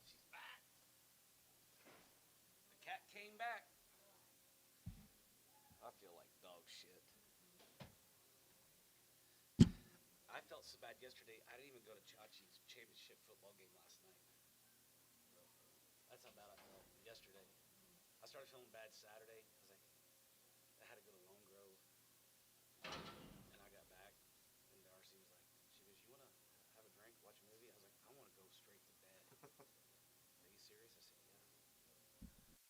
She's back. The cat came back. I feel like dog shit. I felt so bad yesterday. I didn't even go to Chachi's championship football game last night. That's how bad I felt yesterday. I started feeling bad Saturday because I had to go to Lone Grove, and I got back, and Darcy was like, she goes, "You want to have a drink, watch a movie?" I was like, "I want to go straight to bed." Are you serious? I said, "Yeah."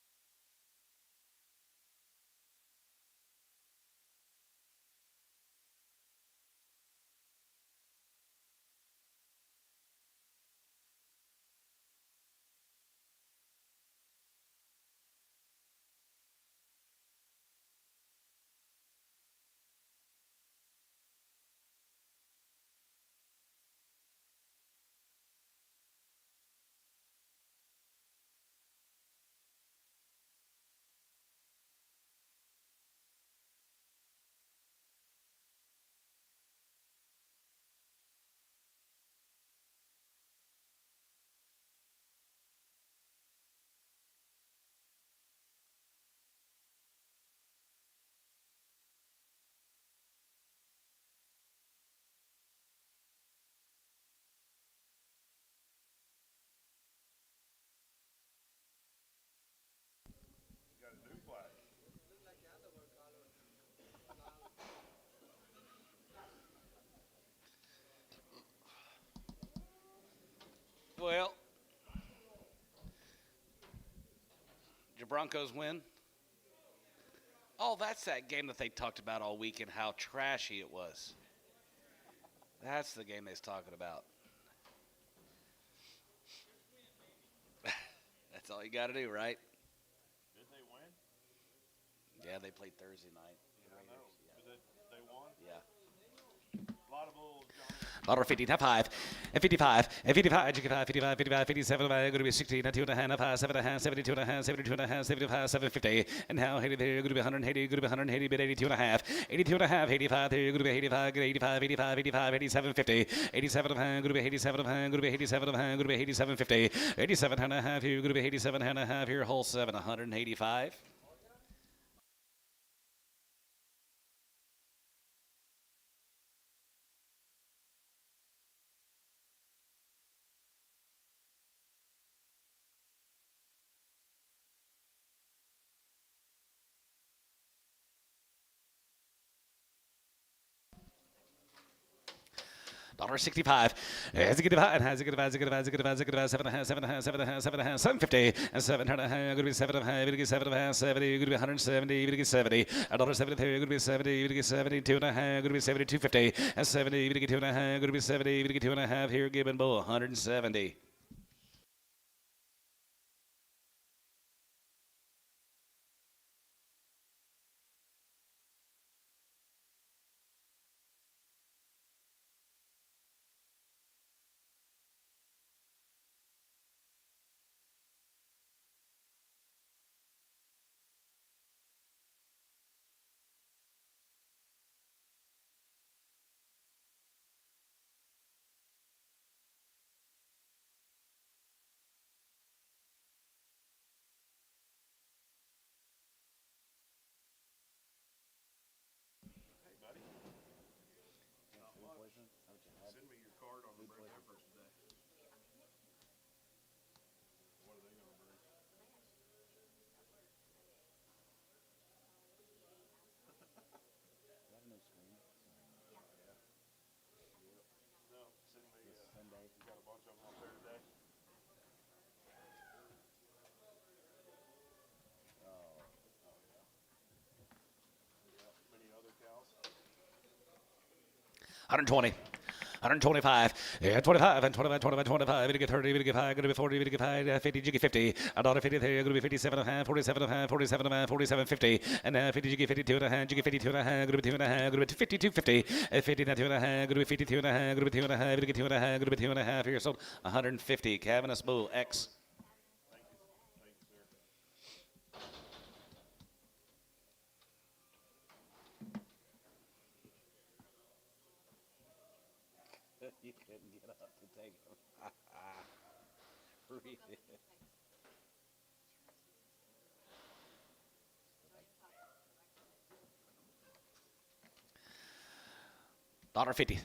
You got a new flag. Well, your Broncos win. Oh, that's that game that they talked about all week and how trashy it was. That's the game they was talking about. That's all you got to do, right? Did they win? Yeah, they played Thursday night. Yeah, I know. They won? Yeah. Laudable Johnny. Dollar 50, not 5, and 55, and 55, 55, 55, 55, 57, going to be 16, and 2 and a half, 5, 7 and a half, 72 and a half, 72 and a half, 75, 750, and now 80 there, going to be 180, going to be 180, but 82 and a half, 82 and a half, 85 there, going to be 85, 85, 85, 85, 87, 50, 87 of hand, going to be 87 of hand, going to be 87 of hand, going to be 87, 50, 87 and a half here, going to be 87 and a half here, whole 7, 185. $1.65. Has a good divide, has a good divide, has a good divide, has a good divide, has a good divide, 7.5, 7.5, 7.5, 7.5, 750, and 7.5, going to be 7.5, going to 7.5, 70, going to be 170, going to 70, $1.73, going to be 70, going to 72 and a half, going to be 72.50, and 70, going to 2 and a half, going to be 70, going to 2 and a half here, Gibbon Bull, 170. Hey, buddy. Not much. Send me your card on the bread peppers today. What are they going to bring? No, send me. You got a bunch of them up there today? Oh, yeah. Yeah. Many other cows? 120. 125, yeah, 25, and 25, 25, 25, we get 30, we get 5, going to be 40, we get 5, 50, you get 50, $1.50 there, going to be 57 and a half, 47 and a half, 47 and a half, 47.50, and 50, you get 52 and a half, you get 52 and a half, going to be 2 and a half, going to be 52.50, 50, 2 and a half, going to be 52 and a half, going to be 2 and a half, we get 2 and a half, going to be 2 and a half here, so 150, Cavernous Bull X. Thank you. Thank you, sir. You couldn't get up to take them. Read it. $1.50.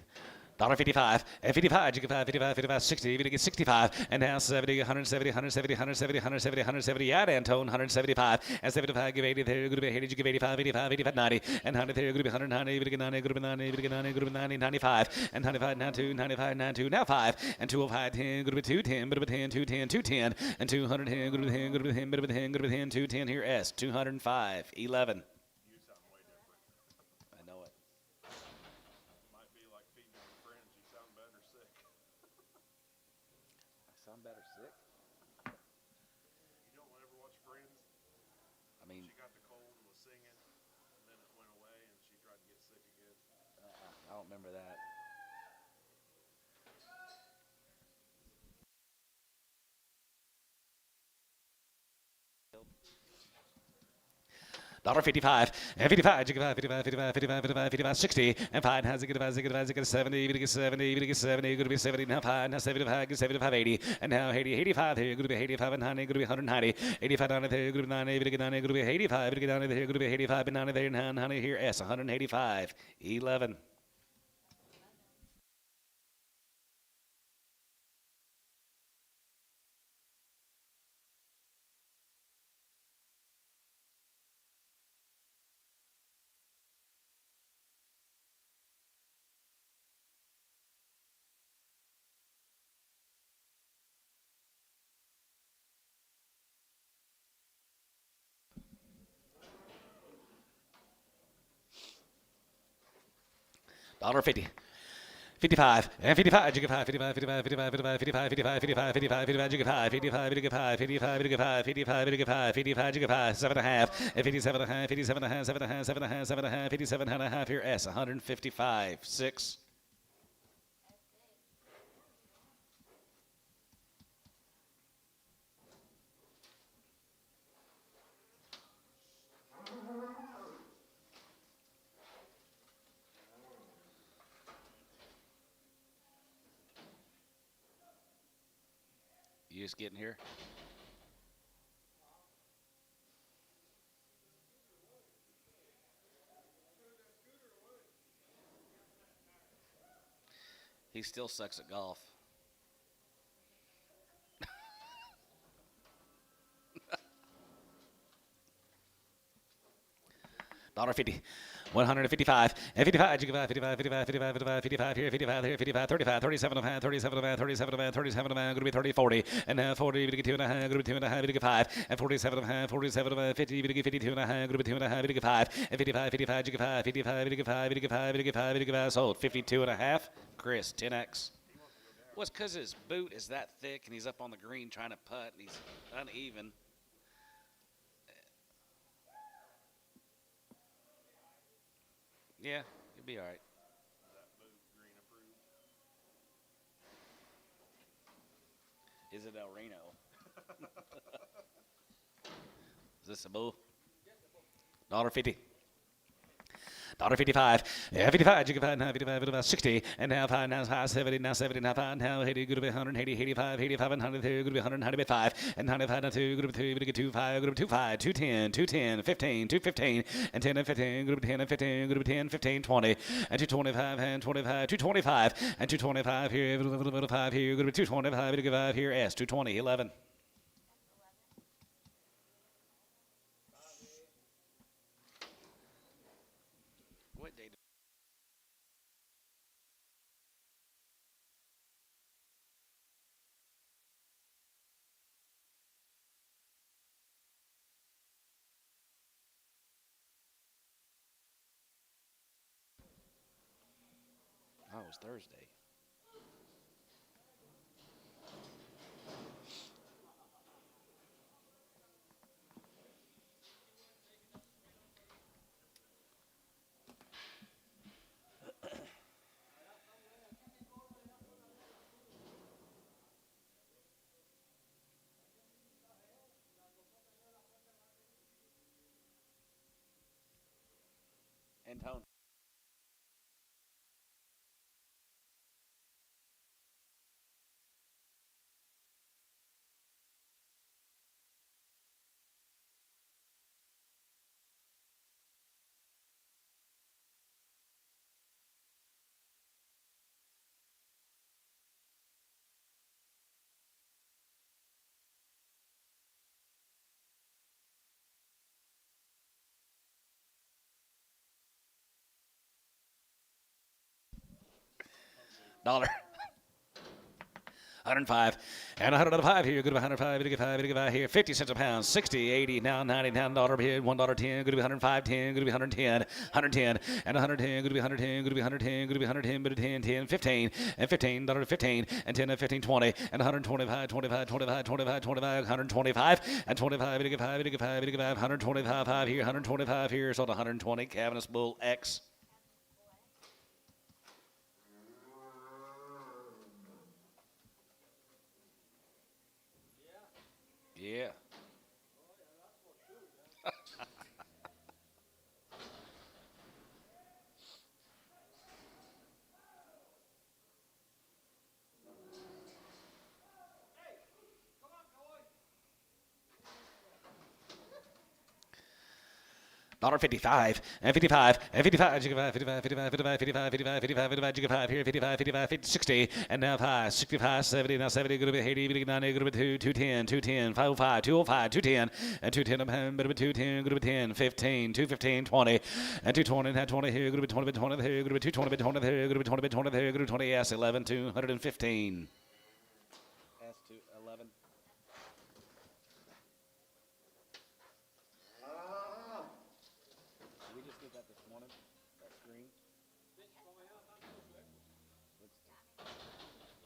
$1.55, and 55, you get 5, 55, 55, 60, even to get 65, and now 70, 170, 170, 170, 170, 170, yeah, Antone, 175, and 75, give 80, there, good be 80, you give 85, 85, 85, 90, and 100, there, good be 190, even to get 90, good be 90, even to get 90, good be 90, 95, and 95, 92, 95, 92, now 5, and 205, 10, good be 210, good be 10, 210, 210, and 210, good be 10, good be 10, good be 10, good be 10, 210, here, S, 205, 11. You sound way different. I know it. Might be like feeding your friends. You sound better sick. I sound better sick? You don't ever watch Friends? I mean, She got the cold and was singing, and then it went away, and she tried to get sick again. I don't remember that. $1.55, and 55, 55, 55, 55, 55, 55, 60, and 5, has it get 5, 70, even to get 70, even to get 70, going to be 70, now 5, now 75, get 75, 80, and now 80, 85 here, going to be 85 and 90, going to be 190, 85 down there, going to be 90, even to get 90, going to be 85, even to get down there, going to be 85 and 90 there, now 90 here, S, 185, 11. $1.50. 55, and 55, you get 5, 55, 55, 55, 55, 55, 55, 55, 55, you get 5, 55, you get 5, 55, you get 5, 55, you get 5, 55, you get 5, 7.5, and 57 and a half, 57 and a half, 7 and a half, 7 and a half, 7 and a half, 57 and a half, here, S, 155, 6. You just getting here? He still sucks at golf. $1.50. 155, and 55, you get 5, 55, 55, 55, 55, 55 here, 55 here, 55, 35, 37 and a half, 37 and a half, 37 and a half, 37 and a half, going to be 30, 40, and now 40, you get 2 and a half, going to be 2 and a half, you get 5, and 47 and a half, 47 and a half, 50, you get 52 and a half, going to be 2 and a half, you get 5, and 55, 55, you get 5, 55, you get 5, you get 5, you get 5, you get 5, sold, 52 and a half, Chris, 10X. Well, it's because his boot is that thick, and he's up on the green trying to putt, and he's uneven. Yeah, you'll be all right. That boot green approved. Is it El Reno? Is this a bull? $1.50. $1.55. Yeah, 55. You get 5 now, 55, about 60. And now 5, now 5, 70, now 70, now 5, now 80, good to be 180, 85, 85, and 100, good to be 100, 5, and 95, now 2, good to be 2, good to get 2, 5, good to be 2, 5, 210, 210, 15, 215, and 10 and 15, good to be 10 and 15, good to be 10, 15, 20, and 225, and 25, 225, and 225 here, 5 here, good to be 225, good to 5 here, S, 220, 11. What day? Oh, it was Thursday. And Tone. Dollar. 105 and 105 here. Good to be 105. Good to get 5 here. 50 cents a pound. 60, 80, now 90, now $1 here. $1.10. Good to be 105, 10. Good to be 110. 110 and 110. Good to be 110. Good to be 110. Good to be 110. But 10, 10, 15 and $15 to 15 and 10 and 15, 20 and 125, 25, 25, 25, 25, 125 and 25. Good to get 5. Good to get 5. Good to get 5. 125 5 here. 125 here. So 120. Cavernous Bull X. Yeah. $1.55 and 55 and 55. You get 55, 55, 55, 55, 55, 55, 55. You get 5 here. 55, 55, 50, 60 and now 5, 65, 70. Now 70. Good to be 80. Good to be 90. Good to be 2, 210, 210, 505, 205, 210 and 210. Good to be 210. Good to be 10, 15, 215, 20 and 220. Now 20 here. Good to be 20, 20 here. Good to be 220, 20 here. Good to be 20, 20 here. Good to be 20. Yes, 11, 215. S to 11. We just did that this morning, that screen.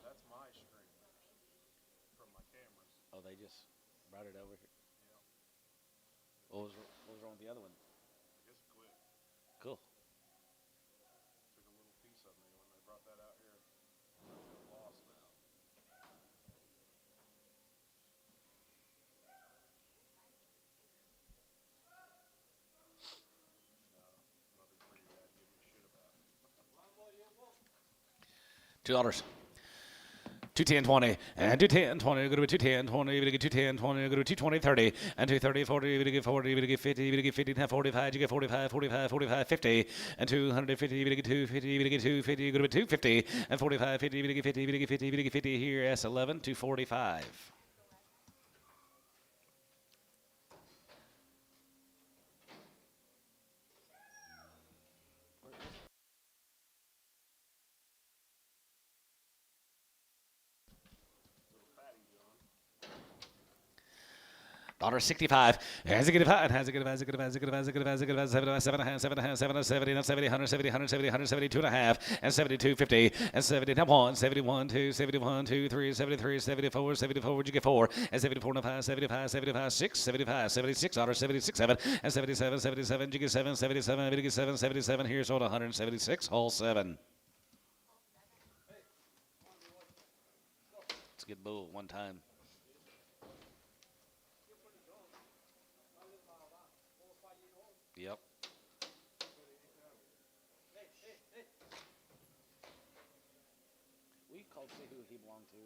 That's my stream from my cameras. Oh, they just brought it over here. Yeah. What was wrong with the other one? I guess it quit. Cool. Took a little piece of me when they brought that out here. I feel lost now. Nothing for you guys to give me shit about. $2. 210, 20 and 210, 20. Go to 210, 20. You get 210, 20. Go to 220, 30 and 230, 40. You get 40. You get 50. You get 50. Now 45. You get 45, 45, 45, 50 and 250. You get 250. You get 250. You go to 250 and 45, 50. You get 50. You get 50. You get 50 here. S11, 245. $1.65. Has it get it? Has it get it? Has it get it? Has it get it? Has it get it? Has it get it? 7, 70, 170, 170, 170, 2.5, and 72.50, and 71, 71, 2, 71, 2, 3, 73, 74, 74. Would you get 4? And 74, 5, 75, 75, 6, 75, 76, $76, 7, and 77, 77. You get 7, 77. You get 7, 77. Here's on 176, hole 7. Let's get bull one time. Yep. We called to see who he belonged to.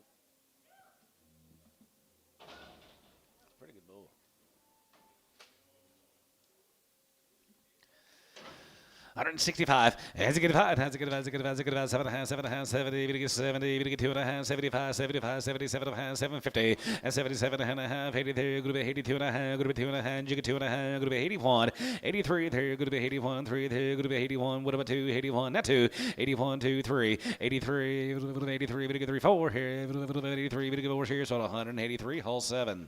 Pretty good bull. $165. Has it get 5? Has it get 5? Has it get 5? Has it get 5? 7.5, 70. You get 70. You get 2.5. 75, 75, 77 and a half, 750, and 77 and a half. 83. Going to be 82 and a half. Going to be 2 and a half. You get 2 and a half. Going to be 81. 83. There. Going to be 81. 3. There. Going to be 81. What about 2? 81. Not 2. 81. 2. 3. 83. 83. We get 3. 4 here. 83. We get 4 here. So 183. Hole 7.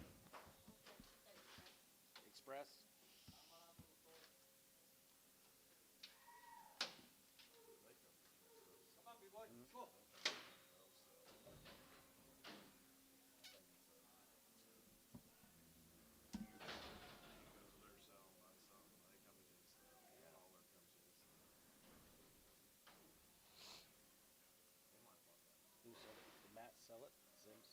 Express. Who sold it? Did Matt sell it? Sims?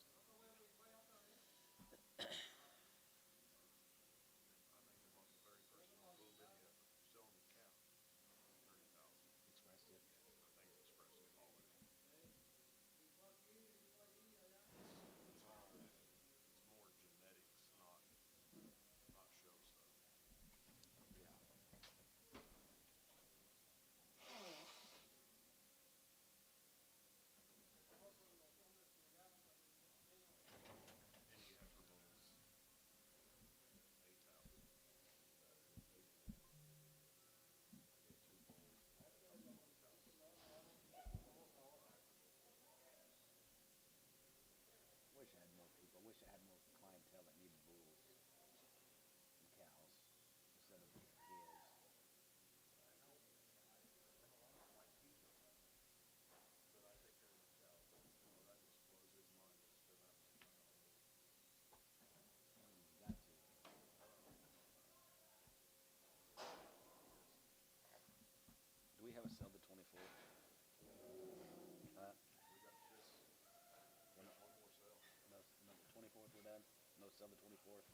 on the 24th.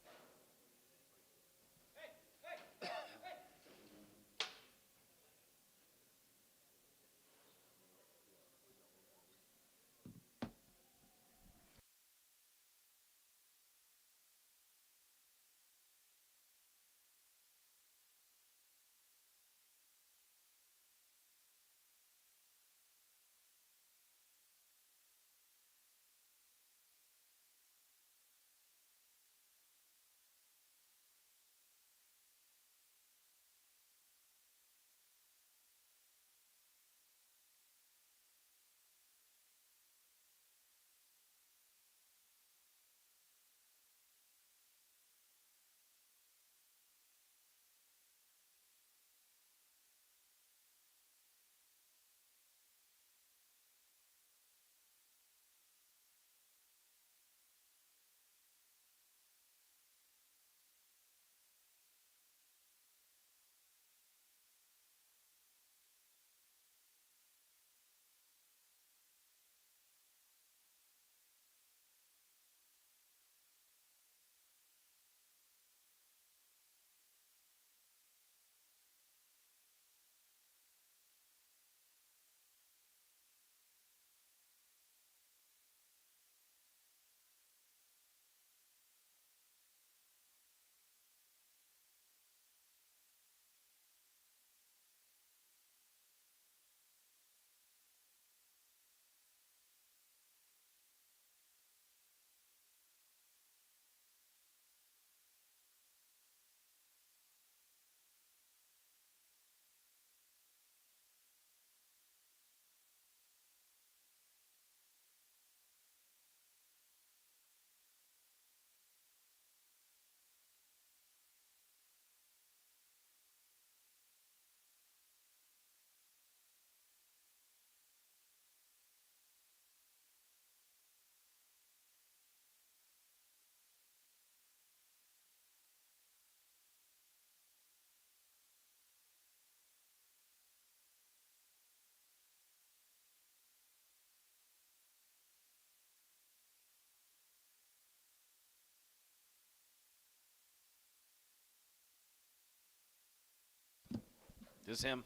This is him.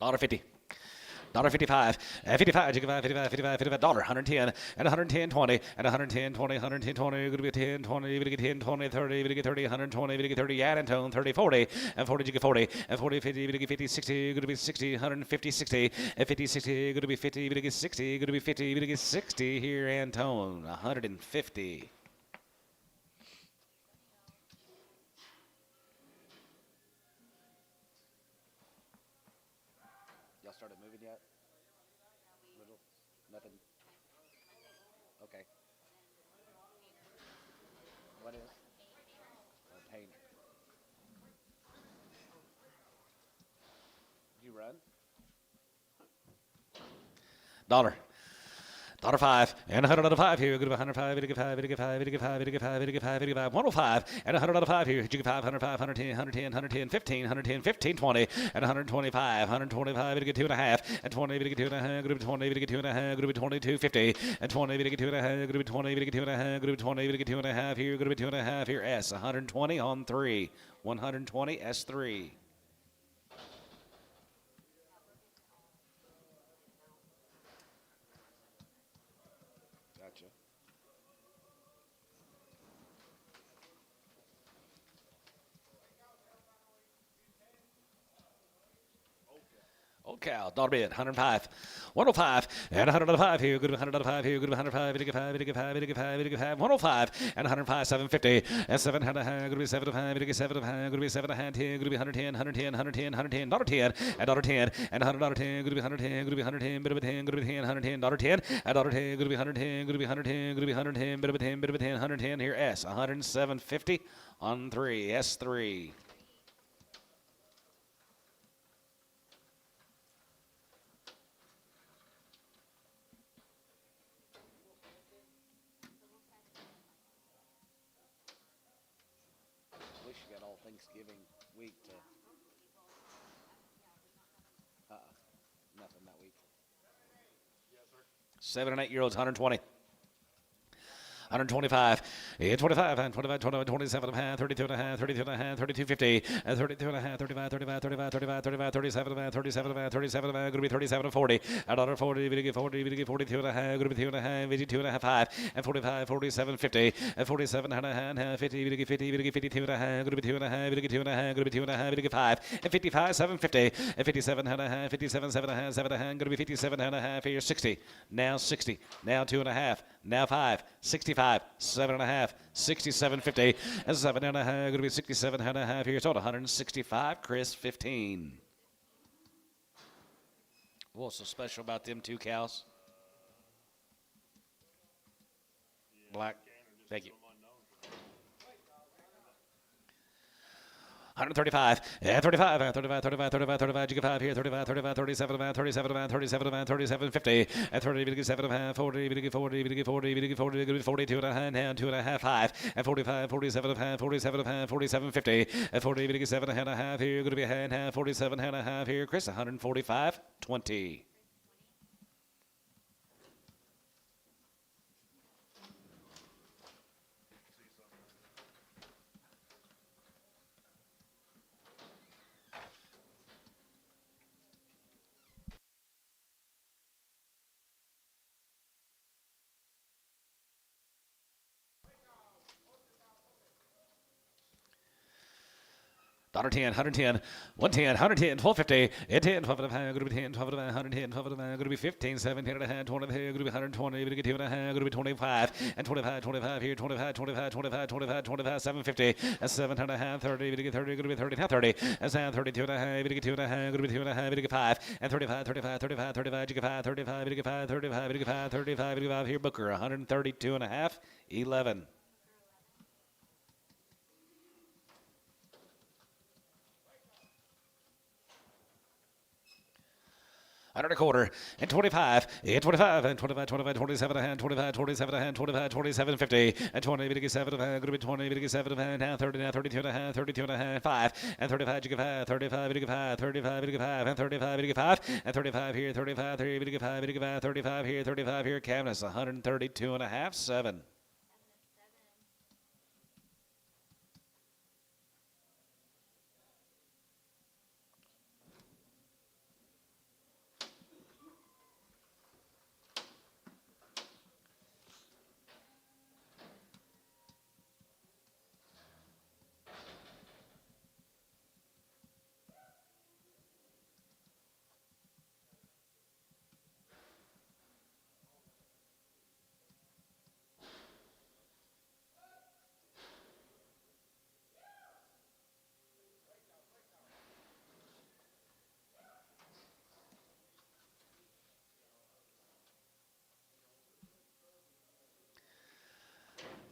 $1.50. $1.55, 55, you can buy 55, 55, 55, $110, and 110, 20, and 110, 20, 110, 20, you're going to be 10, 20, you're going to get 10, 20, 30, you're going to get 30, 120, you're going to get 30, add and tone, 30, 40, and 40, you get 40, and 40, 50, you're going to get 50, 60, you're going to be 60, 150, 60, and 50, 60, you're going to be 50, you're going to get 60, you're going to be 50, you're going to get 60 here, and tone, 150. Y'all started moving yet? Little? Nothing? Okay. What is? Paint. You run? $1. $5 and $100 here. Good $105, $85, $85, $85, $85, $85, $85, $105 and $100 here. You get 5, 105, 110, 110, 110, 15, 110, 15, 20 and 125, 125. You get 2.5 and 20. You get 2.5. Group 20. You get 2.5. Group 22, 50 and 20. You get 2.5. Group 20. You get 2.5. Group 20. You get 2.5 here. Group 2.5 here. S 120 on 3. 120 S3. Gotcha. Old cow, dollar bid, 105, 105, and $105 here. Good $105 here. Good $105, 85, 85, 85, 85, 105, and 105, 750, and 700. Good be 75, good be 75, good be 710, good be 110, 110, 110, 110, $10, and $10, and $100, good be 110, good be 110, bit of a 10, good be 10, $110, $10, and $10, good be 110, good be 110, good be 110, bit of a 10, bit of a 10, 110 here. S 107.50 on 3, S3. Wish you got all Thanksgiving week to. Nothing that week. 7 and 8 year olds, 120. 125, 25, 25, 27 and a half, 32 and a half, 32 and a half, 32.50, 32 and a half, 35, 35, 35, 35, 35, 37 and a half, 37 and a half, 37 and a half, going to be 37 and 40, $1.40, we get 40, we get 42 and a half, going to be 2 and a half, 52 and a half, 5, and 45, 47, 50, and 47 and a half, 50, we get 50, we get 52 and a half, going to be 2 and a half, we get 2 and a half, going to be 2 and a half, we get 5, and 55, 750, and 57 and a half, 57, 7 and a half, 7 and a half, going to be 57 and a half, here 60, now 60, now 2 and a half, now 5, 65, 7 and a half, 67.50, and 7 and a half, going to be 67 and a half here, total 165, Chris 15. What's so special about them two cows? Black. Thank you. 135, 35, 35, 35, 35, 35, you get 5 here, 35, 35, 37, 37, 37, 37, 50, and 30, 7, 40, 40, 40, 40, 42 and a half, and 2 and a half, 5, and 45, 47, 47, 47, 50, and 40, 7 and a half here, going to be a half, 47 and a half here, Chris, 145, 20. $110, 110, 110, 110, 1250, 10, 12 and a half, going to be 10, 12 and a half, 110, 12 and a half, going to be 15, 17 and a half, 20 and a half, going to be 120, going to get 2 and a half, going to be 25, and 25, 25 here, 25, 25, 25, 25, 25, 750, and 7 and a half, 30, going to get 30, going to be 30, now 30, and 32 and a half, going to get 2 and a half, going to be 2 and a half, going to get 5, and 35, 35, 35, 35, you get 5, 35, going to get 5, 35, going to get 5, 35, going to get 5 here, Booker, 132 and a half, 11. Under a quarter, and 25, and 25, and 25, 25, 27 and a half, 25, 27 and a half, 25, 27, 50, and 20, we get 7 and a half, going to be 20, we get 7 and a half, now 30, now 32 and a half, 32 and a half, 5, and 35, you get 5, 35, we get 5, 35, we get 5, and 35, we get 5, and 35 here, 35, 3, we get 5, we get 5, 35 here, 35 here, Cabinets, 132 and a half, 7.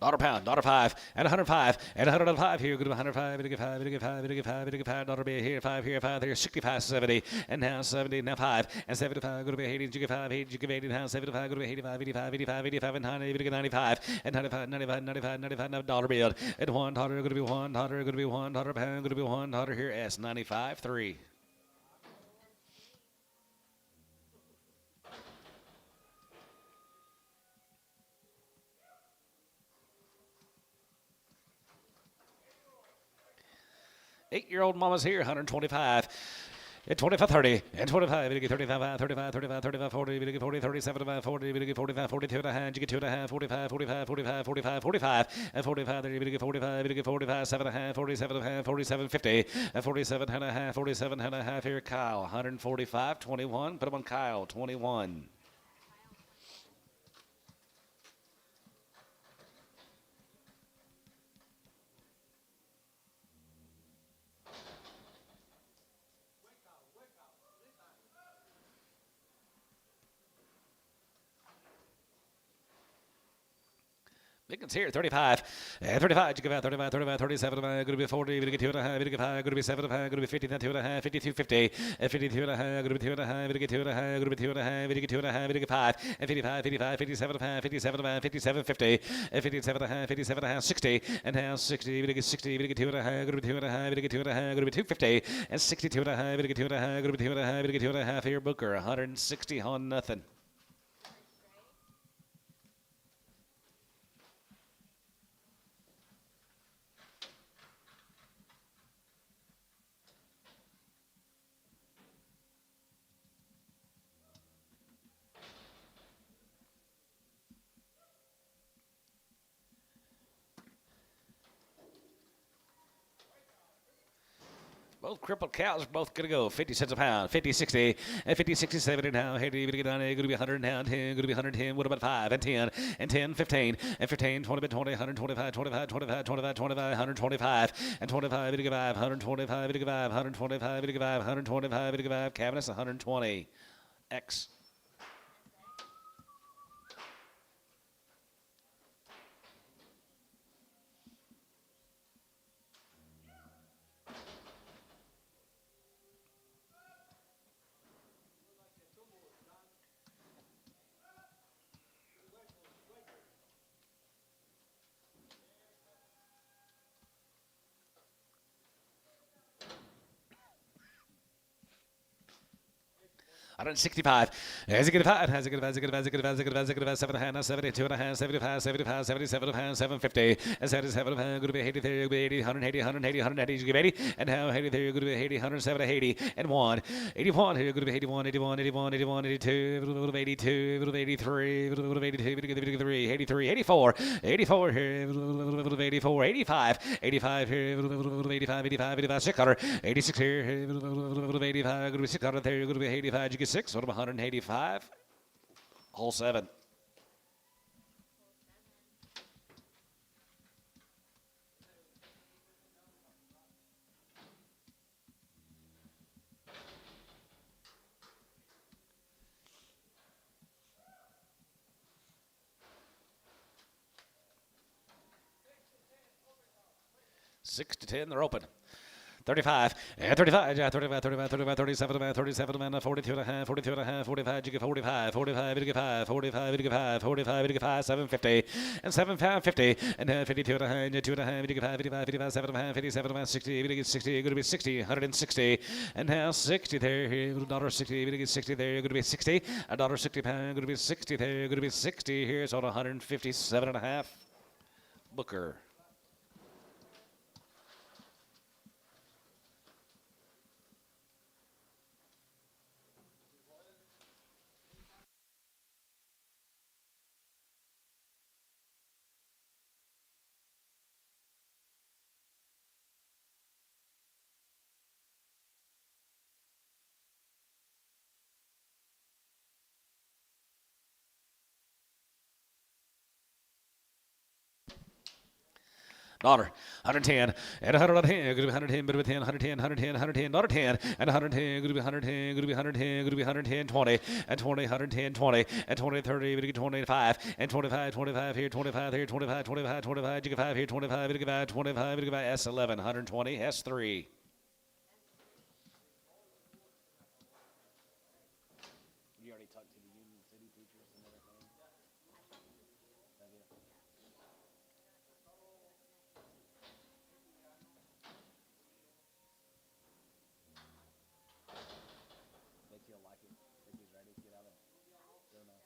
$1 $5, and 105, and 105 here, go to 105, we get 5, we get 5, we get 5, we get 5, $1 here, 5 here, 5 here, 65, 70, and now 70, now 5, and 75, go to be 80, you get 5, 80, you get 80, now 75, go to be 85, 85, 85, 85, and 90, we get 95, and 95, 95, 95, 95, now $1 bill, and $1, go to be $1, go to be $1, pound, go to be $1 here, S, 95, 3. Eight-year-old mama's here, 125. And 25, 30, and 25, we get 35, 35, 35, 35, 40, we get 40, 37, 40, we get 45, 42 and a half, you get 2 and a half, 45, 45, 45, 45, 45, and 45, there we get 45, we get 45, 7 and a half, 47 and a half, 47, 50, and 47 and a half, 47 and a half here, Kyle, 145, 21, put him on Kyle, 21. Lincoln's here, 35, and 35, you give out 35, 35, 37, going to be 40, we get 2 and a half, we get 5, going to be 7 and a half, going to be 50, then 2 and a half, 52, 50, and 52 and a half, going to be 2 and a half, we get 2 and a half, going to be 2 and a half, we get 2 and a half, we get 5, and 55, 55, 57 and a half, 57 and a half, 57, 50, and 57 and a half, 57 and a half, 60, and now 60, we get 60, we get 2 and a half, going to be 2 and a half, we get 2 and a half, going to be 250, and 62 and a half, we get 2 and a half, going to be 2 and a half, we get 2 and a half here, Booker, 160 on nothing. Both crippled cows are both going to go 50 cents a pound, 50, 60, and 50, 60, 70 now. Hey, going to get down, going to be 100 now, 10, going to be 110. What about 5 and 10 and 10, 15 and 15, 20, 20, 125, 25, 25, 25, 25, 125 and 25, 55, 125, 55, 125, 55, 125, 55, cabinets 120. X. $165. As a good five, has a good five, as a good five, as a good five, as a good five, as a good five, 7 and a half, 72 and a half, 75, 75, 77 and a half, 750. And 77 and a half, going to be 80, there, going to be 80, 180, 180, 180, you give 80. And now 80, there, going to be 80, 107, 80, and 1. 81, here, going to be 81, 81, 81, 81, 82, 82, 83, 82, 83, 84, 84 here, 84, 85, 85 here, 85, 85, 85, 600, 86 here, 85, going to be 600 there, going to be 85, you get 6, what about 185? Hole 7. Six to 10, they're open. 35, and 35, 35, 35, 35, 37, 37, 42 and a half, 42 and a half, 45, you get 45, 45, you get 5, 45, you get 5, 45, you get 5, 750, and 750, and 52 and a half, 2 and a half, you get 5, 55, 55, 7 and a half, 57 and a half, 60, you get 60, you're going to be 60, 160, and now 60 there, $1.60, you get 60 there, you're going to be 60, $1.60 pound, you're going to be 60 there, you're going to be 60, here's on 157 and a half, Booker. Daughter, 110, and 110, going to be 110, but with 10, 110, 110, 110, daughter 10, and 110, going to be 110, going to be 110, going to be 110, 20, and 20, 110, 20, and 20, 30, going to get 25, and 25, 25 here, 25 here, 25, 25, 25, you get 5 here, 25, you get 5, 25, you get 5, S11, 120, S3. You already talked to the Union City teachers and everything? Have you? Think he'll like it? Think he's ready to get out of Reno?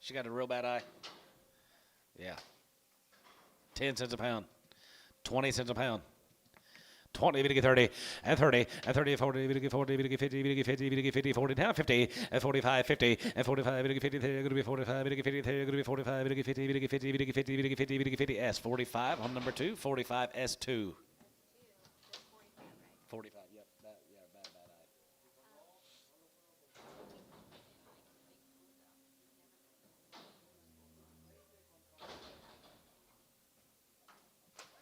She got a real bad eye. Yeah. 10 cents a pound. 20 cents a pound. 20, we get 30, and 30, and 30, 40, we get 40, we get 50, we get 50, we get 50, 40, now 50, and 45, 50, and 45, we get 50, there, going to be 45, we get 50, there, going to be 45, we get 50, we get 50, we get 50, we get 50, we get 50, S45 on number 2, 45, S2. 45, yep. That, yeah, bad eye.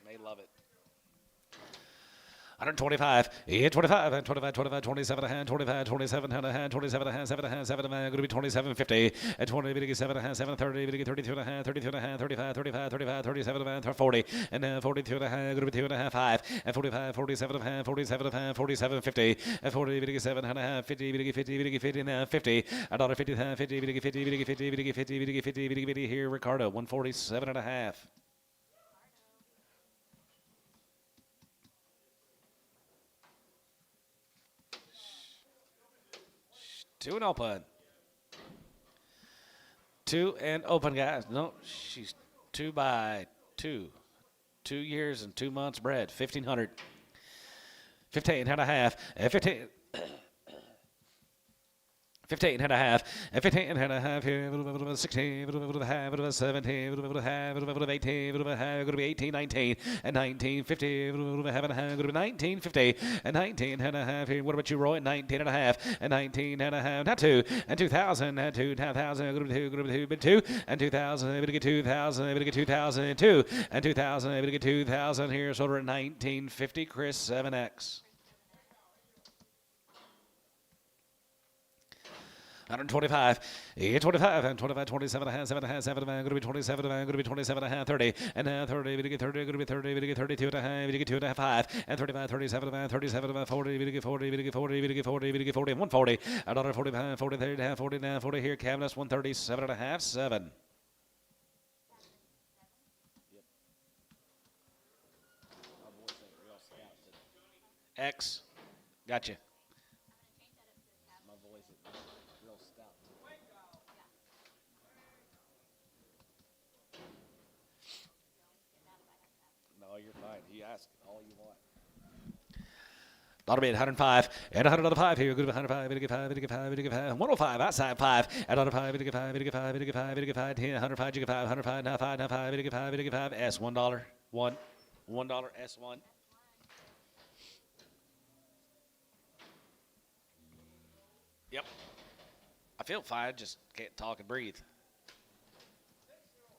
They love it. 125, yeah, 25, and 25, 25, 27 and a half, 25, 27 and a half, 27 and a half, 7 and a half, 7 and a half, going to be 27.50, and 20, we get 7 and a half, 7.30, we get 32 and a half, 32 and a half, 35, 35, 35, 37 and a half, 40, and 42 and a half, going to be 2 and a half, 5, and 45, 47 and a half, 47 and a half, 47.50, and 40, we get 7 and a half, 50, we get 50, we get 50 and a half, 50, $1.50 and a half, 50, we get 50, we get 50, we get 50, we get 50, we get 50, here, Ricardo, 147 and a half. Two and open. 2 and open, guys. No, she's 2 by 2. 2 years and 2 months bred. 1,500. 15 and a half. 15. 15 and a half, and 15 and a half here, 16, 17, 18, going to be 18, 19, and 19, 50, going to be 19, 50, and 19 and a half here. What about you, Roy? 19 and a half, and 19 and a half, not 2, and 2,000, and 2,000, going to be 2, and 2,000, able to get 2,000, able to get 2,000, 2, and 2,000, able to get 2,000 here, so we're at 1950, Chris, 7X. 125, 25, and 25, 27 and a half, 7 and a half, 7 and a half, going to be 27 and a half, going to be 27 and a half, 30, and now 30, we get 30, going to be 30, we get 32 and a half, we get 2 and a half, 5, and 35, 37 and a half, 37 and a half, 40, we get 40, we get 40, we get 40, we get 40, and 140, another 45, 40, 30 and a half, 40 and a half, 40 here, cabinets, 137 and a half, 7. X, gotcha. No, you're fine. You ask all you want. That'll be 105, and 105 here. Good 105, 85, 85, 85, 105, outside 5, and 105, 85, 85, 85, 85, 10, 105, 105, 105, 95, 95, 85, 85, S, $1, $1, S1. Yep. I feel fine, just can't talk and breathe.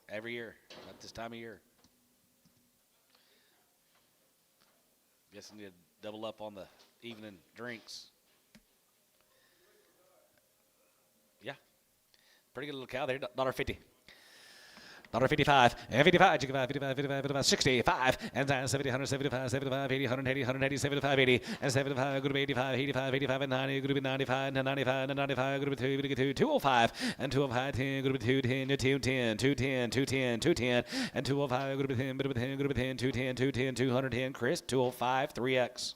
Every year, at this time of year. Guess I need to double up on the evening drinks. Yeah. Pretty good little cow there, $1.50. $1.55, and 55, 55, 55, 55, 65, and 70, 175, 75, 80, 180, 180, 75, 80, and 75, good to be 85, 85, 85, and 90, good to be 95, and 95, and 95, good to be 2, 205, and 205, 10, good to be 210, 210, 210, 210, 210, and 205, good to be 10, good to be 10, good to be 10, 210, 210, 210, Chris, 205, 3X.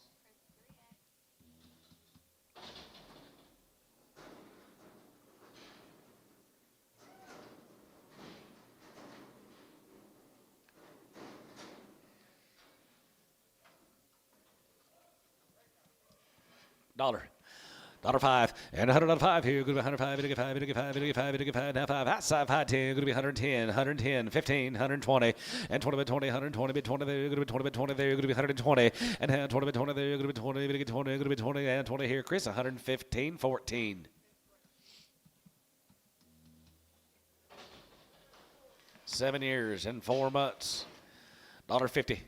$1.05, and $105 here, good to be 105, 85, 85, 85, 85, now 5, outside 5, 10, good to be 110, 110, 15, 120, and 20 by 20, 120 by 20 there, good to be 20 by 20 there, good to be 120, and 20 by 20 there, good to be 20, good to be 20, and 20 here, Chris, 115, 14. $7 years and 4 months, $1.50.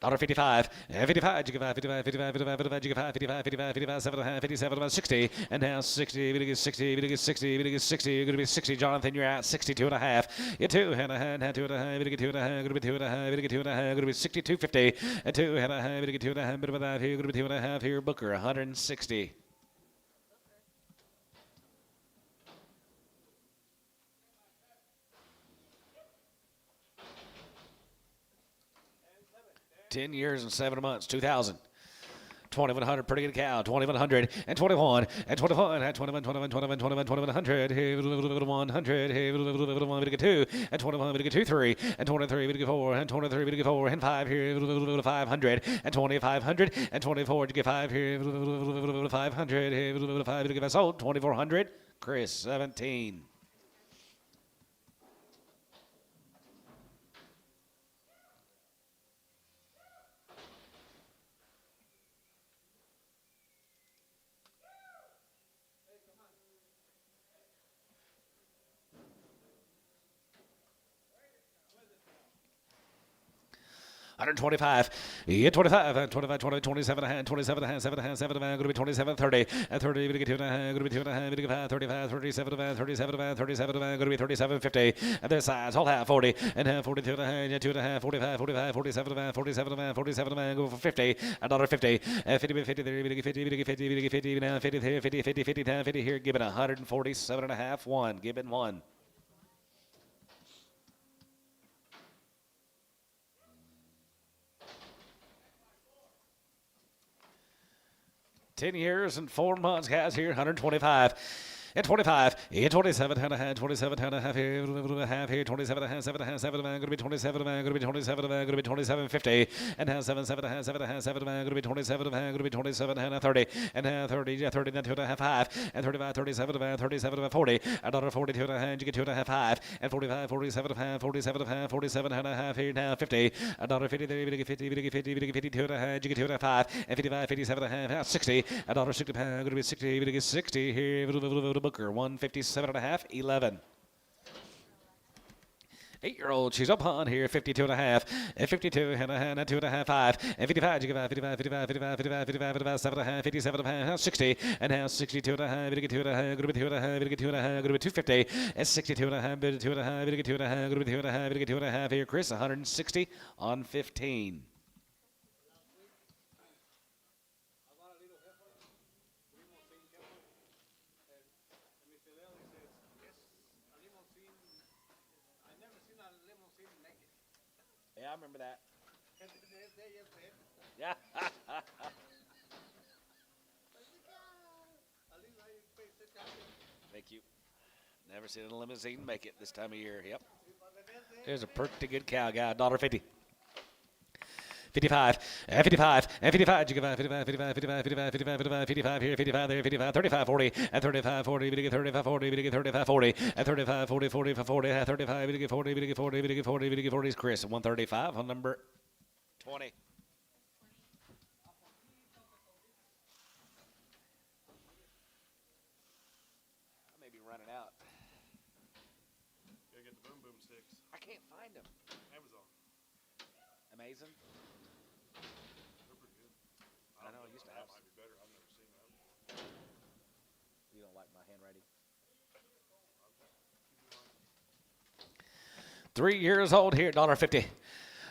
$1.55, and 55, 55, 55, 55, 55, 55, 55, 55, 7, 57, about 60, and now 60, we get 60, we get 60, we get 60, you're going to be 60, Jonathan, you're out, 62 and a half, you 2 and a half, 2 and a half, we get 2 and a half, going to be 2 and a half, we get 2 and a half, going to be 62.50, and 2 and a half, we get 2 and a half, bit of that here, going to be 2 and a half here, Booker, 160. $10 years and 7 months, 2,000. 2,100, pretty good cow. 2,100 and 21 and 21 and 21, 21, 21, 21, 2,100. Hey, 100. Hey, 1, we get 2 and 21, we get 2, 3 and 23, we get 4 and 23, we get 4 and 5 here. 500 and 2,500 and 24, you get 5 here. 500. Hey, 5, we get 5 sold. 2,400. Chris, 17. $125, yeah, 25, 25, 20, 27 and a half, 27 and a half, 7 and a half, 7 and a half, going to be 27, 30, and 30, we get 2 and a half, going to be 2 and a half, we get 5, 35, 37 and a half, 37 and a half, 37 and a half, going to be 37, 50, and this size, whole half, 40, and half, 42 and a half, 2 and a half, 45, 45, 47 and a half, 47 and a half, 47 and a half, go for 50, $1.50, and 50, 50 there, we get 50, we get 50, we get 50, now 50 here, 50, 50, 50, now 50 here, Gibbon 147 and a half, 1, Gibbon 1. $10 years and 4 months, guys, here, 125. At 25, at 27 and a half, 27 and a half here, half here, 27 and a half, 7 and a half, 7 man, going to be 27 man, going to be 27 man, going to be 27.50, and half 7, 7 and a half, 7 and a half, 7 man, going to be 27 man, going to be 27 and a 30, and half 30, yeah, 30, then 2 and a half, 5, and 35, 37 man, 37 and 40, another 42 and a half, you get 2 and a half, 5, and 45, 47 and a half, 47 and a half, 47 and a half here, now 50, another 50, 50, 50, 50, 52 and a half, you get 2 and a half, 5, and 55, 57 and a half, 60, another 60 pound, going to be 60, you get 60 here, Booker, 157 and a half, 11. 8-year-old, she's up on here, 52 and a half, and 52 and a half, and 2 and a half, 5, and 55, you get 55, 55, 55, 55, 55, 55, 7 and a half, 57 and a half, 60, and now 62 and a half, you get 2 and a half, going to be 2 and a half, you get 2 and a half, going to be 250, and 62 and a half, 2 and a half, you get 2 and a half, going to be 2 and a half, you get 2 and a half here, Chris, 160 on 15. Yeah, I remember that. Yeah. Thank you. Never seen a limousine make it this time of year. Yep. There's a pretty good cow guy, $1.50. 55, and 55, and 55, you get 55, 55, 55, 55, 55, 55, 55 here, 55 there, 55, 35, 40, and 35, 40, we get 35, 40, we get 35, 40, and 35, 40, 40, 40, 35, we get 40, we get 40, we get 40, we get 40 is Chris, 135 on number 20. I may be running out. Gotta get the boom boom sticks. I can't find them. Amazon. Amazing. They're pretty good. I know, I used to have That might be better. I've never seen that. You don't like my handwriting? 3 years old here, $1.50.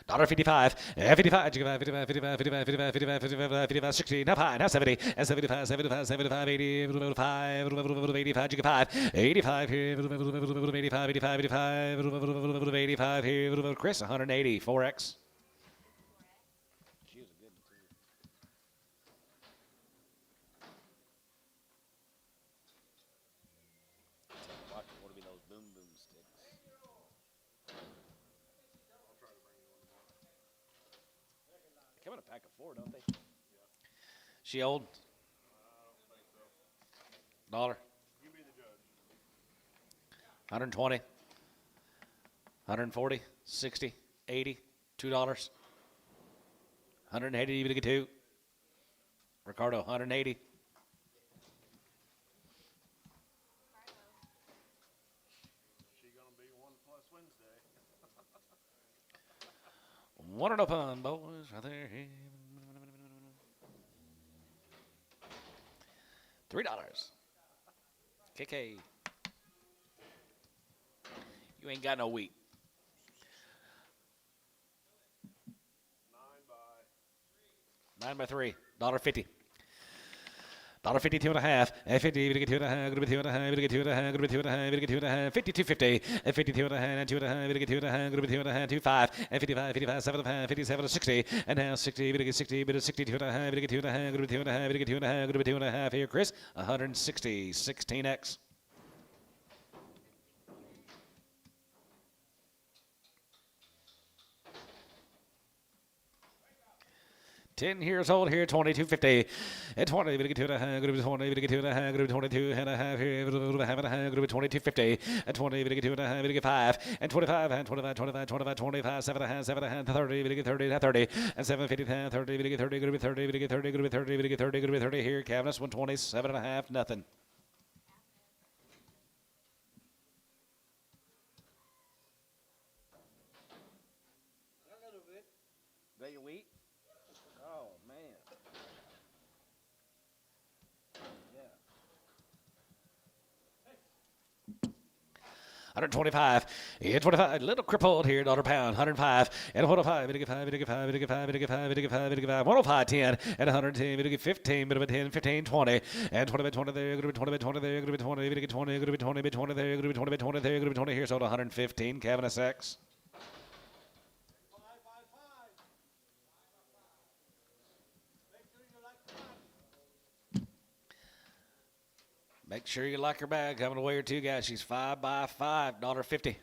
$1.55, and 55, 55, 55, 55, 55, 55, 55, 55, 60, now 5, now 70, and 75, 75, 75, 80, 85, 85, you get 5, 85 here, 85, 85, 85, 85 here, Chris, 180, 4X. She was a good one, too. Watch, what would be those boom boom sticks? I'll try to bring you one tomorrow. They come in a pack of 4, don't they? She old? I don't think so. Dollar. You be the judge. 120, 140, 60, 80, $2. 180, you get 2. Ricardo, 180. She gonna be 1 plus Wednesday. One and up on boys right there. $3. KK. You ain't got no wheat. 9 by 3. $1.50. $1.50, 2 and a half, and 50, we get 2 and a half, gonna be 2 and a half, we get 2 and a half, gonna be 2 and a half, we get 2 and a half, 52.50, and 52 and a half, and 2 and a half, we get 2 and a half, gonna be 2 and a half, 25, and 55, 55, 7 and a half, 57 to 60, and now 60, we get 60, but 62 and a half, we get 2 and a half, gonna be 2 and a half, we get 2 and a half, gonna be 2 and a half here, Chris, 160, 16X. $10 years old here, 22.50. At 20, we get 2 and a half, gonna be 20, we get 2 and a half, gonna be 22 and a half here, half and a half, gonna be 22.50. At 20, we get 2 and a half, we get 5, and 25, and 25, 25, 25, 25, 7 and a half, 7 and a half, 30, we get 30, 30, and 7.50, 30, we get 30, gonna be 30, we get 30, gonna be 30, we get 30, gonna be 30 here, cabinets, 127 and a half, nothing. Is that your wheat? Oh, man. Yeah. 125, yeah, 25, little crippled here, $1 pound, 105, and 105, we get 5, we get 5, we get 5, we get 5, we get 5, we get 5, 105, 10, and 110, we get 15, bit of a 10, 15, 20, and 20 by 20 there, gonna be 20 by 20 there, gonna be 20, we get 20, gonna be 20 by 20 there, gonna be 20 by 20 there, gonna be 20 here, so 115, Cabinet X. Make sure you lock your bag. Coming away or two, guys. She's 5 by 5. $1.50.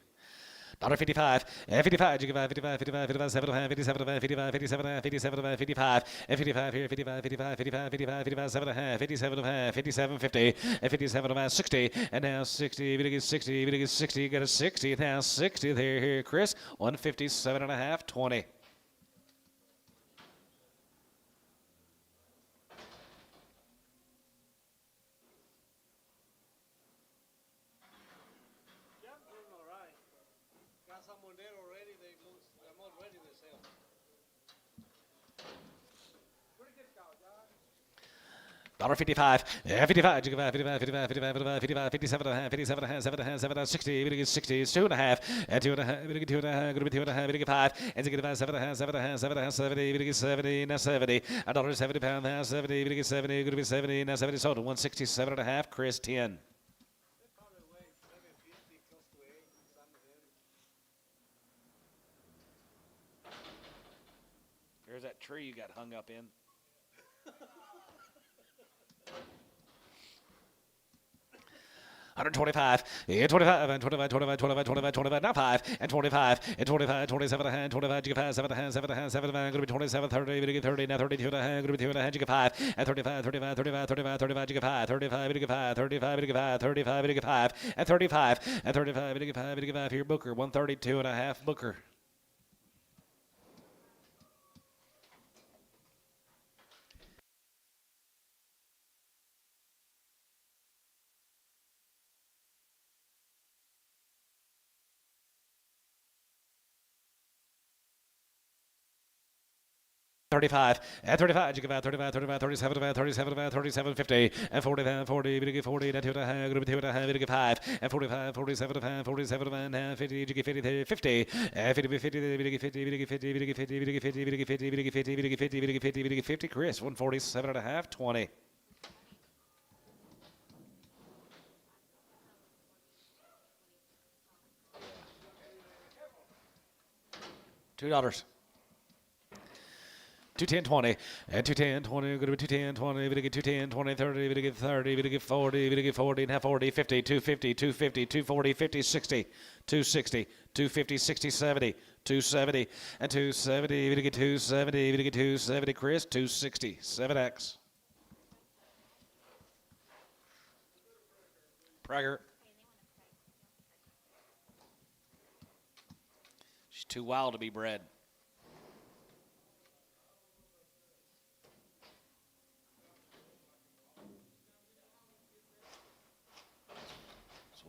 $1.55. 55. You 55, 55, 55, 7, 57, 55, 57, 57, 55. 55 here. 55, 55, 55, 55, 57, 57, 57, 50. 57, 60. And now 60. If you get 60, if you get 60, you got a 60. Now 60 there, here, Chris. 157.5, 20. Someone there already, they're not ready to sell. Pretty good cow, John. $1.55. 55. 55, 55, 55, 55, 55, 57, 57, 7, 7, 60. If you get 60, it's 2.5. And 2.5. If you get 2.5, going to be 2.5. If you get 5. And you get 5, 7, 7, 7, 70. If you get 70, now 70. £1.70 now 70. If you get 70, going to be 70. Now 70 sold. 167.5. Chris 10. There's that tree you got hung up in. $125. Yeah, 25 and 25, 25, 25, 25, 25. Now 5 and 25 and 25, 27 and 25. You get 5, 7 and 7 and 7. Going to be 27, 30. You get 30. Now 32 and a half. Going to be 2 and a half. You get 5 and 35, 35, 35, 35, 35. You get 5, 35. You get 5, 35. You get 5, 35. You get 5 and 35 and 35. You get 5. You get 5 here. Booker 132 and a half. Booker. $35 and 35. You give out 35, 35, 37, 37, 37, 50 and 40, 40. You get 40. Now 2 and a half. Going to be 2 and a half. You get 5 and 45, 47, 47 and 50. You get 50, 50 and 50, 50. You get 50. You get 50. You get 50. You get 50. You get 50. You get 50. You get 50. You get 50. You get 50. Chris 147 and a half. 20. $2. 210, 20, and 210, 20, going to be 210, 20, if you get 210, 20, 30, if you get 30, if you get 40, if you get 40, and have 40, 50, 250, 250, 240, 50, 60, 260, 250, 60, 70, 270, and 270, if you get 270, if you get 270, Chris, 260, 7X. Prager. She's too wild to be bred.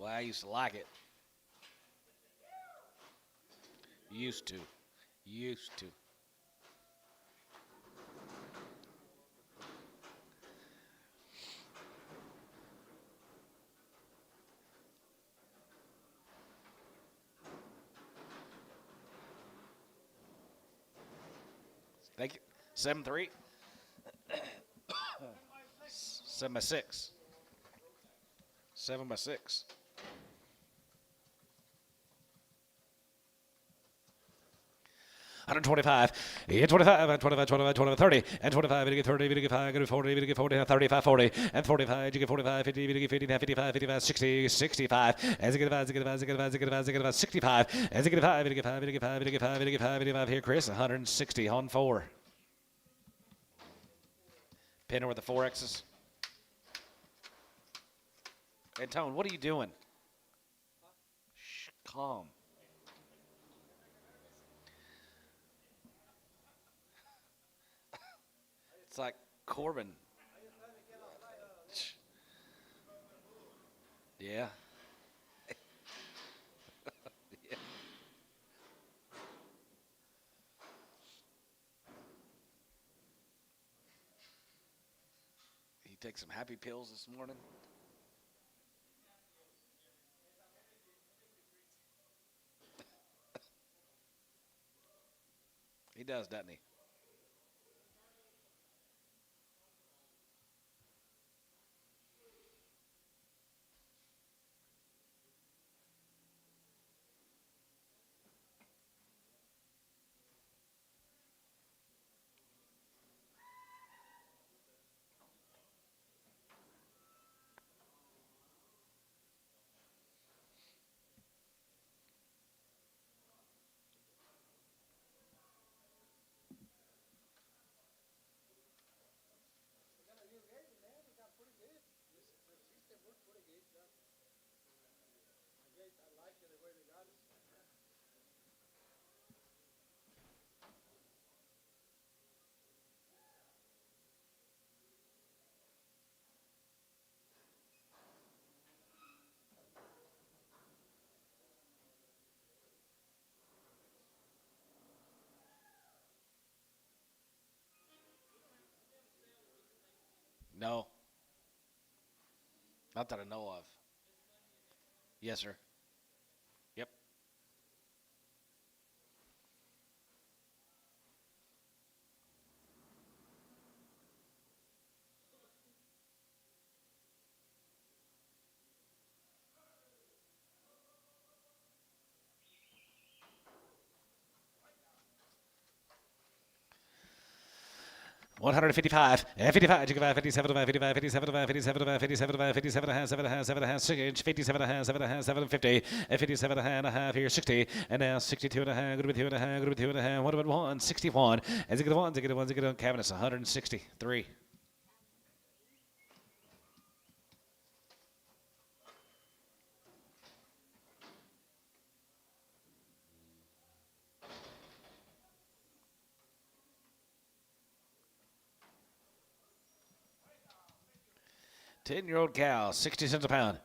Well, I used to like it. Used to. Thank you. 7-3. 7 by 6. 7 by 6. $125. Yeah, 25, 25, 25, 25, 30, and 25, you get 30, you get 5, you get 40, you get 40, 35, 40, and 45, you get 45, 50, you get 50, 55, 55, 60, 65, as you get 5, as you get 5, as you get 5, as you get 5, as you get 5, 65, as you get 5, you get 5, you get 5, you get 5, you get 5, you get 5 here, Chris, 160 on 4. Pinner with the 4X's. And Tone, what are you doing? Shh, calm. It's like Corbin. Yeah. Yeah. He takes some happy pills this morning. He does, doesn't he? No. Not that I know of. Yes, sir. Yep. One hundred fifty-five, 55, 55, 57, 55, 57, 57, 57, 57, 7, 7, 6, 57, 7, 7, 50, 57 and a half here, 60, and now 62 and a half, group of 2 and a half, group of 2 and a half, what about 1, 61, and zig 1, zig 1, zig 1, cabinets, 163. Ten-year-old cow, 60 cents a pound.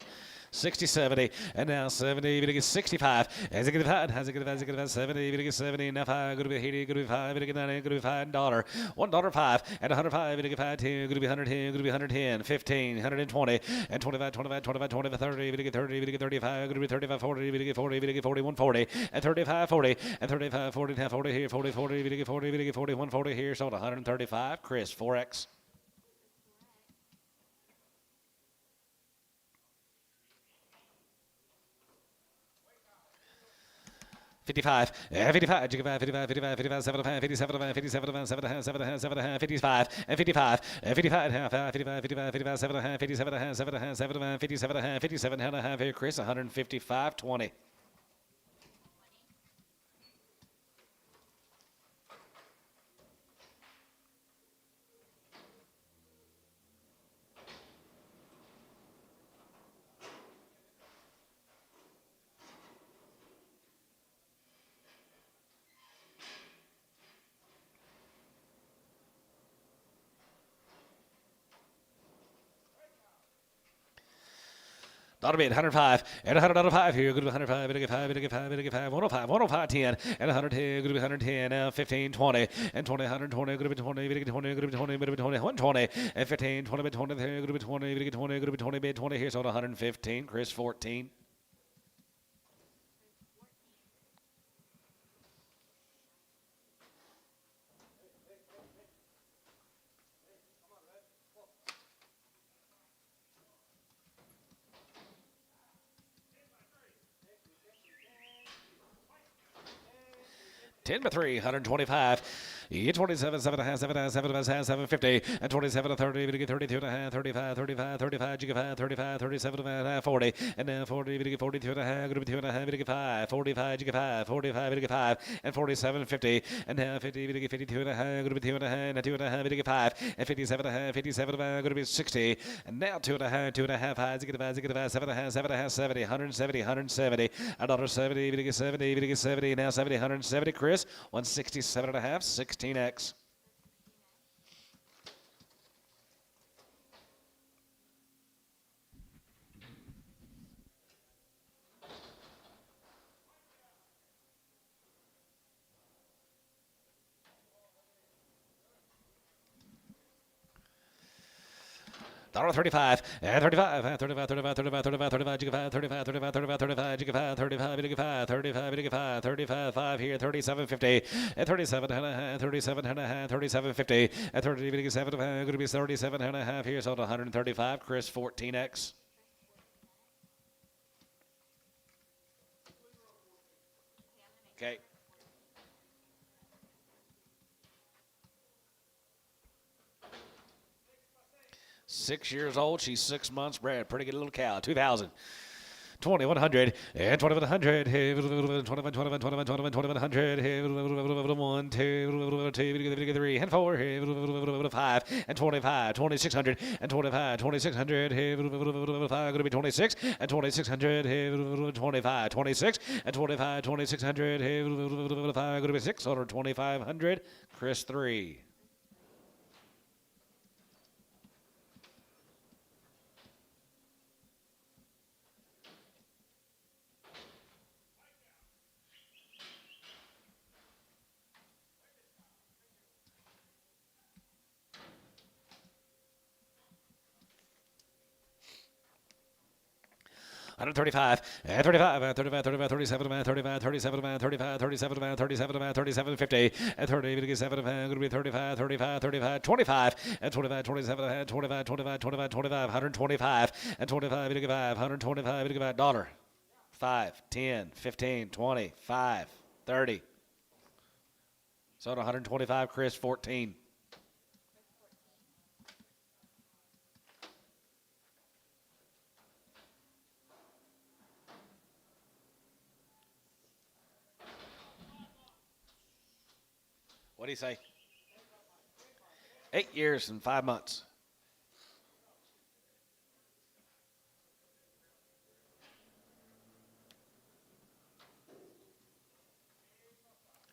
60, 70, and now 70, even to get 65. As it get 5, as it get 70, even to get 70, now 5, going to be 80, going to be 5, going to get 90, going to be $5, $1.05, and 105, going to get 5, 10, going to be 110, going to be 110, 15, 120, and 25, 25, 25, 25, 30, going to get 30, going to get 35, going to be 35, 40, going to get 40, going to get 40, 140, and 35, 40, and 35, 40, now 40 here, 40, 40, going to get 40, going to get 40, 140 here, sold 135. Chris, 4X. 55, 55, 55, 55, 55, 55, 75, 57, 57, 7, 7, 7, 55, and 55, 55, 55, 55, 55, 7, 57, 7, 7, 57, 57, and a half here, Chris, 155, 20. That'll be 105, and 105 here, good to 105, and 5, and 5, and 5, 105, 105, 10, and 110, good to be 110, now 15, 20, and 20, 120, good to be 20, good to be 20, good to be 20, good to be 20, 120, and 15, 20, 20, good to be 20, good to be 20, good to be 20, bid 20 here, so 115, Chris, 14. Ten by 3, 125. You get 27, 7 and a half, 7 and a half, 7 and a half, 750, and 27 to 30, you get 32 and a half, 35, 35, 35, you get 5, 35, 37 and a half, 40, and then 40, you get 42 and a half, going to be 2 and a half, you get 5, 45, you get 5, 45, you get 5, and 47, 50, and now 50, you get 52 and a half, going to be 2 and a half, and 2 and a half, you get 5, and 57 and a half, 57 and a half, going to be 60, and now 2 and a half, 2 and a half, 5, you get 5, you get 5, 7 and a half, 7 and a half, 70, 170, 170, another 70, you get 70, you get 70, now 70, 170, Chris, 167 and a half, 16X. $35, 35, 35, 35, 35, 35, 35, you get 5, 35, 35, 35, 35, you get 5, 35, you get 5, 35, you get 5, 35, 5 here, 37.50, and 37 and a half, 37 and a half, 37.50, and 30, you get 7, going to be 37 and a half here, so 135, Chris, 14X. Okay. $6 years old. She's 6 months bred. Pretty good little cow. 2,000. 2100 and 2100. 2100. 1, 2, 3 and 4. 5 and 25. 2600 and 25. 2600. 5 going to be 26 and 2600. 25. 26 and 25. 2600. 5 going to be 6 or 2500. Chris 3. And 35, and 35, 35, 35, 37, 35, 37, 35, 37, 37, 37, 50, and 30, 7, going to be 35, 35, 35, 25, and 25, 27, and 25, 25, 25, 25, 125, and 25, 125, dollar. 5, 10, 15, 20, 5, 30. So 125, Chris, 14. What do you say? 8 years and 5 months.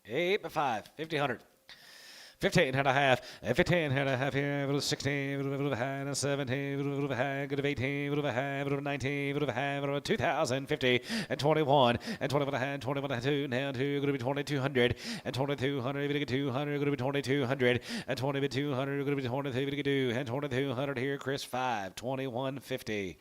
Eight by 5, 1,500. 15 and a half, 15 and a half here, 16, 17, 18, 19, 2,050, and 21, and 21 and a half, 21 and 2, now 2, going to be 2,200, and 2,200, 200, going to be 2,200, and 2,200, going to be 2,200, and 2,200 here, Chris 5, 2150.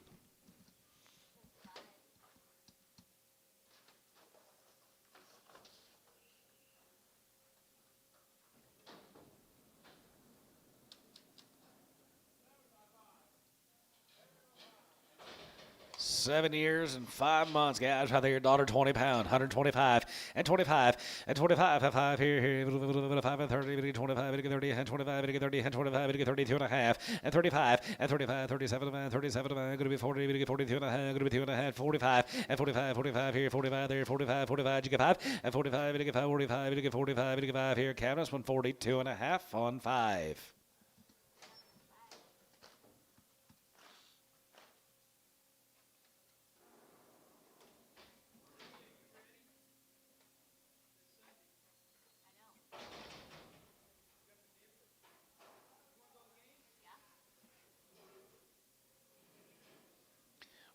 Seven years and 5 months, guys. Right there, daughter, 20 pound, 125, and 25, and 25, 5 here, 5 and 30, 25, 30, and 25, 30, and 25, 32 and a half, and 35, and 35, 37, 37, going to be 40, 42 and a half, going to be 2 and a half, 45, and 45, 45 here, 45 there, 45, 45, you get 5, and 45, 45, 45 here, count us 142 and a half on 5.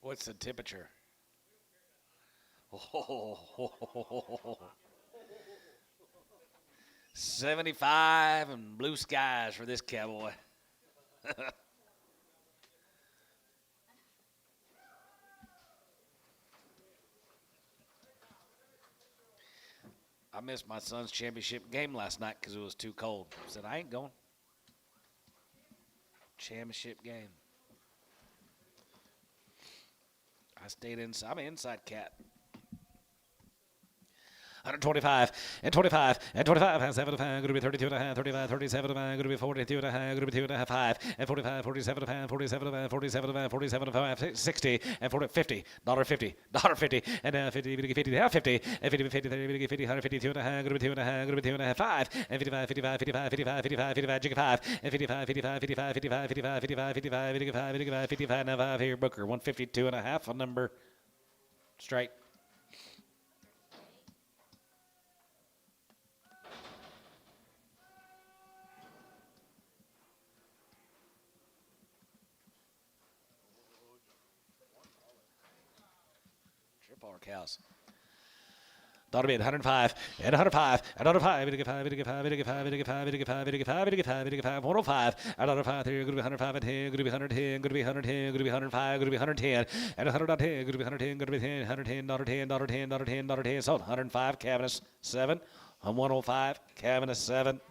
What's the temperature? Oh, 75 and blue skies for this cowboy. I missed my son's championship game last night because it was too cold. I said, I ain't going. Championship game. I stayed inside. I'm an inside cat. 125, and 25, and 25, and 75, going to be 32 and a half, 35, 37, going to be 42 and a half, going to be 2 and a half, 5, and 45, 47 and a half, 47, 47, 47, 60, and 40, $50, $50, and 50, 50, now 50, and 50, 50, 30, 50, 152 and a half, going to be 2 and a half, going to be 2 and a half, 5, and 55, 55, 55, 55, 55, 55, jigga 5, and 55, 55, 55, 55, 55, 55, 55, 55, 55, 55, now 5 here, Booker, 152 and a half, a number straight. Power cows. Daughter bid 105 and 105 and 105 and 5 and 5 and 5 and 5 and 5 and 5 and 5 and 5 105 and 105 here, going to be 105 and 10, going to be 110, going to be 110, going to be 105, going to be 110 and 110, going to be 110, going to be 10, 110, daughter 10, daughter 10, daughter 10, daughter 10, sold 105, cabinets 7, 105, cabinets 7.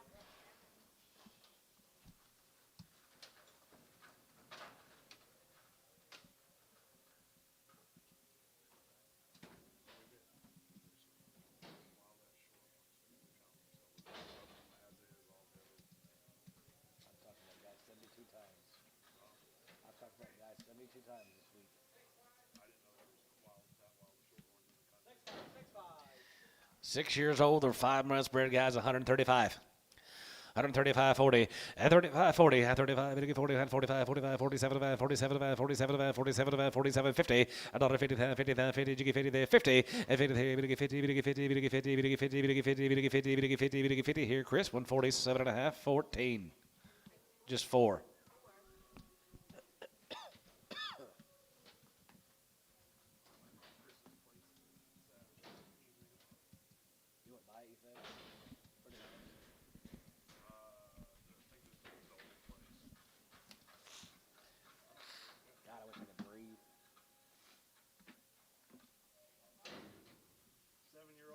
I've talked to that guy 72 times this week. 6 years old or 5 months bred guys, 135. 135, 40, and 35, 40, and 35, 40, and 45, 45, 47, 47, 47, 47, 47, 50, another 50, 50, 50, 50, 50, and 50, 50, 50, 50, 50, 50, 50, 50, 50, 50, 50, 50, 50, here, Chris, 147 and a half, 14. Just 4. You went by it, you said? God, I wish I could breathe.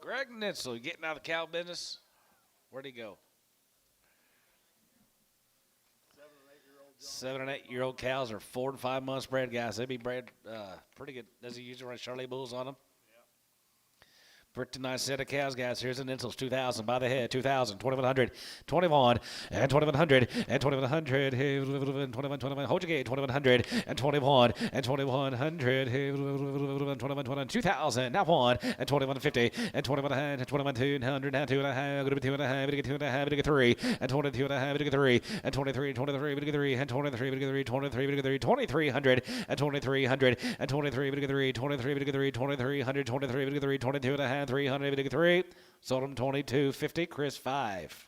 Greg Nitzel, getting out of the cow business. Where'd he go? 7 and 8 year old cows are 4 and 5 months bred, guys. They'd be bred pretty good. Does he usually run Charlie Bulls on them? Pretty nice set of cows, guys. Here's the Nintels, 2,000 by the head, 2,000, 2,100, 21, and 2,100, and 2,100, hey, 21, 21, hold your gate, 2,100, and 21, and 2,100, hey, 21, 2,000, now 1, and 2,150, and 21, and 21, 200, now 2 and a half, going to be 2 and a half, going to get 2 and a half, going to get 3, and 22 and a half, going to get 3, and 23, 23, going to get 3, and 23, going to get 3, 23, going to get 3, 2,300, and 2,300, and 23, going to get 3, 23, going to get 3, 2,300, 23, going to get 3, 22 and a half, 303. Sold him 22.50. Chris 5.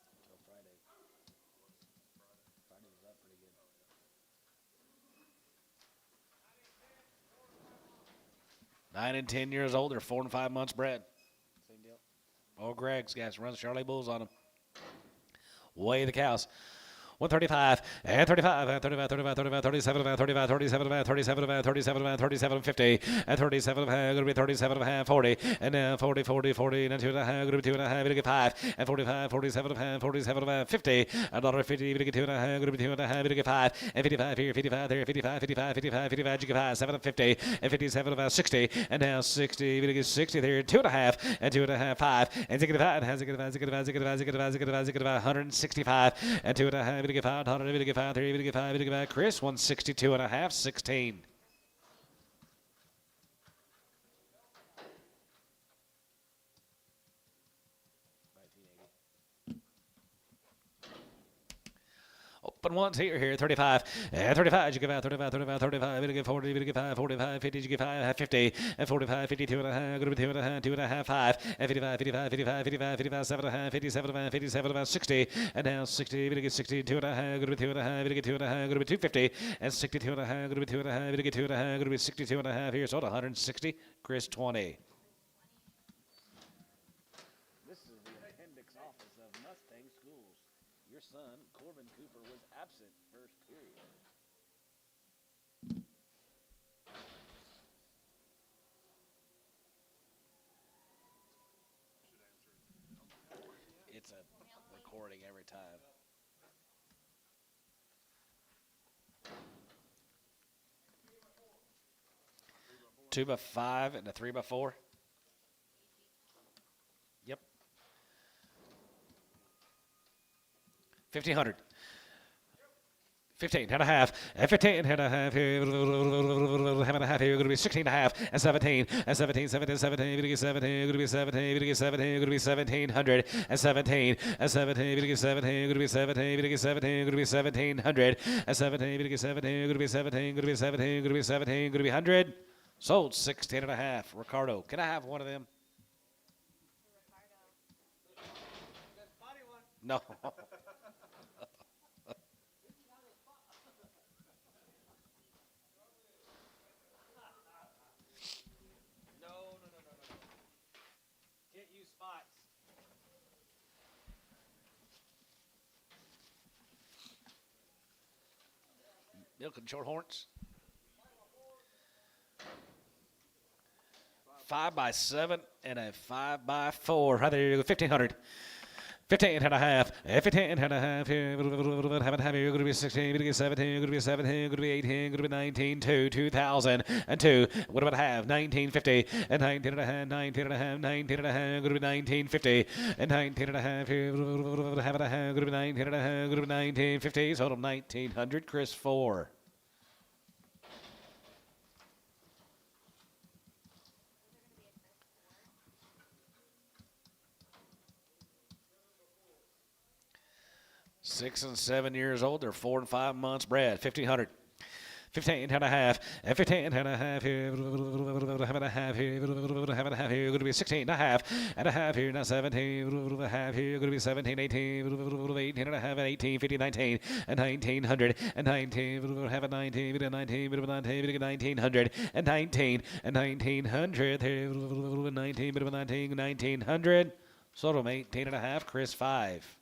Until Friday. Friday was up pretty good. Nine and 10 years old. They're 4 and 5 months bred. Same deal. Oh, Greg's guys runs Charlie Bulls on them. Weigh the cows. 135, and 35, and 35, 35, 35, 37, and 35, 37, and 37, and 37, and 37, 50, and 37, going to be 37 and a half, 40, and now 40, 40, 40, and 2 and a half, going to be 2 and a half, going to get 5, and 45, 47 and a half, 47 and a half, 50, another 50, going to get 2 and a half, going to be 2 and a half, going to get 5, and 55 here, 55 there, 55, 55, 55, 55, you get 5, 7 and 50, and 57 about 60, and now 60, going to get 60 there, 2 and a half, and 2 and a half, 5, and 65, and has it, 165, and 2 and a half, going to get 500, going to get 5, 3, going to get 5, going to get 5. Chris, 162 and a half, 16. Open ones here, 35, and 35, you give out 35, 35, 35, you give 40, you give 5, 45, 50, you give 5, 50, and 45, 52 and a half, going to be 2 and a half, 2 and a half, 5, and 55, 55, 55, 55, 55, 7 and a half, 57 and a half, 57 about 60, and now 60, you get 60, 2 and a half, going to be 2 and a half, you get 2 and a half, going to be 250, and 62 and a half, going to be 2 and a half, you get 2 and a half, going to be 62 and a half here, sold 160, Chris 20. This is the appendix office of Mustang Schools. Your son, Corbin Cooper, was absent first period. It's a recording every time. Two by 5 and a 3 by 4. Yep. 1,500. 15 and a half, and 15 and a half here, and a half here, going to be 16 and a half, and 17, and 17, 17, 17, going to be 17, going to be 17, going to be 17, going to be 1,700, and 17, and 17, going to be 17, going to be 17, going to be 17, going to be 1,700, and 17, going to be 17, going to be 17, going to be 17, going to be 17, going to be 100. Sold 16 and a half. Ricardo, can I have one of them? No. Can't use spots. Milk and short horns. 5 by 7 and a 5 by 4. Right there you go. 1,500. 15 and a half, 15 and a half, here, haven't have here, going to be 16, going to be 17, going to be 17, going to be 18, going to be 19, 2, 2000, and 2, what about half, 1950, and 19 and a half, 19 and a half, 19 and a half, going to be 1950, and 19 and a half, here, have and a half, going to be 19 and a half, going to be 1950, total 1900, Chris 4. Six and 7 years old. They're 4 and 5 months bred. 1,500. 15 and a half, 15 and a half here, have and a half here, have and a half here, going to be 16 and a half here, now 17, a half here, going to be 17, 18, 18 and a half, 18, 50, 19, and 1900, and 19, have a 19, 19, 1900, and 19, and 1900, 19, 19, 1900, sort of 18 and a half, Chris 5.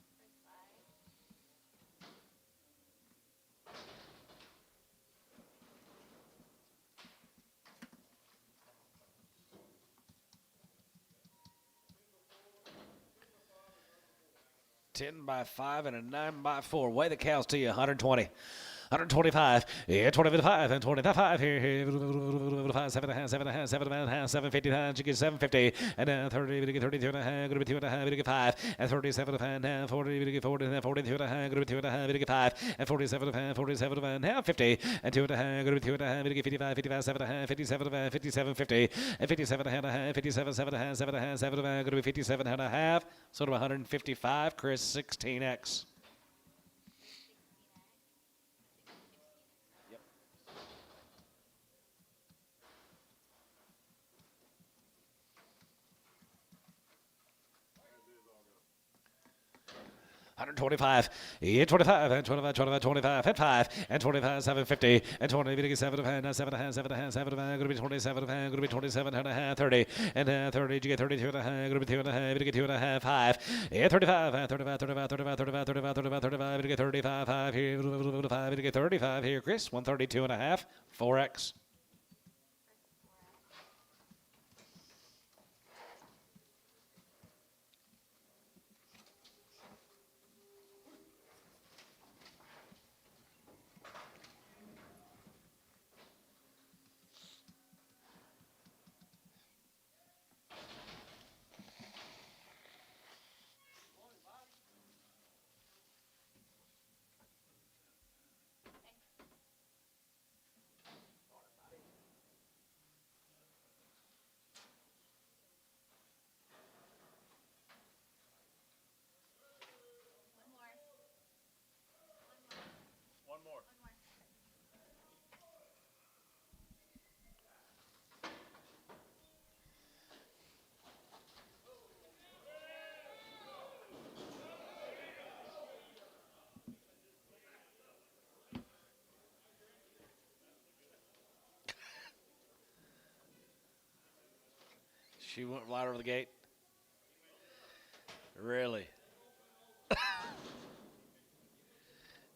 Ten by 5 and a 9 by 4. Weigh the cows to you. 120. 125, yeah, 25, and 25 here, 5, 7 and a half, 7 and a half, 7 and a half, 750, you get 750, and 30, you get 32 and a half, going to be 2 and a half, you get 5, and 37 and a half, now 40, you get 40, and 42 and a half, going to be 2 and a half, you get 5, and 47 and a half, 47 and a half, now 50, and 2 and a half, going to be 2 and a half, you get 55, 55, 7 and a half, 57 and a half, 57, 50, and 57 and a half, 57, 7 and a half, 7 and a half, 7 and a half, going to be 57 and a half, sort of 155, Chris 16X. 125, yeah, 25, and 25, 25, 25, and 5, and 25, 750, and 20, 7 and a half, 7 and a half, 7 and a half, 7 and a half, going to be 27 and a half, going to be 27 and a half, 30, and 30, you get 32 and a half, going to be 2 and a half, you get 2 and a half, 5, yeah, 35, 35, 35, 35, 35, 35, 35, 35, you get 35, 5 here, 5, you get 35 here, Chris, 132 and a half, 4X. One more. She went right over the gate. Really?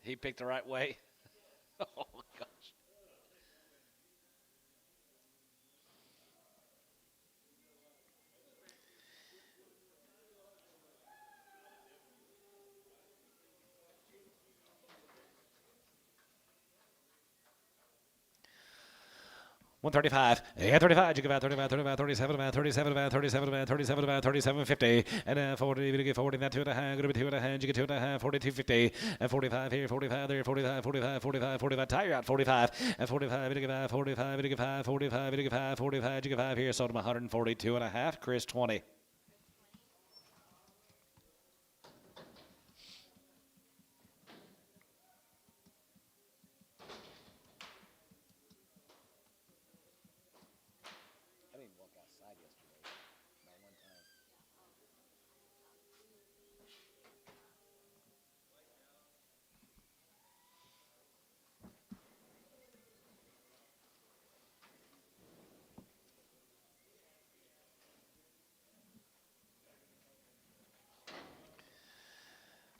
He picked the right way. Oh, gosh. One 35, yeah, 35, you give out 35, 35, 37, about 37, about 37, about 37, about 37, 50, and 40, you get 40, that 2 and a half, going to be 2 and a half, you get 2 and a half, 42, 50, and 45 here, 45 there, 45, 45, 45, 45, tire out 45, and 45, you get 5, 45, you get 5, 45, you get 5, 45, you get 5 here, sold him 142 and a half, Chris 20. I didn't walk outside yesterday. Not one time.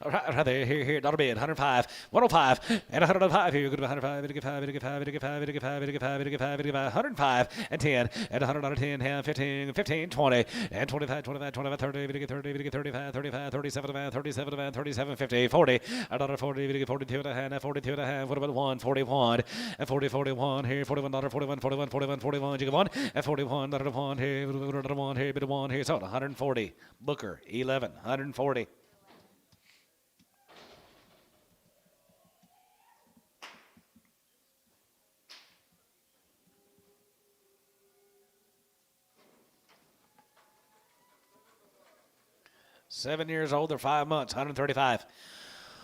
All right there, here, dollar bid, 105, 105, and 105 here. Good 105, 85, 85, 85, 85, 85, 85, 85, 105, and 10, and $100, 10, 15, 15, 20, and 25, 25, 25, 30, 30, 35, 35, 37, 37, 37, 50, 40, $1, 40, 42 and a half, 42 and a half, what about 1, 41, and 40, 41 here, $41, 41, 41, 41, 41, you get 1, and 41, $1 here, $1 here, bit of 1 here, so 140, Booker, 11, 140. Seven years old, they're 5 months, 135.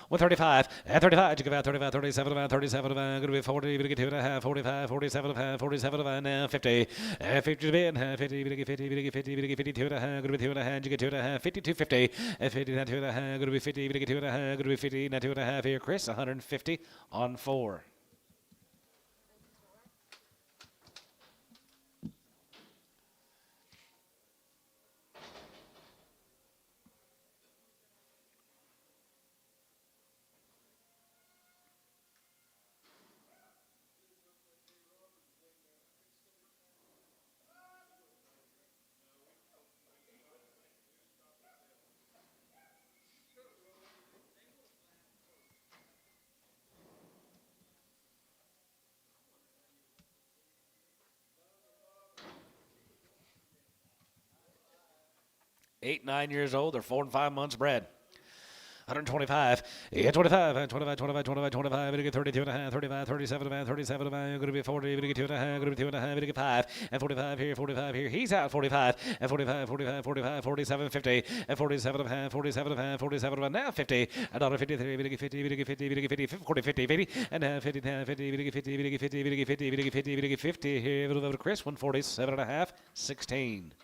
135, and 35, you give out 35, 37, 37, going to be 40, you get 2 and a half, 45, 47, 47, now 50, and 50 to bid, 50, you get 50, you get 50, you get 52 and a half, going to be 2 and a half, you get 2 and a half, 52, 50, and 50, now 2 and a half, going to be 50, you get 2 and a half, going to be 50, now 2 and a half here, Chris, 150 on 4. Eight, 9 years old, they're 4 and 5 months bred. 125, yeah, 25, 25, 25, 25, 25, going to get 32 and a half, 35, 37 and a half, 37 and a half, going to be 40, going to get 2 and a half, going to be 2 and a half, going to get 5, and 45 here, 45 here, he's out 45, and 45, 45, 45, 47, 50, and 47 and a half, 47 and a half, 47 and a half, now 50, $1.53, going to get 50, going to get 50, going to get 50, 40, 50, 50, and now 50, now 50, going to get 50, going to get 50, going to get 50, going to get 50, going to get 50, here, over to Chris, 147 and a half, 16.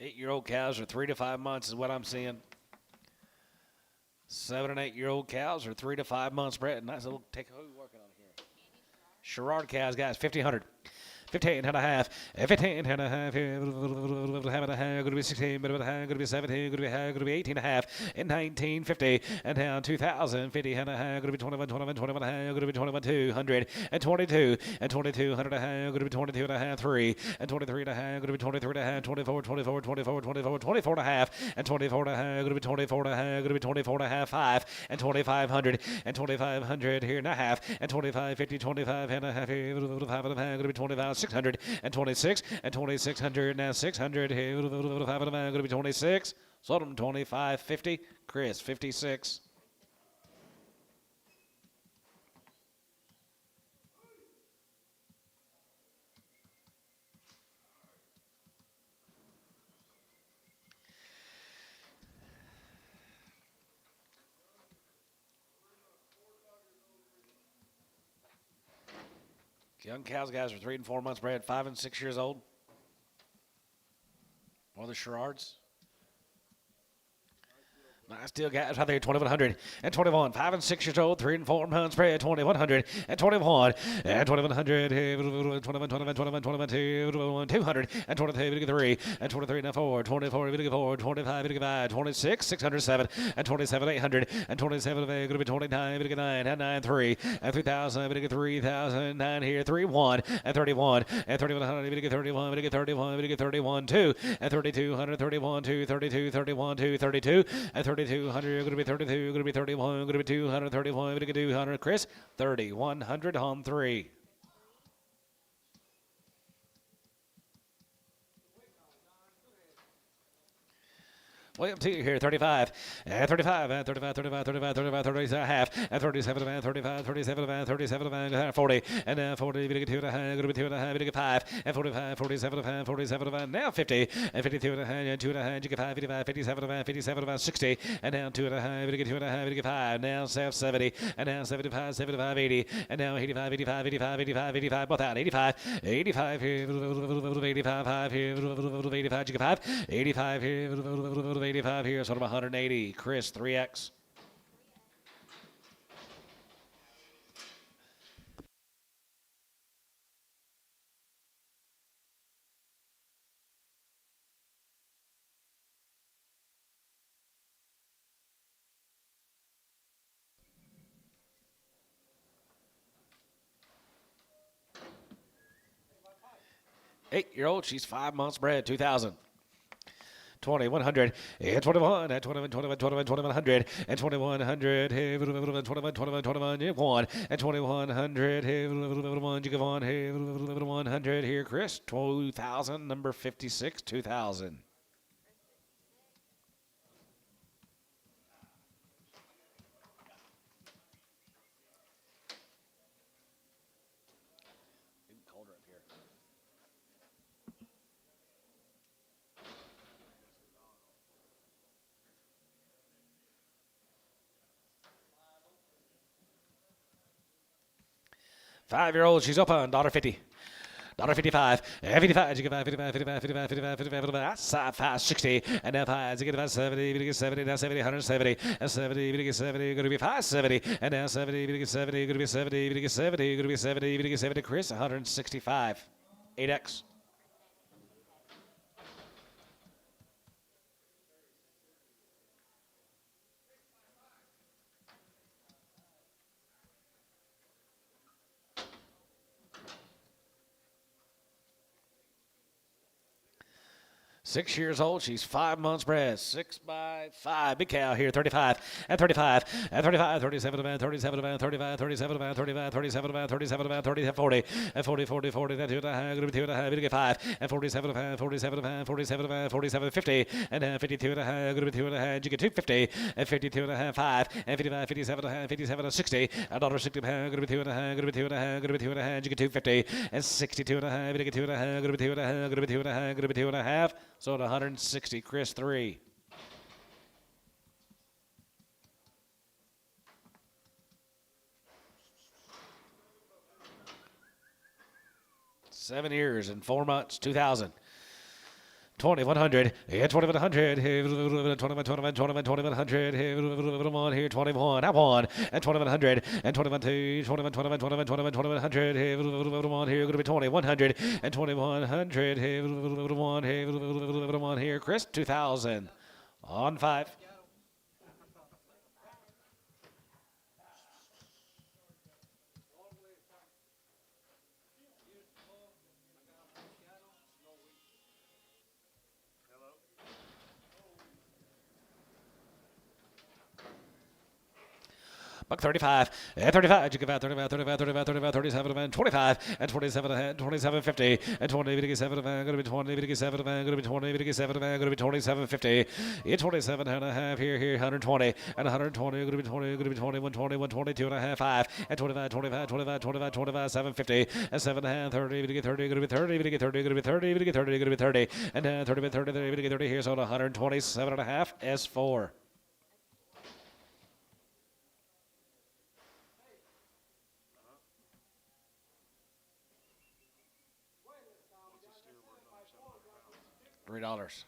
Eight-year-old cows are 3 to 5 months is what I'm seeing. 7 and 8-year-old cows are 3 to 5 months bred. Nice little take. Who are we working on here? Sherrard cows, guys, 1,500. 15 and a half, 15 and a half, going to be 16, going to be 17, going to be 18 and a half, and 19, 50, and now 2,000, 50 and a half, going to be 21, 21, 21 and a half, going to be 21, 200, and 22, and 22, 100 and a half, going to be 22 and a half, 3, and 23 and a half, going to be 23 and a half, 24, 24, 24, 24, 24 and a half, and 24 and a half, going to be 24 and a half, going to be 24 and a half, 5, and 2,500, and 2,500 here and a half, and 25, 50, 25 and a half, 5 and a half, going to be 25, 600, and 26, and 2,600, now 600, here, 5 and a half, going to be 26, sold them 25, 50, Chris, 56. Young cows, guys, are 3 and 4 months bred, 5 and 6 years old. One of the Sherrards. Nice deal, guys. Right there, 2,100 and 21. 5 and 6 years old, 3 and 4 months bred, 2,100 and 21 and 2,100. 21, 21, 21, 22, 200 and 23, 3 and 23 now 4, 24, 4, 25, 5, 26, 607 and 27, 800 and 27, going to be 29, 9 and 9, 3 and 3,000, 3,000, 9 here, 3, 1 and 31 and 3,100, 31, 31, 31, 2 and 3,200, 31, 2, 32, 31, 2, 32 and 3,200, going to be 32, going to be 31, going to be 231, going to be 200. Chris, 3,100 on 3. Way up to you here, 35, and 35, and 35, 35, 35, 35, 30 and a half, and 37, and 35, 37, and 37, and 40, and 40, we get 2 and a half, going to be 2 and a half, we get 5, and 45, 47, and 47, and now 50, and 52 and a half, and 2 and a half, you get 5, 55, 57, and 57, and 60, and now 2 and a half, we get 2 and a half, we get 5, now 70, and now 75, 75, 80, and now 85, 85, 85, 85, 85, both out, 85, 85 here, 85, 5 here, 85, you get 5, 85 here, 85 here, sort of 180. Chris, 3X. 8-year-old. She's 5 months bred. 2,000. 2100 and 21 and 21 2100 and 2100 hey 21 21 you won and 2100 hey 1 you give on hey 100 here Chris 2000 number 56 2000. Getting colder up here. Five-year-old, she's up on $50. $55, 55, you get 55, 55, 55, 55, 55, 55, 5, 60, and now 5, you get about 70, you get 70, now 70, 170, and 70, you get 70, going to be 570, and now 70, you get 70, going to be 70, you get 70, going to be 70, you get 70, Chris, 165, 8X. Six years old. She's 5 months bred. 6 by 5. Big cow here. 35 and 35 and 35. 37 about 37 about 35. 37 about 35. 37 about 37 about 30. 40 and 40 40 40. That's 2.5. Going to be 2.5. Going to 5 and 47 about 47 about 47 about 47 50 and 52 and a half. Going to be 2.5. You get 250 and 52 and a half. 5 and 55 57 and a half. 57 and 60. $1.60 pound. Going to be 2.5. Going to be 2.5. Going to be 2.5. You get 250 and 62 and a half. You get 2.5. Going to be 2.5. Going to be 2.5. Going to be 2.5. So at 160, Chris 3. Seven years and 4 months, 2,000. 2100, yeah, 2100, 2100, here, 21, I won, and 2100, and 2100, 2100, here, going to be 2100, and 2100, here, Chris, 2000, on 5. Buck 35, and 35, you give out 35, 35, 35, 35, 37, and 25, and 27, and 27, 50, and 20, 7, going to be 20, 7, going to be 20, 7, going to be 27, 50, 27 and a half here, 120, and 120, going to be 20, going to be 21, 21, 22 and a half, 5, and 25, 25, 25, 25, 25, 750, and 7 and a half, 30, going to get 30, going to be 30, going to get 30, going to be 30, going to get 30, going to be 30, and 30, 30, 30, going to get 30 here, so 127 and a half, S4. $3. $3.50.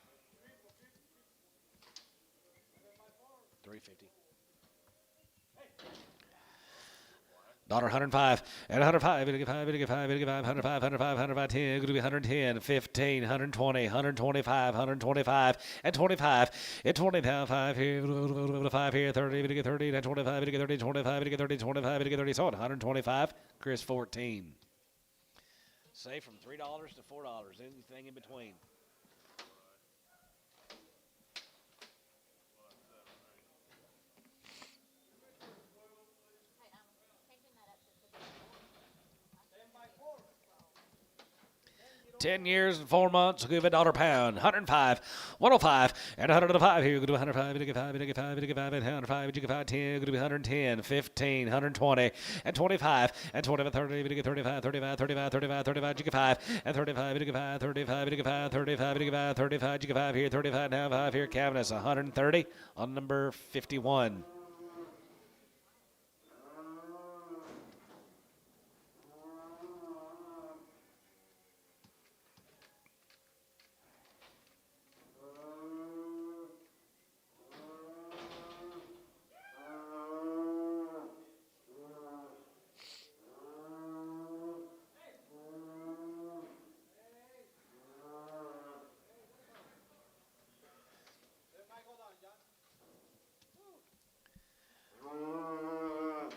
$105 and 105, 85, 85, 85, 105, 105, 105, 10, going to be 110, 15, 120, 125, 125, and 25, and 20 now, 5 here, 5 here, 30, to get 30, and 25, to get 30, 25, to get 30, 25, to get 30, so 125, Chris 14. Say from $3 to $4, anything in between. $10 years and 4 months, give a $1 pound. 105, 105, and 105 here. Go to 105, you get 5, you get 5, you get 5, and 105, you get 5, 10, go to 110, 15, 120, and 25, and 25, 30, you get 35, 35, 35, 35, 35, you get 5, and 35, you get 5, 35, you get 5, 35, you get 5, 35, you get 5 here, 35, now 5 here, Cavness, 130 on number 51.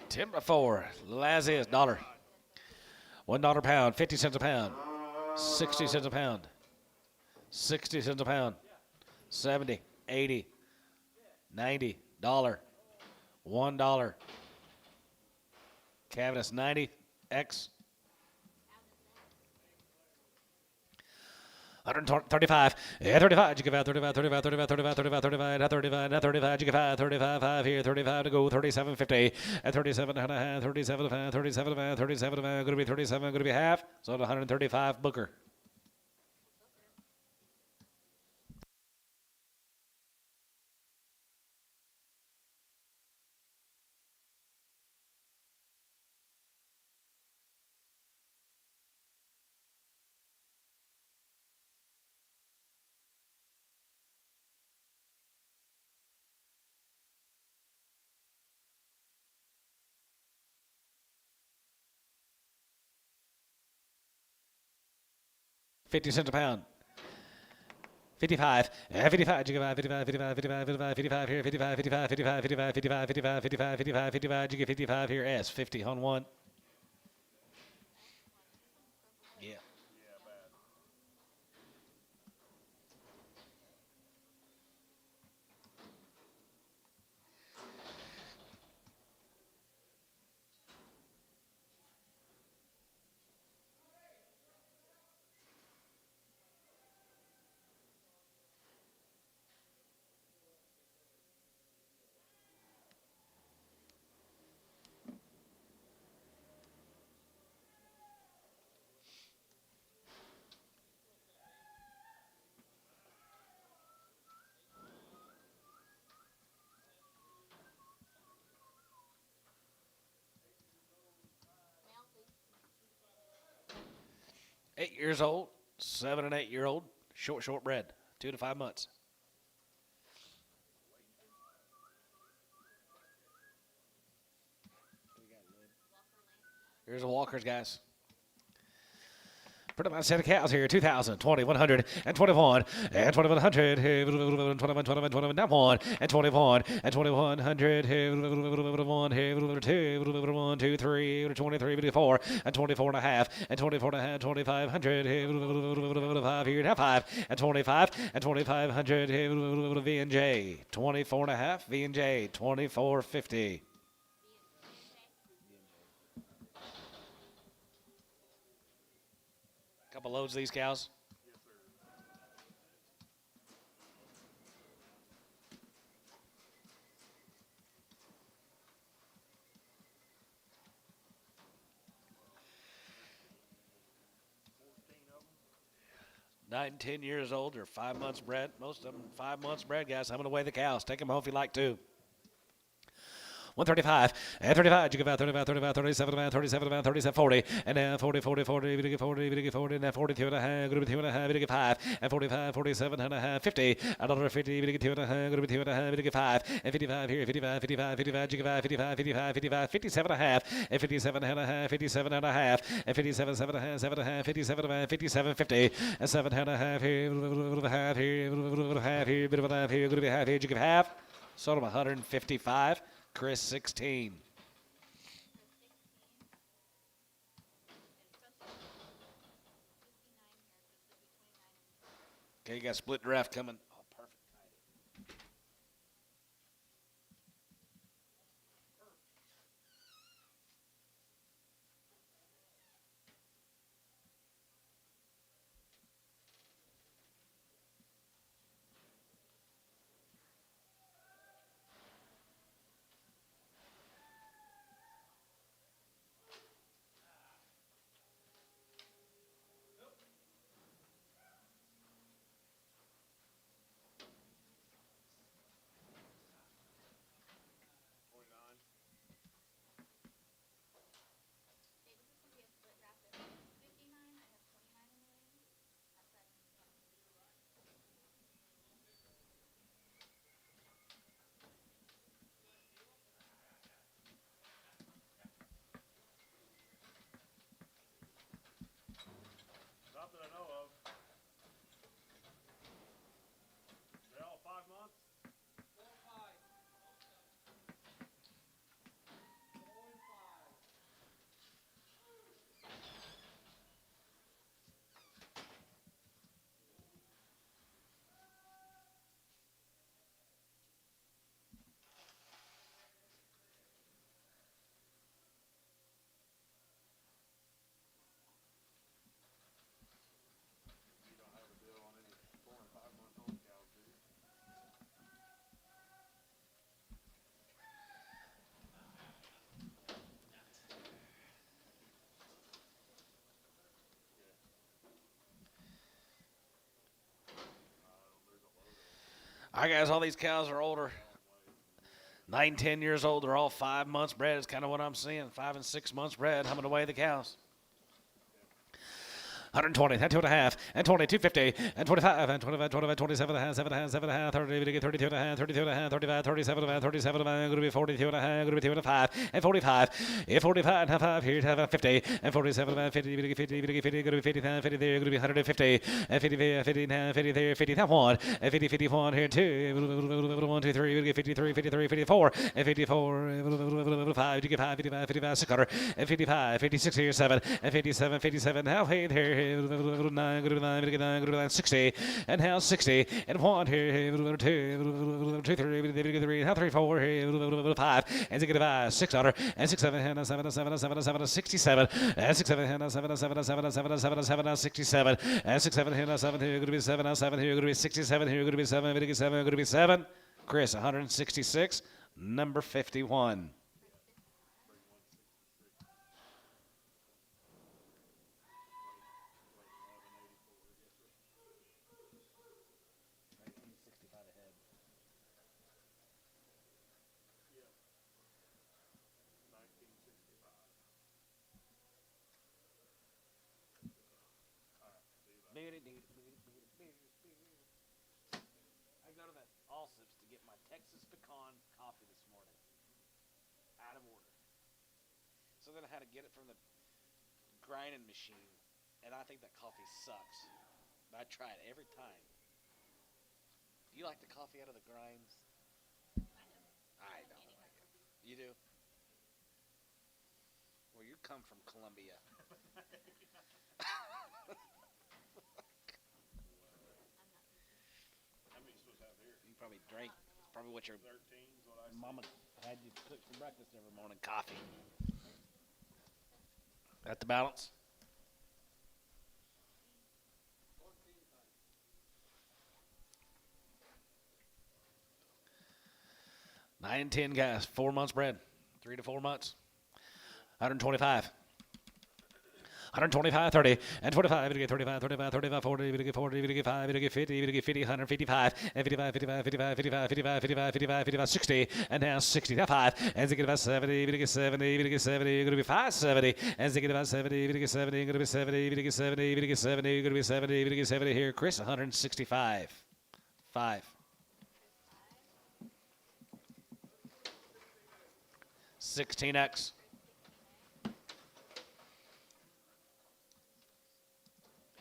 $10 by 4, little as is, $1. $1 pound, 50 cents a pound. 60 cents a pound. 60 cents a pound. 70, 80, 90, dollar, $1. Cabinets 90, X. 135, yeah, 35, you give out 35, 35, 35, 35, 35, 35, 35, 35, you give out 35, 5 here, 35 to go, 37.50, at 37 and a half, 37 and a half, 37 and a half, 37 and a half, going to be 37, going to be half, so 135 Booker. $0.50 a pound. 55, 55, you give out 55, 55, 55, 55, 55 here, 55, 55, 55, 55, 55, 55, 55, 55, 55, you get 55 here, S, 50 on one. Yeah. Yeah, bad. Eight years old, 7 and 8 year old, short bred, 2 to 5 months. Here's the Walkers, guys. Pretty much set of cows here. 2,000, 20, 100, and 21, and 2,100, 21, 21, that one, and 21, and 2,100, 1, 2, 3, 23, 4, and 24 and a half, and 24 and a half, 2,500, 5 here, now 5, and 25, and 2,500, V&J, 24 and a half, V&J, 24.50. Couple loads of these cows. Yes, sir. 14 of them. 9 and 10 years old or 5 months bred. Most of them 5 months bred, guys. I'm going to weigh the cows. Take them home if you like to. 135, and 35, you give out 35, 35, 37, 37, 37, 40, and now 40, 40, 40, 40, 40, 40, and now 42 and a half, going to be 2 and a half, 5, and 45, 47 and a half, 50, another 50, 2 and a half, going to be 2 and a half, 5, and 55 here, 55, 55, 55, you give out 55, 55, 55, 57 and a half, and 57 and a half, 57 and a half, and 57, 7 and a half, 7 and a half, 57 and a half, 57, 50, and 7 and a half here, half here, half here, bit of a half here, going to be half here, you give half, sort of 155. Chris 16. Okay, you got split draft coming. Oh, perfect. I guess all these cows are older. 9, 10 years old. They're all 5 months bred. Is kind of what I'm seeing. 5 and 6 months bred. Humming away the cows. 120, and 2.5, and 20, 250, and 25, and 25, 25, 27 and a half, 7 and a half, 30, 32 and a half, 32 and a half, 35, 37 and a half, 37 and a half, going to be 42 and a half, going to be 2 and a 5, and 45, and 45 and a half, here, 50, and 47 and a half, 50, 50, 50, 50, going to be 50, 50 there, going to be 150, and 50, 50 and a half, 50 there, 50, that one, and 50, 51 here, 2, 1, 2, 3, going to get 53, 53, 54, and 54, 5, you get 5, 55, 55, 600, and 55, 56 here, 7, and 57, 57, now, hey, there, 9, 60, and now 60, and 1 here, 2, 3, now 3, 4, 5, and 5, 600, and 6, 7, and 7, 7, 7, 7, 67, and 6, 7, and 7, 7, 7, 7, 7, 7, 67, and 6, 7, and 7, here, going to be 7, 7, here, going to be 67, here, going to be 7, 7, going to be 7. Chris, 166, number 51. I go to that Allsips to get my Texas pecan coffee this morning. Out of order. So then I had to get it from the grinding machine, and I think that coffee sucks. But I try it every time. Do you like the coffee out of the grinds? I don't like it. You do? Well, you come from Colombia. How many you supposed to have here? You probably drank, probably what your 13 is what I said. mama had you cook for breakfast every morning, coffee. At the balance? Nine, 10 guys, 4 months bred, 3 to 4 months. 125. 125, 30, and 25, we get 35, 35, 35, 40, we get 40, we get 5, we get 50, we get 50, 155, and 55, 55, 55, 55, 55, 55, 55, 55, 60, and now 60, now 5, and they get about 70, we get 70, we get 70, you're going to be 570, and they get about 70, we get 70, you're going to be 70, we get 70, we get 70, you're going to be 70, we get 70 here. Chris, 165. 5. 16X.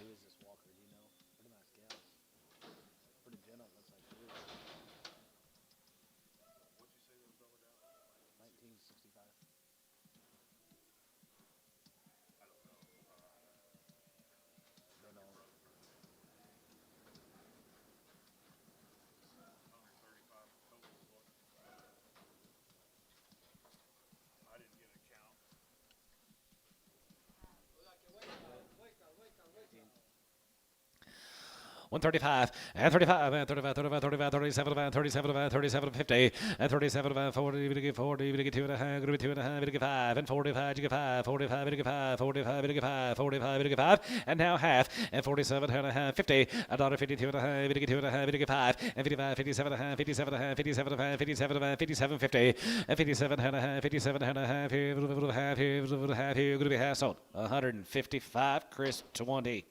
Who is this Walker? Do you know? Pretty nice gal. Pretty gentle. Looks like she is. What'd you say those dollar down? 1965. I don't know. Don't know. 135 total is what? I didn't get a count. 135, and 35, and 35, 35, 35, 37, 37, 37, 50, and 37, 40, we get 40, we get 2 and a half, going to be 2 and a half, we get 5, and 45, you get 5, 45, we get 5, 45, we get 5, 45, we get 5, and now half, and 47 and a half, 50, $1.52 and a half, we get 2 and a half, we get 5, and 55, 57 and a half, 57 and a half, 57 and a half, 57 and a half, 57, 50, and 57 and a half, 57 and a half, here, half here, half here, going to be half sold, 155, Chris, 20.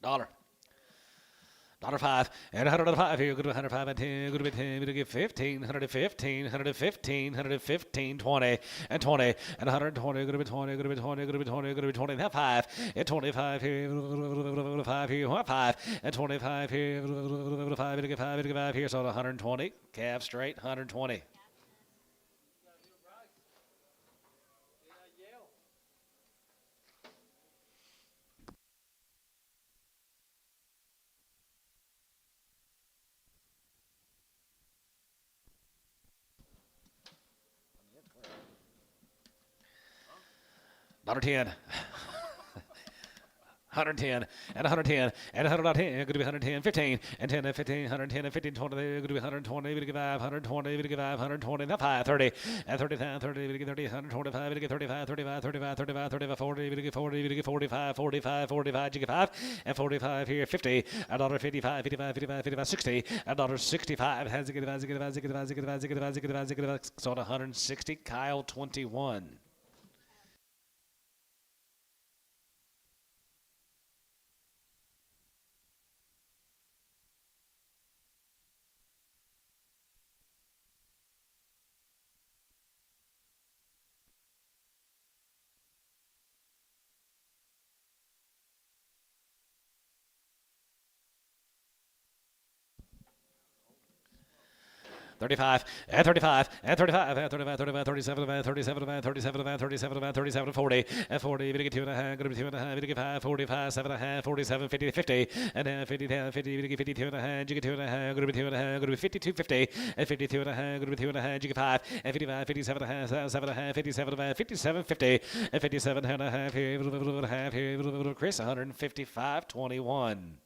$1. $5 and $105 here. Go to 105 and 10. Go to 10. We get 15, 115, 115, 115, 20 and 20 and 120. Go to 20. Go to 20. Go to 20. Go to 20. Now 5 and 25 here. 5 here. 5 and 25 here. 5. We get 5. We get 5 here. So 120. Calf straight. 120. 110. 110 and 110 and 110. Going to be 110, 15 and 10 and 15, 110 and 15, 20. Going to be 120. We give 120. We give 120. Not 5, 30 and 35, 30. We give 30, 125. We give 35, 35, 35, 35, 35, 40. We give 40. We give 45, 45, 45. You get 5 and 45 here. 50. $1.55, 55, 55, 55, 60. $1.65. Has it get so 160. Kyle 21. $35 and $35 and $35 and $35, $35, $37, $37, $37, $37, $37, $40 and $40. We get 2.5. Going to be 2.5. We get 5, 45, 7.5, 47, 50, 50 and 50, 50. We get 52.5. You get 2.5. Going to be 2.5. Going to be 52, 50 and 52.5. Going to be 2.5. You get 5 and 55, 57.5, 7.5, 57, 57, 50 and 57.5 here. Chris 155, 21.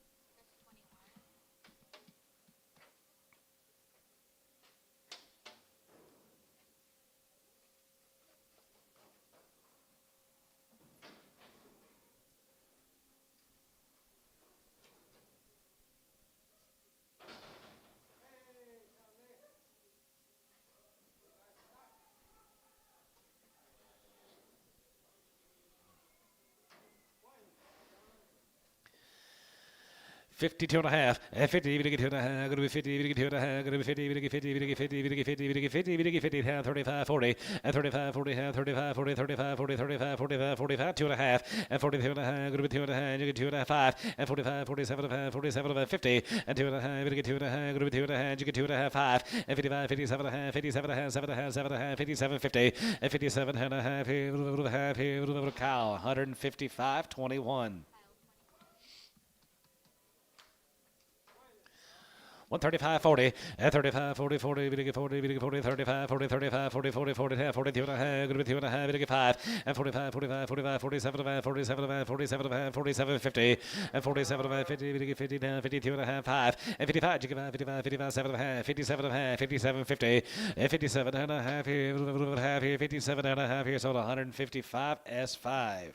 52.5 and 50. We get 2.5. Going to be 50. We get 2.5. Going to be 50. We get 50. We get 50. We get 50. We get 50. We get 50. 35, 40 and 35, 40, 35, 40, 35, 40, 35, 45, 45, 2.5 and 42.5. Going to be 2.5. You get 2.5 5 and 45, 47, 47, 50 and 2.5. We get 2.5. Going to be 2.5. You get 2.5 5 and 55, 57, 57, 7.5, 57, 50 and 57.5 here. Kyle 155, 21. 135, 40, and 35, 40, 40, we get 40, we get 40, 35, 40, 35, 40, 40, 40, 42 and a half, going to be 2 and a half, we get 5, and 45, 45, 45, 47, 47, 47, 47, 50, and 47, 50, we get 50 down, 52 and a half, 5, and 55, you get 55, 55, 7 and a half, 57 and a half, 57, 50, and 57 and a half here, 57 and a half here, so 155 S5.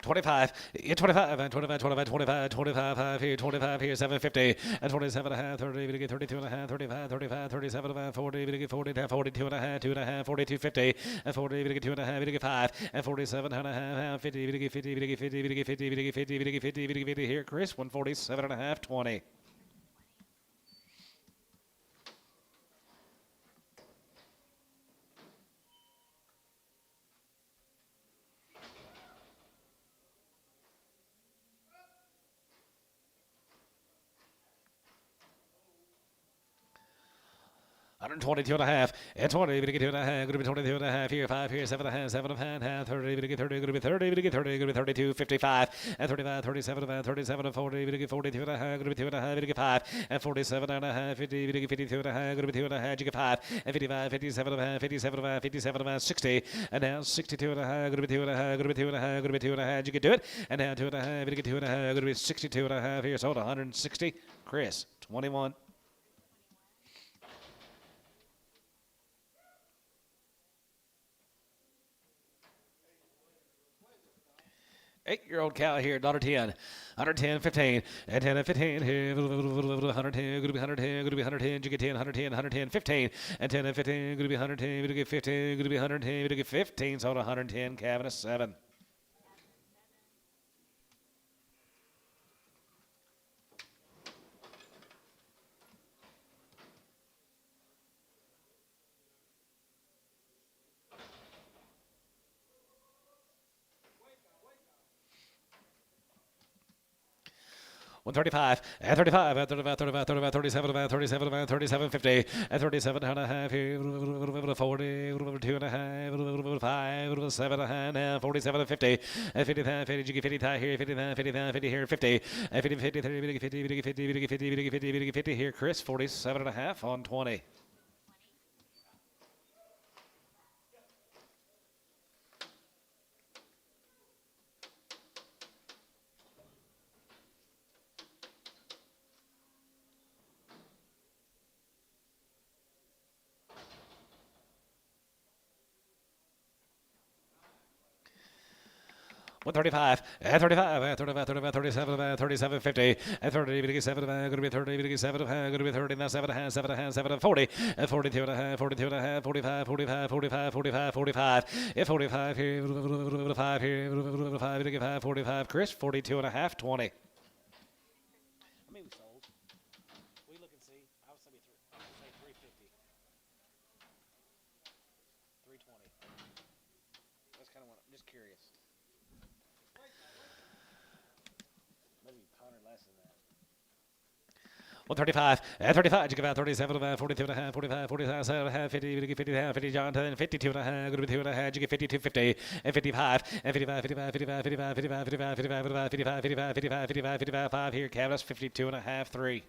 25, 25, and 25, 25, 25, 25 here, 25 here, 750, and 27 and a half, 30, we get 32 and a half, 35, 35, 37 and a half, 40, we get 40, 42 and a half, 2 and a half, 42, 50, and 40, we get 2 and a half, we get 5, and 47 and a half, 50, we get 50, we get 50, we get 50, we get 50, we get 50, we get 50 here, Chris, 147 and a half, 20. 122 and a half, and 20, we get 2 and a half, going to be 22 and a half here, 5 here, 7 and a half, 7 and a half, 30, we get 30, going to be 30, we get 30, going to be 32, 55, and 35, 37, 37, and 40, we get 42 and a half, going to be 2 and a half, we get 5, and 47 and a half, 50, we get 52 and a half, going to be 2 and a half, you get 5, and 55, 57 and a half, 57 and a half, 57 and a half, 60, and now 62 and a half, going to be 2 and a half, going to be 2 and a half, going to be 2 and a half, you can do it, and now 2 and a half, we get 2 and a half, going to be 62 and a half here, so 160, Chris, 21. 8-year-old cow here, $1.10, 110, 15, and 10 and 15 here, 110, going to be 110, going to be 110, you get 10, 110, 110, 15, and 10 and 15, going to be 110, we get 15, going to be 110, we get 15, so 110, Kevin, a 7. 1 135, at 35, at 35, 35, 35, 37, at 37, at 37, 50, at 37 and a half here, 40, 2 and a half, 5, 7 and a half, now 47 and 50, at 55, 50, 50 tie here, 59, 59, 50 here, 50, at 50, 50, 30, 50, 50, 50, 50, 50, 50, 50 here, Chris, 47 and a half on 20. At 35, at 35, at 35, 35, 37, at 37, 50, at 30, 7, going to be 30, 7, going to be 30, now 7 and a half, 7 and a half, 7 and 40, at 42 and a half, 42 and a half, 45, 45, 45, 45, 45, at 45 here, 5 here, 5, 45, Chris, 42 and a half, 20. I mean, we sold. We look and see. I would say 350. 320. That's kind of what I'm just curious. Maybe 100 less than that. 135, at 35, you give out 37, 42 and a half, 45, 47 and a half, 50, you get 50 and a half, 50, Jonathan, 52 and a half, going to be 2 and a half, you get 52, 50, and 55, and 55, 55, 55, 55, 55, 55, 55, 55, 55, 55, 55, 55, 5 here, Cavs, 52 and a half, 3.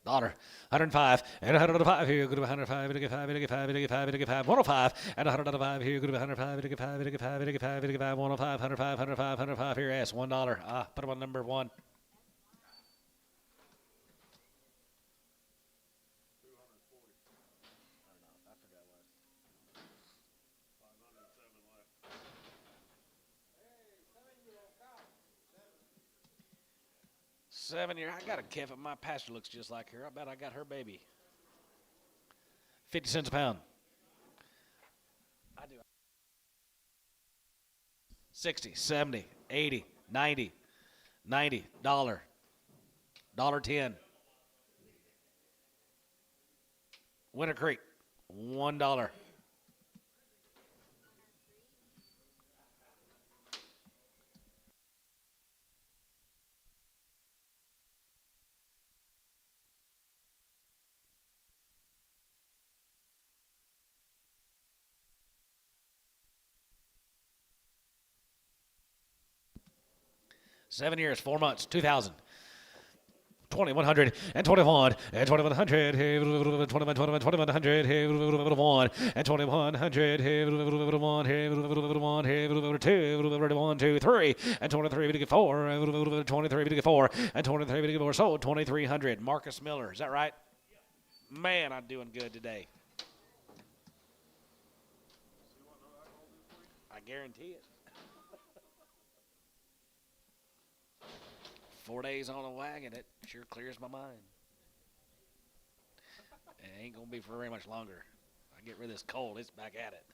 Dollar, 105, and 105 here, good to 105, and 5, and 5, and 5, and 5, 105, and 105 here, good to 105, and 5, and 5, and 5, and 5, 105, 105, 105, 105 here, S, $1. Put him on number 1. 7 year. I got a Kevin. My pastor looks just like her. I bet I got her baby. 50 cents a pound. I do. 60, 70, 80, 90, $90, $1.10. Winter Creek, $1. 7 years, 4 months, 2,000. 2100 and 21 and 2100 2100 2100 1 and 2100 1 2 3 and 23 4 23 4 and 23 4 sold 2300. Marcus Miller, is that right? Man, I'm doing good today. I guarantee it. 4 days on a wagon, it sure clears my mind. It ain't going to be for very much longer. I get rid of this cold, it's back at it.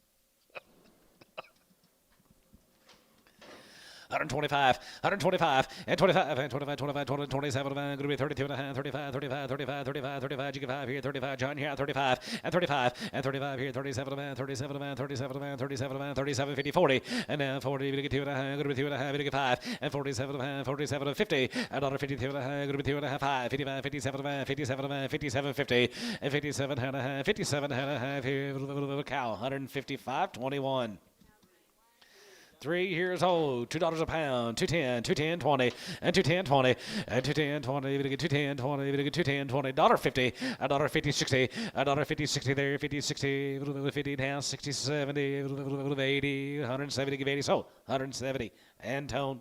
125, 125, and 25, and 25, 25, 20, 27, going to be 32 and a half, 35, 35, 35, 35, 35, you get 5 here, 35, John here, 35, and 35, and 35 here, 37 man, 37 man, 37 man, 37 man, 37, 50, 40, and now 40, you get 2 and a half, going to be 2 and a half, you get 5, and 47 man, 47 and 50, and on 52 and a half, going to be 2 and a half, 5, 55, 57 man, 57 man, 57, 50, and 57 and a half, 57 and a half here, cow, 155, 21. 3 years old, $2 a pound, 210, 210, 20, and 210, 20, and 210, 20, we get 210, 20, we get 210, 20, $1.50, $1.50, 60, $1.50, 60 there, 50, 60, 50 down, 60, 70, 80, 170, give 80, sold, 170, and tone.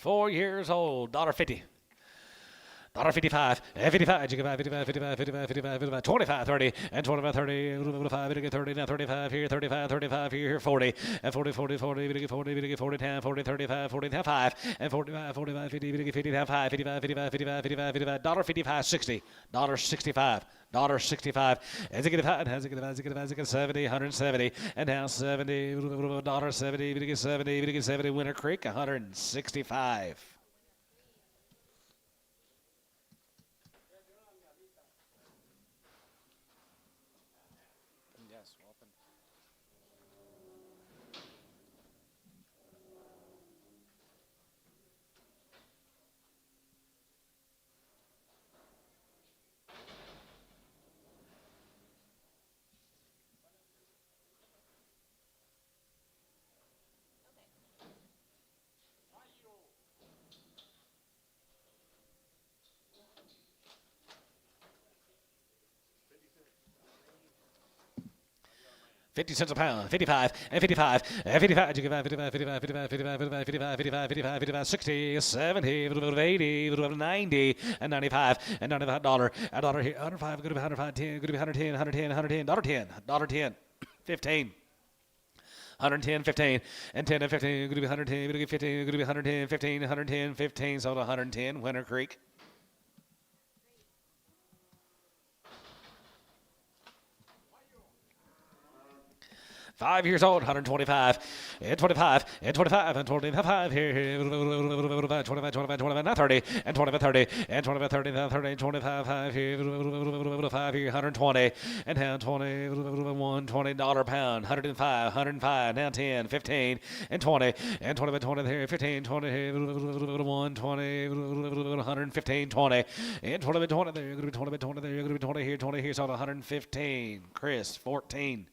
$4 years old, $1.50. $55, and 55, you get 55, 55, 55, 55, 55, 25, 30, and 25, 30, 35, you get 30, now 35 here, 35, 35 here, 40, and 40, 40, 40, you get 40, you get 40, 10, 40, 35, 40, 5, and 45, 45, 50, you get 50, 5, 55, 55, 55, 55, 55, $55, 60, $65. $65, and it get $70, 170, and now $70, $70, we get 70, we get 70, Winter Creek, 165. Yeah, swapping. $0.50 a pound, 55, and 55, and 55, 55, 55, 55, 55, 55, 55, 55, 55, 55, 60, 70, 80, 90, and 95, and $95, a dollar here, 105, good to be 105, 10, good to be 110, 110, 110, $10, 15. 110, 15, and 10 and 15, going to be 110, going to be 15, going to be 110, 15, 110, 15, sold 110, Winter Creek. $5 years old, 125, and 25, and 25, and 25, here, 25, 25, not 30, and 25, 30, and 25, 30, 30, 25, 5 here, 5 here, 120, and now 20, $120 pound, 105, now 10, 15, and 20, and 20, 20 here, 15, 20 here, 120, 115, 20, and 20, 20 there, going to be 20, 20 there, going to be 20 here, sold 115, Chris, 14.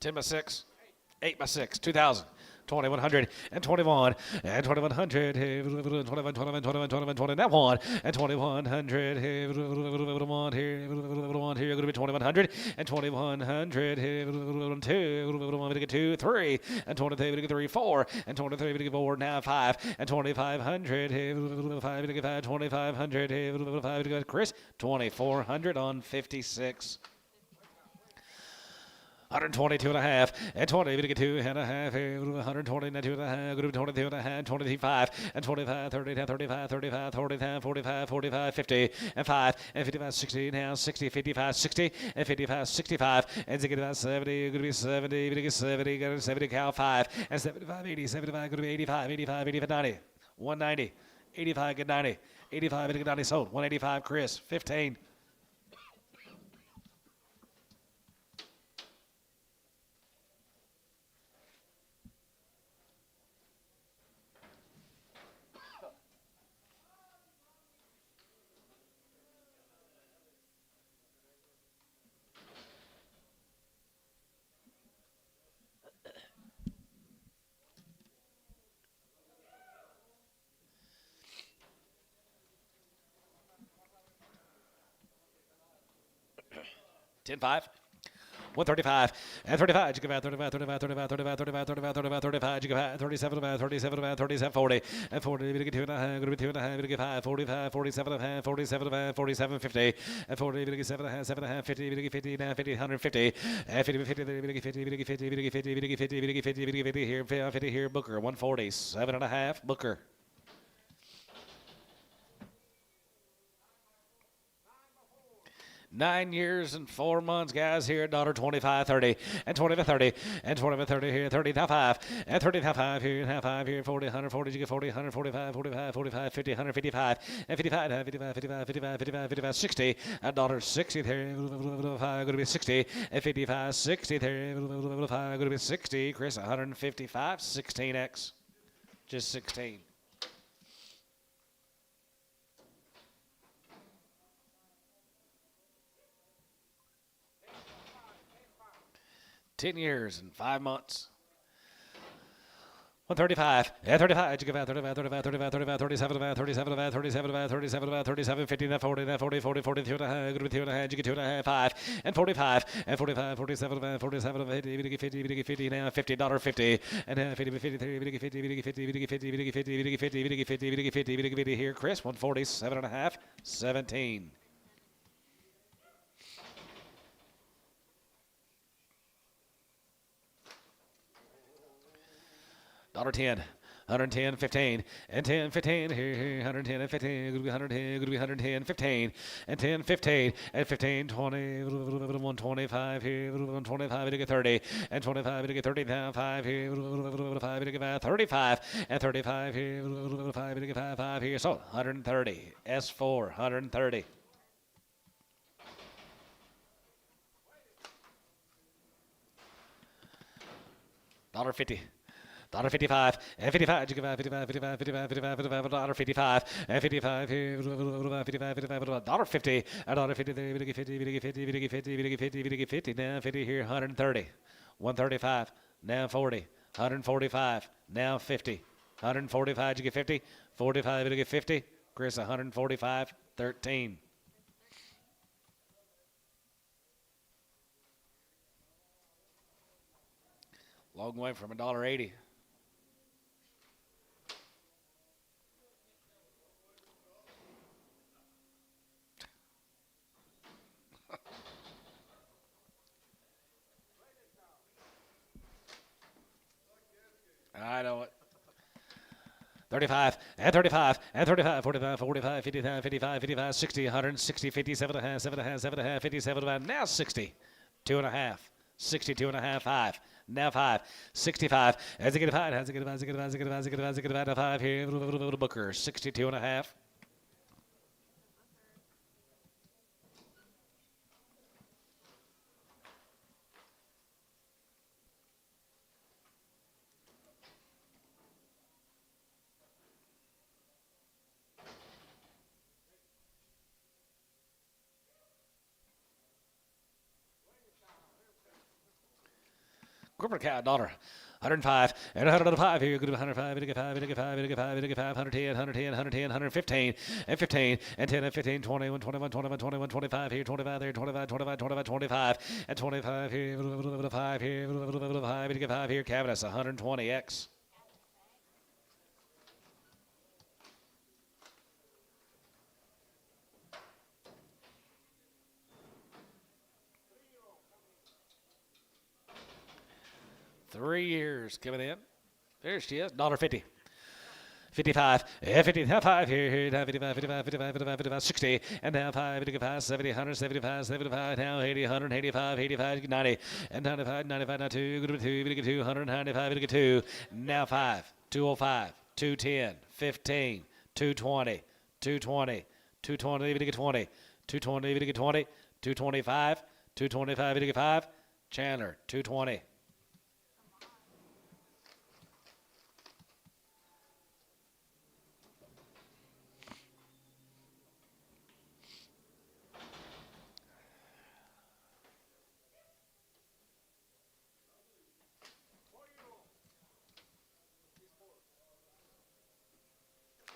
$10 by 6, 8 by 6, 2,000, 2,100, and 21, and 2,100, 21, 21, 21, 21, 20, that one, and 2,100, here, here, going to be 2,100, and 2,100, two, 2, 3, and 23, 3, 4, and 23, 4, now 5, and 2,500, 5, 2,500, 5, Chris, 2,400 on 56. 122 and a half, and 20, we get 2 and a half, 122 and a half, group 22 and a half, 25, and 25, 30, 35, 35, 45, 45, 45, 50, and 5, and 55, 60, now 60, 55, 60, and 55, 65, and 65, 70, going to be 70, we get 70, got a 70 cow, 5, and 75, 80, 75, going to be 85, 85, 85, 90, 190, 85, get 90, 85, get 90, sold, 185, Chris, 15. $10, 5, 135, and 35, you give out 35, 35, 35, 35, 35, 35, 35, 35, you give out 37, 37, 37, 40, and 40, you get 2 and a half, going to be 2 and a half, you get 5, 45, 47 and a half, 47 and a half, 47, 50, and 40, you get 7 and a half, 7 and a half, 50, you get 50, now 50, 150, and 50, 50, you get 50, you get 50, you get 50, you get 50, you get 50, you get 50 here, 50 here, Booker, 140, 7 and a half, Booker. Nine years and 4 months, guys, here at $25, 30, and 25, 30, and 25, 30 here, 30, 5, and 30, 5 here, and 5 here, 40, 140, you get 40, 145, 45, 45, 50, 155, and 55, 55, 55, 55, 55, 55, 60, and $60 there, going to be 60, and 55, 60 there, going to be 60, Chris, 155, 16X, just 16. $10 years and 5 months. 135, and 35, you give out 35, 35, 35, 35, 37, 37, 37, 37, 37, 50, 40, 40, 40, 42 and a half, good with 2 and a half, you get 2 and a half, 5, and 45, and 45, 47, 47, 50, 50, 50, now $50, and 50, 50, 50, 50, 50, 50, 50, 50, 50, 50, 50, 50, 50, 50, here, Chris, 147 and a half, 17. $10, 110, 15, and 10, 15, here, 110 and 15, good 110, good 110, 15, and 10, 15, and 15, 20, 125 here, 125, to get 30, and 25, to get 30, now 5 here, 5, to get 35, and 35 here, 5, to get 5 here, so 130, S4, 130. $50. $55, and 55, you give out 55, 55, 55, 55, 55, $55, and 55, here, 55, 55, $50, and $50, 50, 50, 50, 50, 50, 50, now 50 here, 130, 135, now 40, 145, now 50, 145, you get 50, 45, you get 50, Chris, 145, 13. Long way from $1.80. I know it. 35, and 35, and 35, 45, 45, 55, 55, 55, 60, 160, 57 and a half, 7 and a half, 7 and a half, 57 and a half, now 60, 2 and a half, 62 and a half, 5, now 5, 65, as it get 5, as it get 5, as it get 5, as it get 5, as it get 5, as it get 5, 5 here, Booker, 62 and a half. Corporate cow, $1. 105, and 105 here, good 105, and 5, and 5, and 5, and 5, 110, 110, 110, 115, and 15, and 10, and 15, 20, 21, 21, 21, 25 here, 25 there, 25, 25, 25, 25, and 25 here, 5 here, 5, and 5 here, Cavernous, 120X. Three years coming in. There she is, $1.50. 55, 55 here, 55, 55, 55, 55, 55, 60, and now 5, 55, 70, 175, 75, now 80, 185, 85, 90, and 95, 95, now 2, good 2, 2, 195, 2, now 5, 205, 210, 15, 220, 220, 220, 20, 220, 20, 225, 225, 5, Chandler, 220.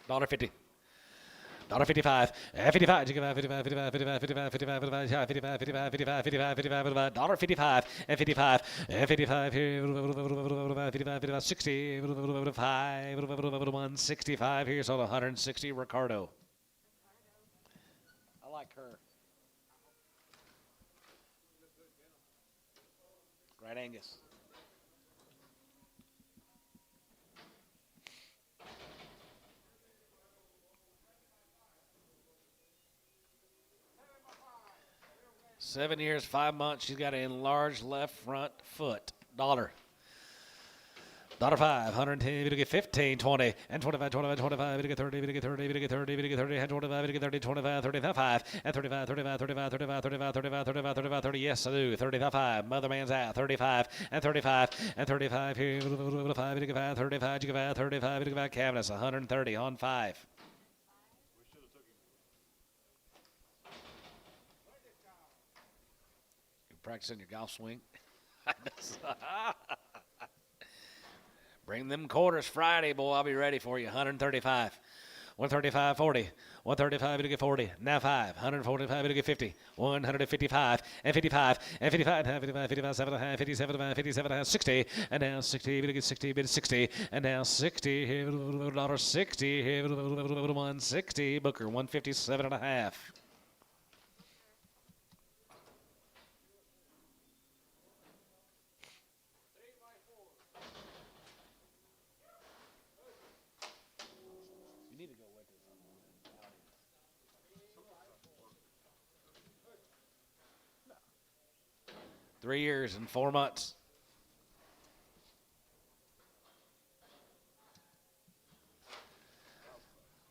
$1.50. $1.55, 55, $55, 55, 55, 55, 55, 55, 55, 55, 55, 55, $1.55, and 55, and 55 here, 55, 55, 60, 5, 165 here, so 160, Ricardo. I like her. Right, Angus. Seven years, 5 months. She's got an enlarged left front foot. $1. $5, 110, we get 15, 20, and 25, 25, 25, we get 30, we get 30, we get 30, we get 30, and 25, we get 30, 25, 35, and 35, 35, 35, 35, 35, 35, 35, 35, 30, yes, I do, 35, Mother Man's out, 35, and 35, and 35, here, 5, we get 5, 35, you get 5, 35, we get 5, Cavernous, 130 on 5. You're practicing your golf swing. Bring them quarters Friday, boy. I'll be ready for you. 135. 135, 40. 135, it'll get 40. Now 5. 145, it'll get 50. 155, and 55, and 55, 55, 55, 7, 57, 57, 60. And now 60, it'll get 60, bid 60. And now 60, $60, 60, 160. Booker, 157 and a half. You need to go with this. 3 years and 4 months.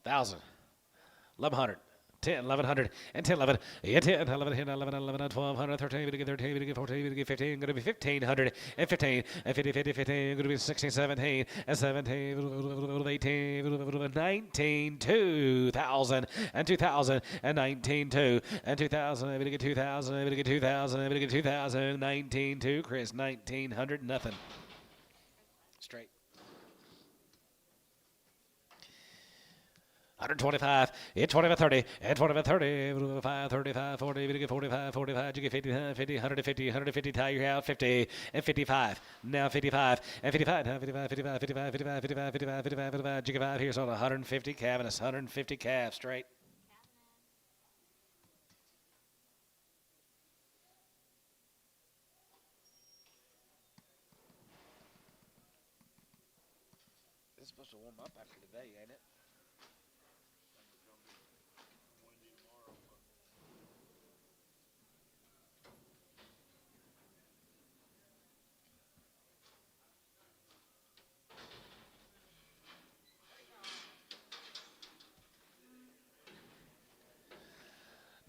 $1,000. 1,100. 10, 1,100, and 10, 11, yeah, 10, 11, 10, 11, 11, 12, 100, 13, we get 13, we get 14, we get 15, going to be 1,500, and 15, and 50, 50, 15, going to be 16, 17, and 17, 18, 19, 2,000, and 2,000, and 19, 2, and 2,000, we get 2,000, we get 2,000, we get 2,000, 19, 2, Chris, 1,900, nothing. Straight. 125, 25, 30, and 25, 30, 35, 35, 40, we get 45, 45, you get 50, 50, 150, 150, tie your out, 50, and 55, now 55, and 55, 55, 55, 55, 55, 55, 55, 55, 55, you get 5, here's on 150, Cavaness, 150 calf, straight. This is supposed to warm up after today, ain't it?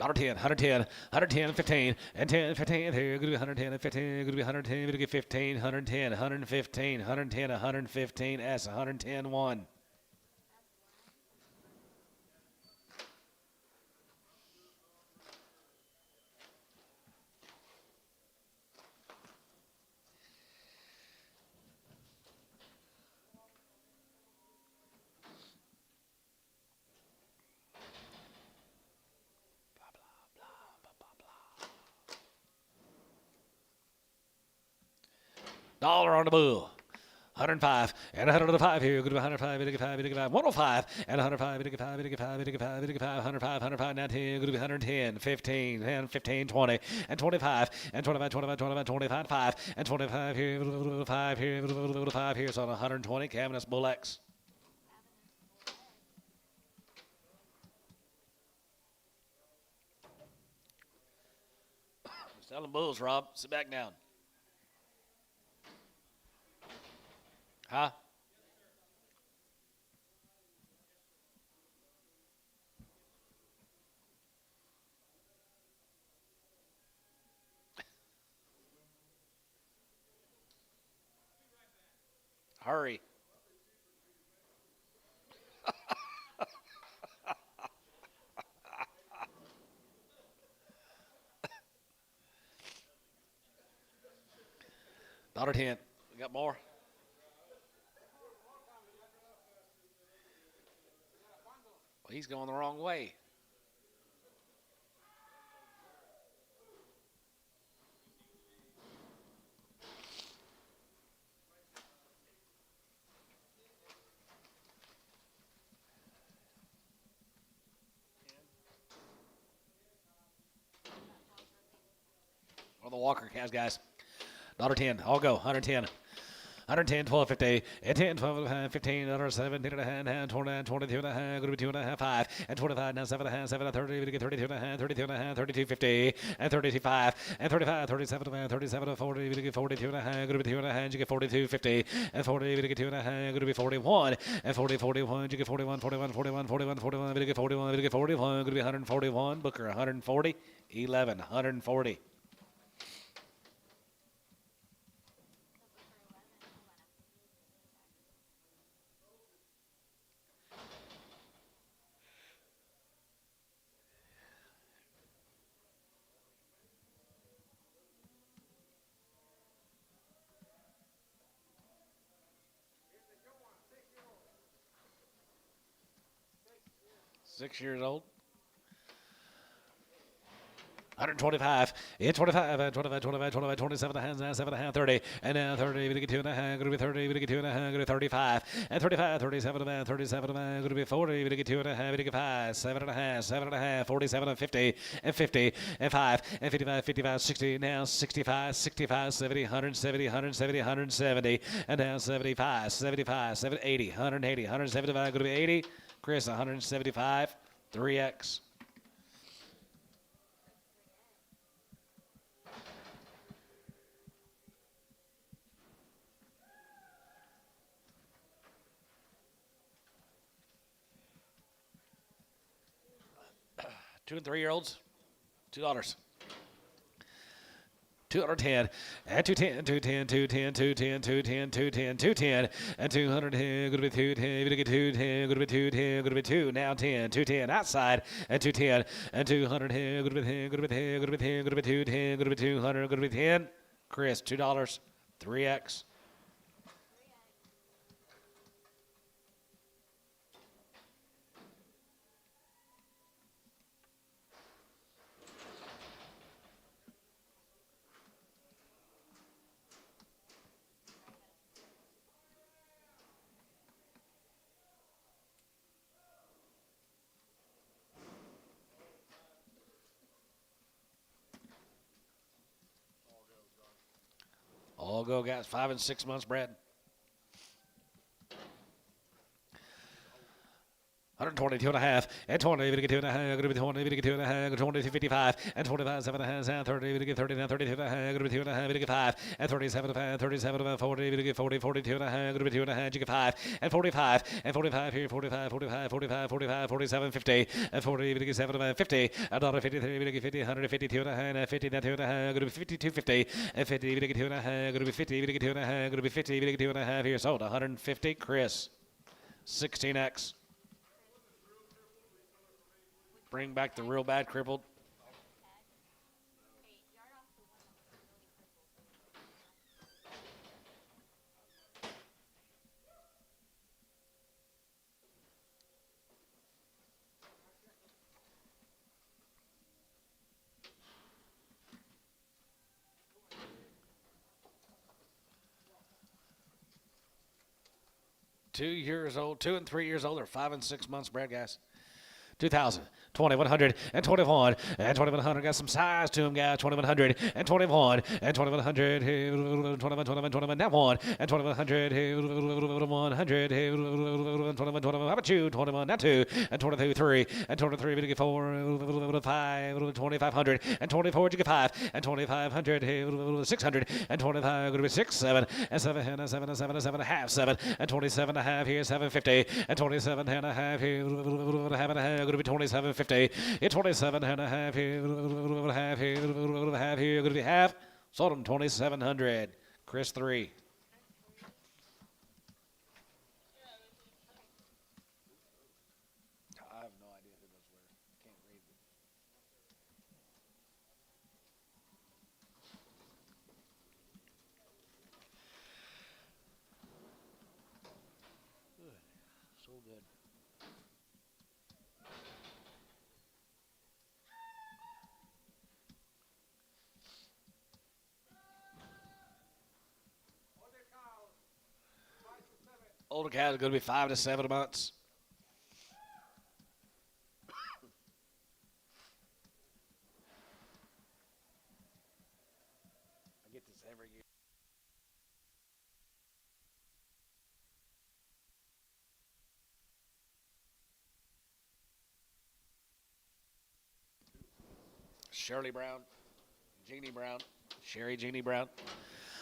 $110, 110, 110, 15, and 10, 15, here, going to be 110, and 15, going to be 110, going to get 15, 110, 115, 110, 115, S, 110, 1. Dollar on the bull. 105 and 105 here. Good to 105, 85, 85, 105 and 105, 85, 85, 85, 85, 105, 105, 19. Good to be 110, 15, and 15, 20, and 25, and 25, 25, 25, 25, 5, and 25 here, 5 here, 5 here. So on 120, Cavaness Bull X. Selling bulls, Rob. Sit back down. Huh? Hurry. $1.10. We got more? Well, he's going the wrong way. One of the Walker cows, guys. $1.10. I'll go. 110. 110, 12, 50, and 10, 12, 15, 17, and a half, 29, 22 and a half, going to be 2 and a half, 5, and 25, now 7 and a half, 7, 30, we get 32 and a half, 32 and a half, 32, 50, and 32, 5, and 35, 37, 37, 40, we get 42 and a half, going to be 2 and a half, you get 42, 50, and 40, we get 2 and a half, going to be 41, and 40, 41, you get 41, 41, 41, 41, 41, we get 41, we get 41, going to be 141, Booker 140, 11, 140. 6 years old. 125, 25, 25, 25, 25, 27 and a half, now 7 and a half, 30, and now 30, we get 2 and a half, going to be 30, we get 2 and a half, going to be 35, and 35, 37 and a half, 37 and a half, going to be 40, we get 2 and a half, we get 5, 7 and a half, 7 and a half, 47 and 50, and 50, and 5, and 55, 55, 60, now 65, 65, 70, 170, 170, 170, and now 75, 75, 70, 80, 180, 175, going to be 80, Chris, 175, 3X. $2 and 3 year olds, $2. 210 and 210, 210, 210, 210, 210, 210, 210, and 200. Going to be 210. Going to get 210. Going to be 210. Going to be 2. Now 10. 210 outside and 210 and 200. Going to be 10. Going to be 10. Going to be 10. Going to be 210. Going to be 200. Going to be 10. Chris, $2. 3X. All go, guys. 5 and 6 months, Brad. 122 and a half, and 20, we get 2 and a half, going to be 20, we get 2 and a half, 20 to 55, and 25, 7 and a half, and 30, we get 30, now 32 and a half, going to be 2 and a half, we get 5, and 37 and a half, 37 and a half, 40, we get 40, 42 and a half, going to be 2 and a half, you get 5, and 45, and 45 here, 45, 45, 45, 45, 47, 50, and 40, we get 7 and a half, 50, $1.53, we get 50, 152 and a half, and 50, now 2 and a half, going to be 52, 50, and 50, we get 2 and a half, going to be 50, we get 2 and a half, going to be 50, we get 2 and a half here, sold 150, Chris, 16X. Bring back the real bad crippled. Two years old, 2 and 3 years old, or 5 and 6 months, Brad, guys. 2,000, 2,100, and 21, and 2,100. Got some size to them, guys. 2,100, and 21, and 2,100. 21, that one, and 2,100, 100, 21, how about you? 21, that two, and 22, 3, and 23, we get 4, 5, 2,500, and 24, you get 5, and 2,500, 600, and 25, going to be 6, 7, and 7, and 7, and 7, and 7 and a half, 7, and 27 and a half here, 750, and 27 and a half here, half and a half. Going to be 27.50. It's 27 and a half here. Half here. Half here. Going to be half. Sold them 2,700. Chris 3. I have no idea who those were. Can't read them. Good. So good. Older cows are going to be 5 to 7 months. I get this every year. Shirley Brown, Jeannie Brown, Sherry Jeannie Brown.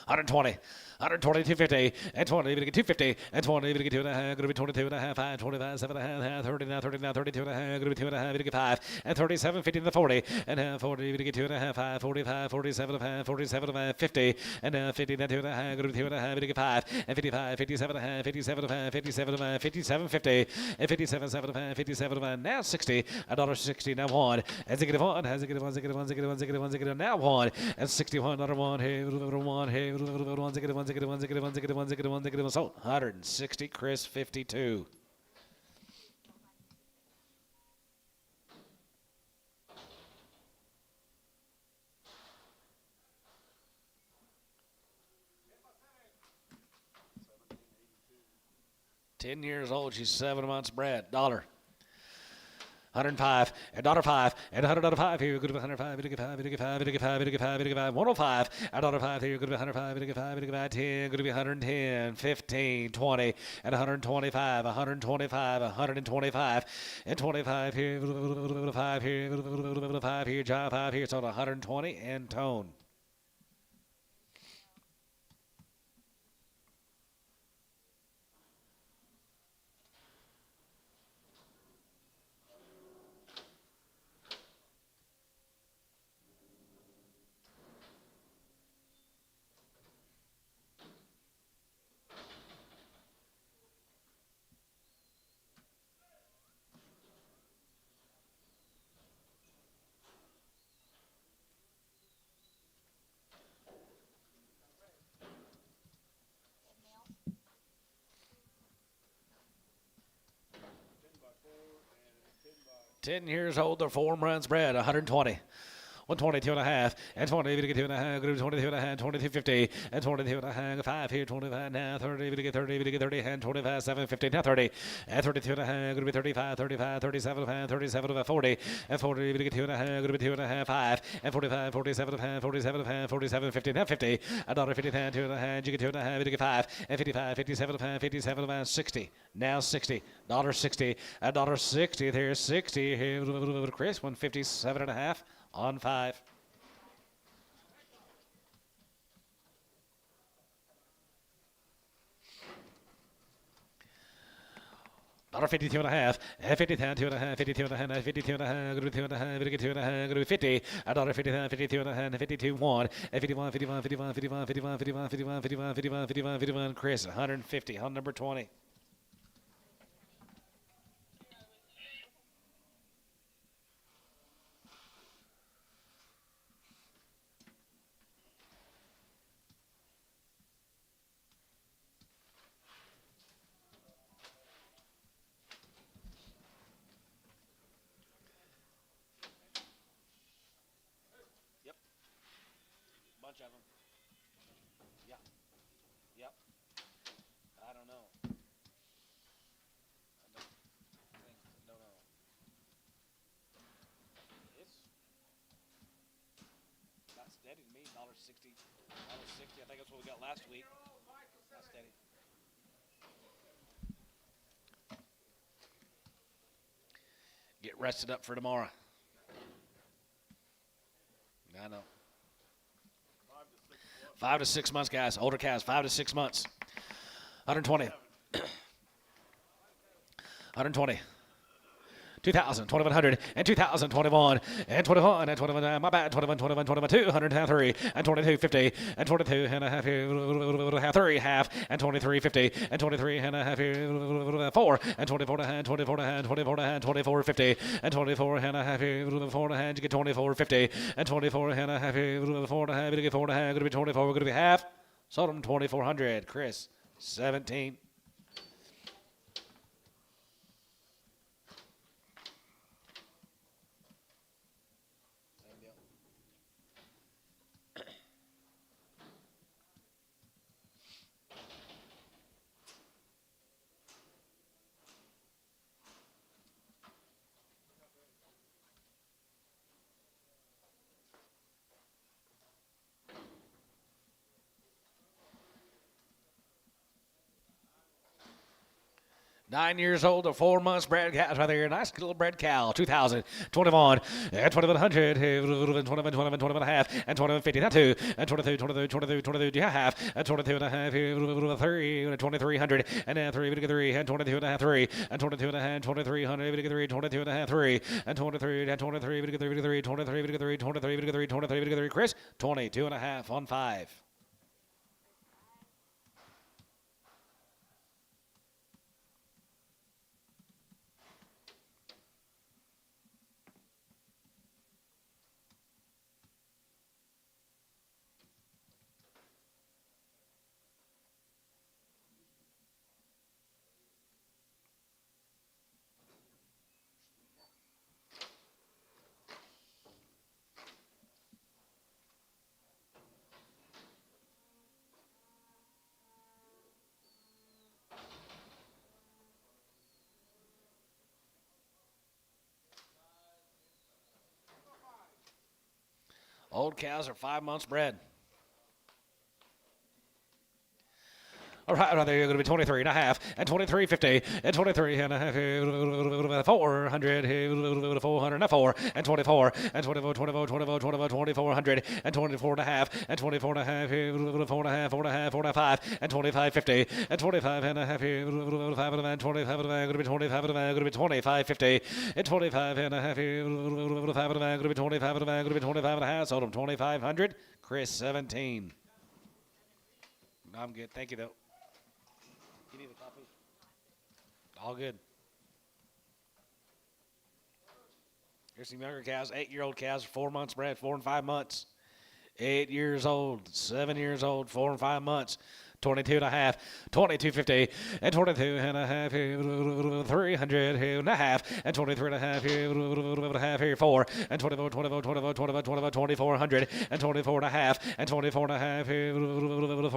120, 250, and 20, we get 250, and 20, we get 2 and a half, going to be 22 and a half, 5, 25, 7 and a half, 30, now 30, now 32 and a half, going to be 2 and a half, we get 5, and 37, 50 to the 40, and now 40, we get 2 and a half, 5, 45, 47 and a half, 47 and a half, 50, and now 50, now 2 and a half, going to be 2 and a half, we get 5, and 55, 57 and a half, 57 and a half, 57 and a half, 57, 50, and 57, 7 and a half, 57 and a half, now 60, $1.60, now 1, and zig it 1, has zig it 1, zig it 1, zig it 1, zig it 1, zig it 1, now 1, and 61, $1, hey, 1, hey, 1, zig it 1, zig it 1, zig it 1, zig it 1, zig it 1, zig it 1, sold 160, Chris 52. 10 years old. She's 7 months bred. Dollar. 105 and $5 and $105 here. Good to 105. Good to 5. Good to 5. Good to 5. Good to 5. Good to 5. 105 and $5 here. Good to 105. Good to 5. Good to 5. 10. Good to be 110. 15. 20 and 125. 125. 125 and 25 here. 5 here. 5 here. Job 5 here. It's on 120 and tone. Ten years old, they're 4 runs bred, 120. 122 and a half, and 20, to get 2 and a half, 22 and a half, 22.50, and 22 and a half, 5 here, 25 now, 30, to get 30, to get 30, and 25, 7.50, now 30, and 32 and a half, going to be 35, 35, 37 and a half, 37 and a half, 40, and 40, to get 2 and a half, going to be 2 and a half, 5, and 45, 47 and a half, 47 and a half, 47, 50, now 50, $1.50, and 2 and a half, you get 2 and a half, you get 5, and 55, 57 and a half, 57 and a half, 60, now 60, $1.60, $1.60, there's 60, here, Chris, 157 and a half. On 5. $1.52 and a half, 50 down 2 and a half, 52 and a half, 52 and a half, good to 2 and a half, good to 2 and a half, good to 50, $1.50, 52 and a half, 52 1, 51, 51, 51, 51, 51, 51, 51, 51, 51, 51, 51, Chris, 150 on number 20. Bunch of them. Yeah. Yep. I don't know. Don't know. It's not steady to me. $1.60. $1.60. I think that's what we got last week. Not steady. Get rested up for tomorrow. I know. 5 to 6 months, guys. Older calves, 5 to 6 months. 120. 120. 2,000, 2,100, and 2,000, 21, and 21, and 21, my bad, 21, 21, 22, 103, and 22.50, and 22 and a half here, half 3, half, and 23.50, and 23 and a half here, 4, and 24 and a half, 24 and a half, 24 and a half, 24.50, and 24 and a half here, 4 and a half, you get 24.50, and 24 and a half here, 4 and a half, you get 4 and a half, going to be 24, going to be half, sold them 2,400, Chris, 17. Nine years old or 4 months bred cows right there. Nice little bred cow. 2,000, 21, and 2,100, 21, 21, 21 and a half, and 21.50. Now 2, and 22, 22, 22, 22, half, and 22 and a half, 3, and 2,300, and then 3, 3, and 22 and a half, 3, and 22 and a half, 2,300, 3, 22 and a half, 3, and 23, and 23, 3, 23, 23, 23, 23, Chris, 22 and a half on 5. Old cows are 5 months bred. All right, there you're going to be 23 and a half, and 23.50, and 23 and a half, 400, 404, and 24, and 24, 24, 24, 24, 2400, and 24 and a half, and 24 and a half, 4 and a half, 4 and a half, 4 and a half, and 25.50, and 25 and a half, 5 and 25 and going to be 25 and going to be 25.50, and 25 and a half, 5 and going to be 25 and going to be 25 and a half, sold them 2,500, Chris 17. I'm good, thank you though. You need a copy? All good. Here's some younger cows, 8-year-old cows, 4 months bred, 4 and 5 months. 8 years old, 7 years old, 4 and 5 months. 22 and a half, 22.50, and 22 and a half, 300 and a half, and 23 and a half, 4, and 24, 24, 24, 24, 24, 2400, and 24 and a half, and 24 and a half, 4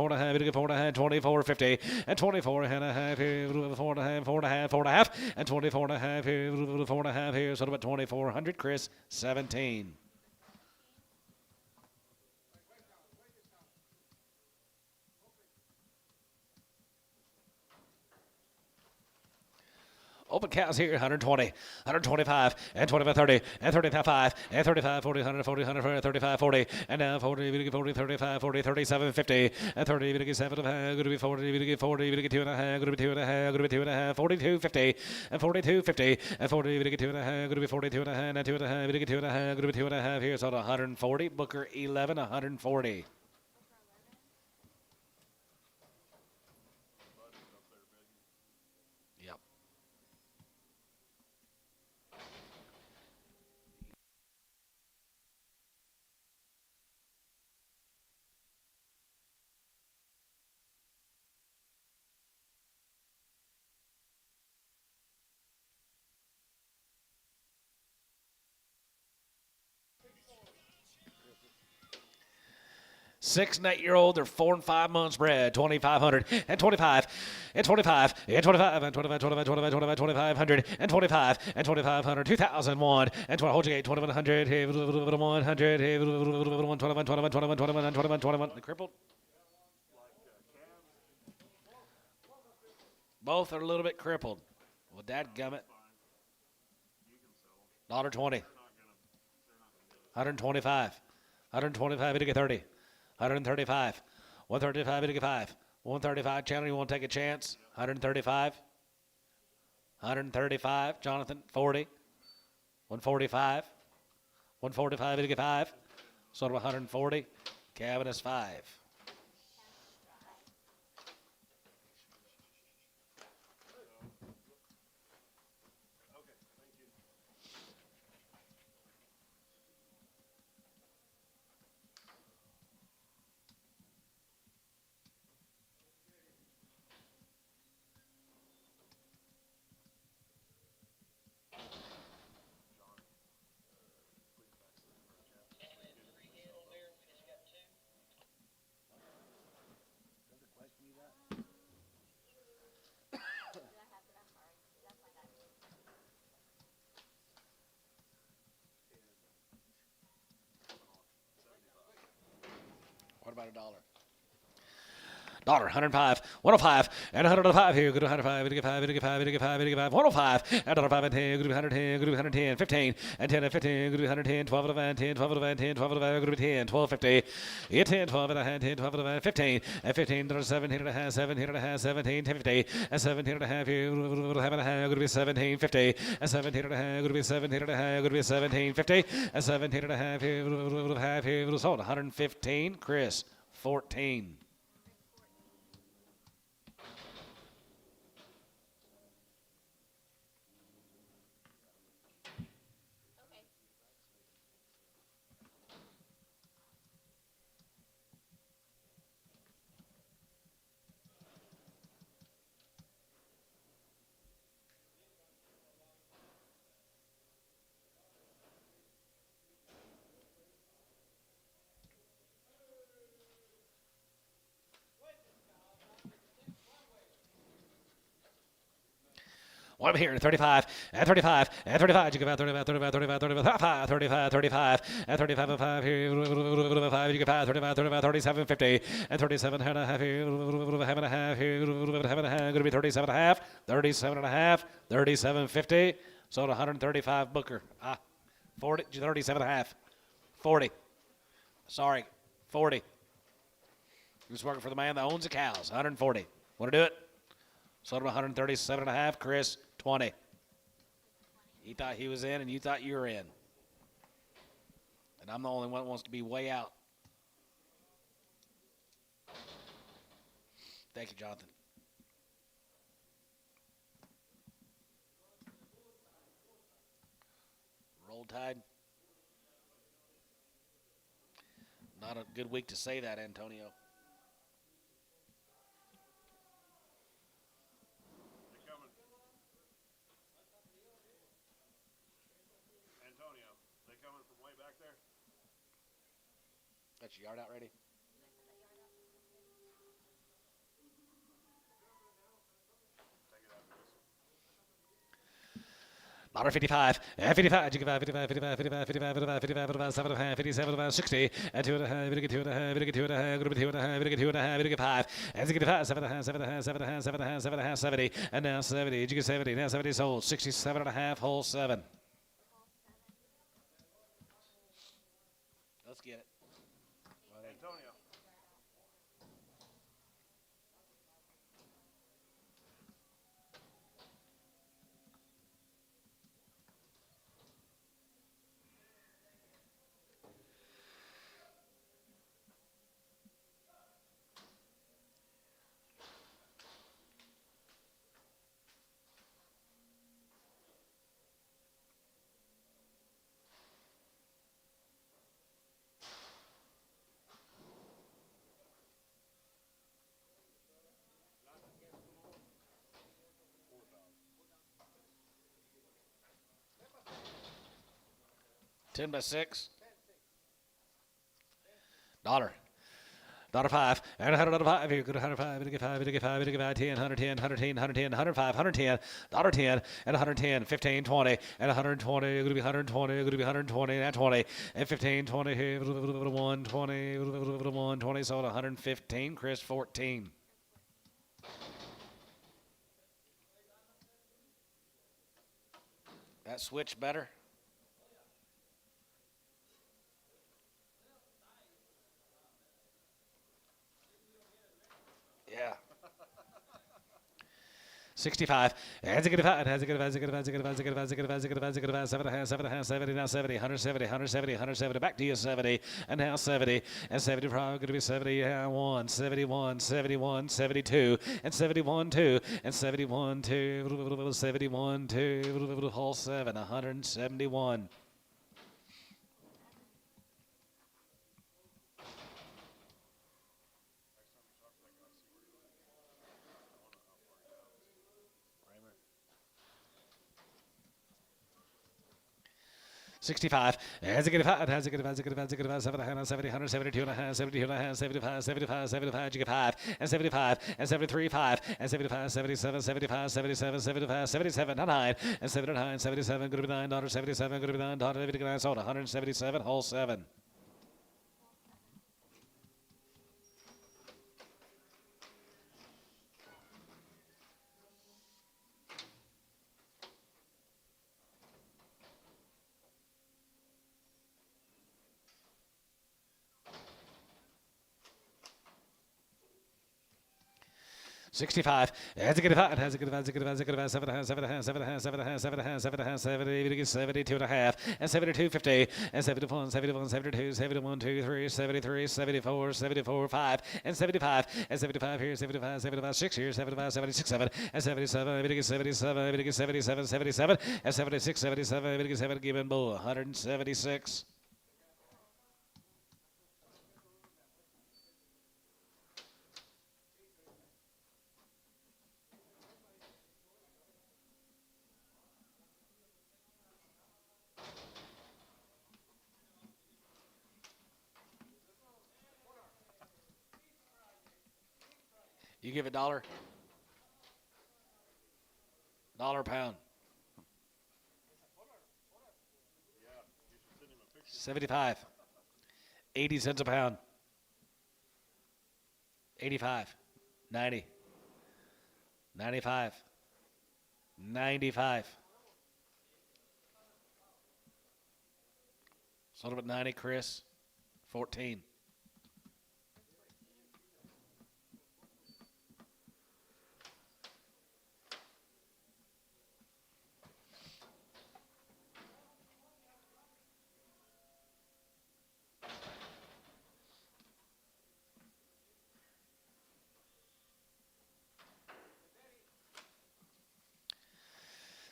and a half, 4 and a half, 24.50, and 24 and a half, 4 and a half, 4 and a half, 4 and a half, and 24 and a half, 4 and a half, here, so about 2,400, Chris, 17. Open cows here, 120, 125, and 25, 30, and 35, and 35, 40, 100, 40, 100, 35, 40, and now 40, 40, 35, 40, 37, 50, and 30, 7, going to be 40, 40, 2 and a half, going to be 2 and a half, going to be 2 and a half, 42, 50, and 42, 50, and 40, 2 and a half, going to be 42 and a half, and 2 and a half, 2 and a half, going to be 2 and a half, here, so 140, Booker 11, 140. Yep. Six and 8-year-old, they're 4 and 5 months bred, 2,500 and 25 and 25 and 25 and 25, 25, 25, 25, 2,500 and 25 and 2,500, 2,001 and 20, hold your gate, 2,100, 100, 21, 21, 21, 21, 21, 21, 21, crippled. Both are a little bit crippled. Well, dadgummit. $1.20. 125. 125, it'll get 30. 135. 135, it'll get 5. 135, Chandler, you want to take a chance? 135. 135, Jonathan, 40. 145. 145, it'll get 5. Sort of 140. Cabin is 5. What about $1? $105, 105, and 105 here. Go to 105, it'll get 5, it'll get 5, it'll get 5, it'll get 5, 105, and 105 and 10, go to 110, go to 110, 15, and 10 and 15, go to 110, 12 and 5, 10, 12 and 5, 10, 12 and 5, go to 10, 12, 50, 10, 12 and a half, 10, 12 and a half, 15, and 15, to 17 and a half, 17 and a half, 17, 10, 50, and 17 and a half here, have and a half, go to be 17, 50, and 17 and a half, go to be 17 and a half, go to be 17, 50, and 17 and a half here, sold 115, Chris, 14. What am I here? 35, at 35, at 35, you give out 35, 35, 35, 35, 35, 35, at 35 and 5 here, 5, you give out 35, 35, 37, 50, and 37 and a half here, half and a half here, half and a half, going to be 37 and a half, 37 and a half, 37, 50, sold 135 Booker. 40, 37 and a half, 40. Sorry, 40. Who's working for the man that owns the cows? 140. Want to do it? Sold him 137 and a half. Chris, 20. He thought he was in, and you thought you were in. And I'm the only one that wants to be way out. Thank you, Jonathan. Roll Tide. Not a good week to say that, Antonio. Got your yard out ready? Dollar 55, 55, 55, 55, 55, 55, 55, 55, 55, 7 and a half, 57, 60, and 2 and a half, 2 and a half, 2 and a half, 2 and a half, 2 and a half, 5, and 65, 7 and a half, 7 and a half, 7 and a half, 7 and a half, 7 and a half, 70, and now 70, you get 70, now 70 sold, 67 and a half, whole 7. Let's get it. Antonio. $10 by 6. Dollar. $5. And $105. You get 105. You get 5. You get 5. You get 5. 10. 110. 110. 110. 105. 110. $10. And 110. 15. 20. And 120. You're going to be 120. You're going to be 120. And 20. And 15. 20. Here. 120. 120. Sold 115. Chris 14. That switch better? Yeah. 65. Has a good five. Has a good five. Has a good five. Has a good five. Has a good five. Has a good five. Has a good five. Has a good five. 7 and a half. 7 and a half. 70. Now 70. 170. 170. 170. Back to you. 70. And now 70. And 70. Probably going to be 70. 1. 71. 71. 72. And 71. 2. And 71. 2. 71. 2. Whole 7. 171. $65. Has a good five. Has a good five. Has a good five. Has a good five. 7 and a half. 70. 172 and a half. 72 and a half. 75. 75. 75. You get 5. And 75. And 73. 5. And 75. 77. 75. 77. 75. 77. 9. And 79. 77. Going to be $9. 77. Going to be $9. 59. Sold 177. Whole 7. $65. Has a good five. Has a good five. Has a good five. Has a good five. 7 and a half. 7 and a half. 7 and a half. 7 and a half. 7 and a half. 7 and a half. 70. 72 and a half. And 72. 50. And 71. 71. 72. 71. 2. 3. 73. 74. 74. 5. And 75. And 75 here. 75. 75. 6 here. 75. 76. 7. And 77. 77. 77. 77. And 76. 77. 77. Given bull. 176. You give $1. $1. $1 a pound. Yeah, you should send him a picture. 75. 80 cents a pound. 85. 90. 95. 95. Sold him at 90, Chris. 14.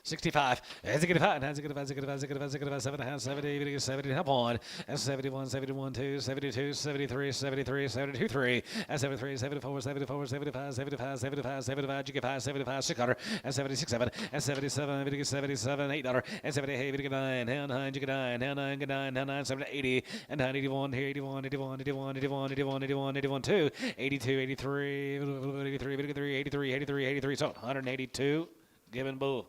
$65. Has it get a five? Has it get a five? Has it get a five? Has it get a five? Has it get a five? 7.5, 70, 70, half one. And 71, 71, 2, 72, 73, 73, 72, 3. And 73, 74, 74, 75, 75, 75, 75, you get 5, 75, 600. And 76, 7. And 77, 77, $8. And 78, 9, and 9, you get 9, and 9, get 9, and 9, 7, 80. And 9, 81, 81, 81, 81, 81, 81, 81, 81, 2. 82, 83, 83, 83, 83, 83, 83. So 182. Given bull.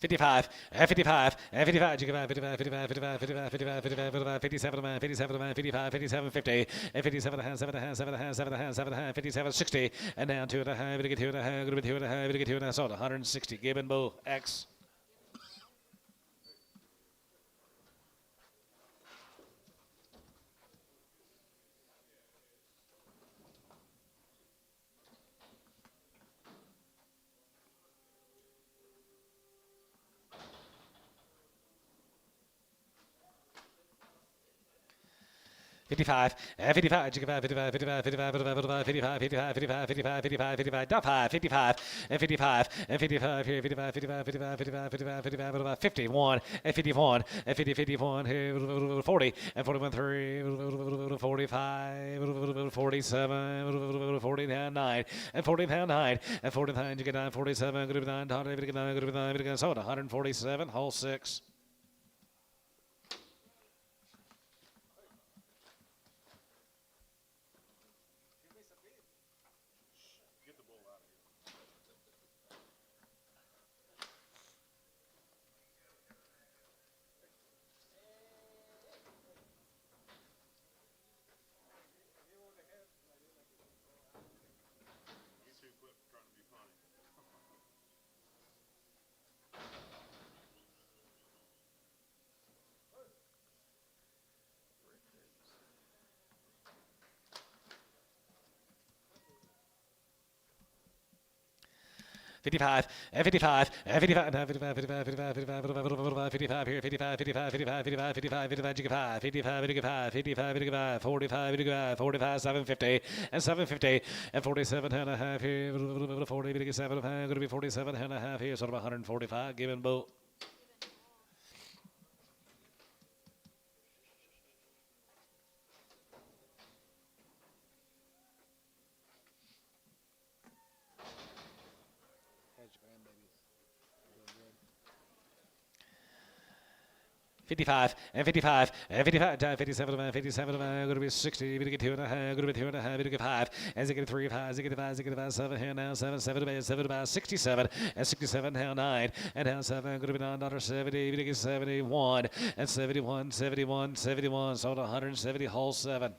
55, 55, 55, 55, 55, 55, 55, 55, 55, 57, 57, 55, 57, 50, and 57, 7, 7, 7, 7, 57, 60, and down 2 and a half, to get 2 and a half, to get 2 and a half, to get 2 and a half, sold 160, Gibbon Bull, X. 55, 55, 55, 55, 55, 55, 55, 55, 55, 55, 55, 55, 55, top 5, 55, and 55, and 55, here, 55, 55, 55, 55, 55, 55, 51, and 51, and 50, 51, here, 40, and 41, 3, 45, 47, 49, 9, and 49, 9, and 49, you get 9, 47, good to be 9, 100, good to be 9, good to be 9, good to be 9, so 147, hole 6. Get the bull out of here. YouTube clip trying to be funny. 55, and 55, and 55, 55, 55, 55, 55, 55, here, 55, 55, 55, 55, 55, 55, 55, 55, 55, 55, 45, 55, 45, 750, and 750, and 47 and a half here, 40, 57, going to be 47 and a half here, sort of 145, Gibbon Bull. $55, and 55, and 55, 57, 57, going to be 60, going to get 2 and a half, going to be 2 and a half, going to get 5, and they get 3, 5, they get 5, they get 5, 7 here now, 7, 7, 7, 67, and 67 now 9, and now 7, going to be $9.70, going to get 71, and 71, 71, 71, sold 170, hole 7.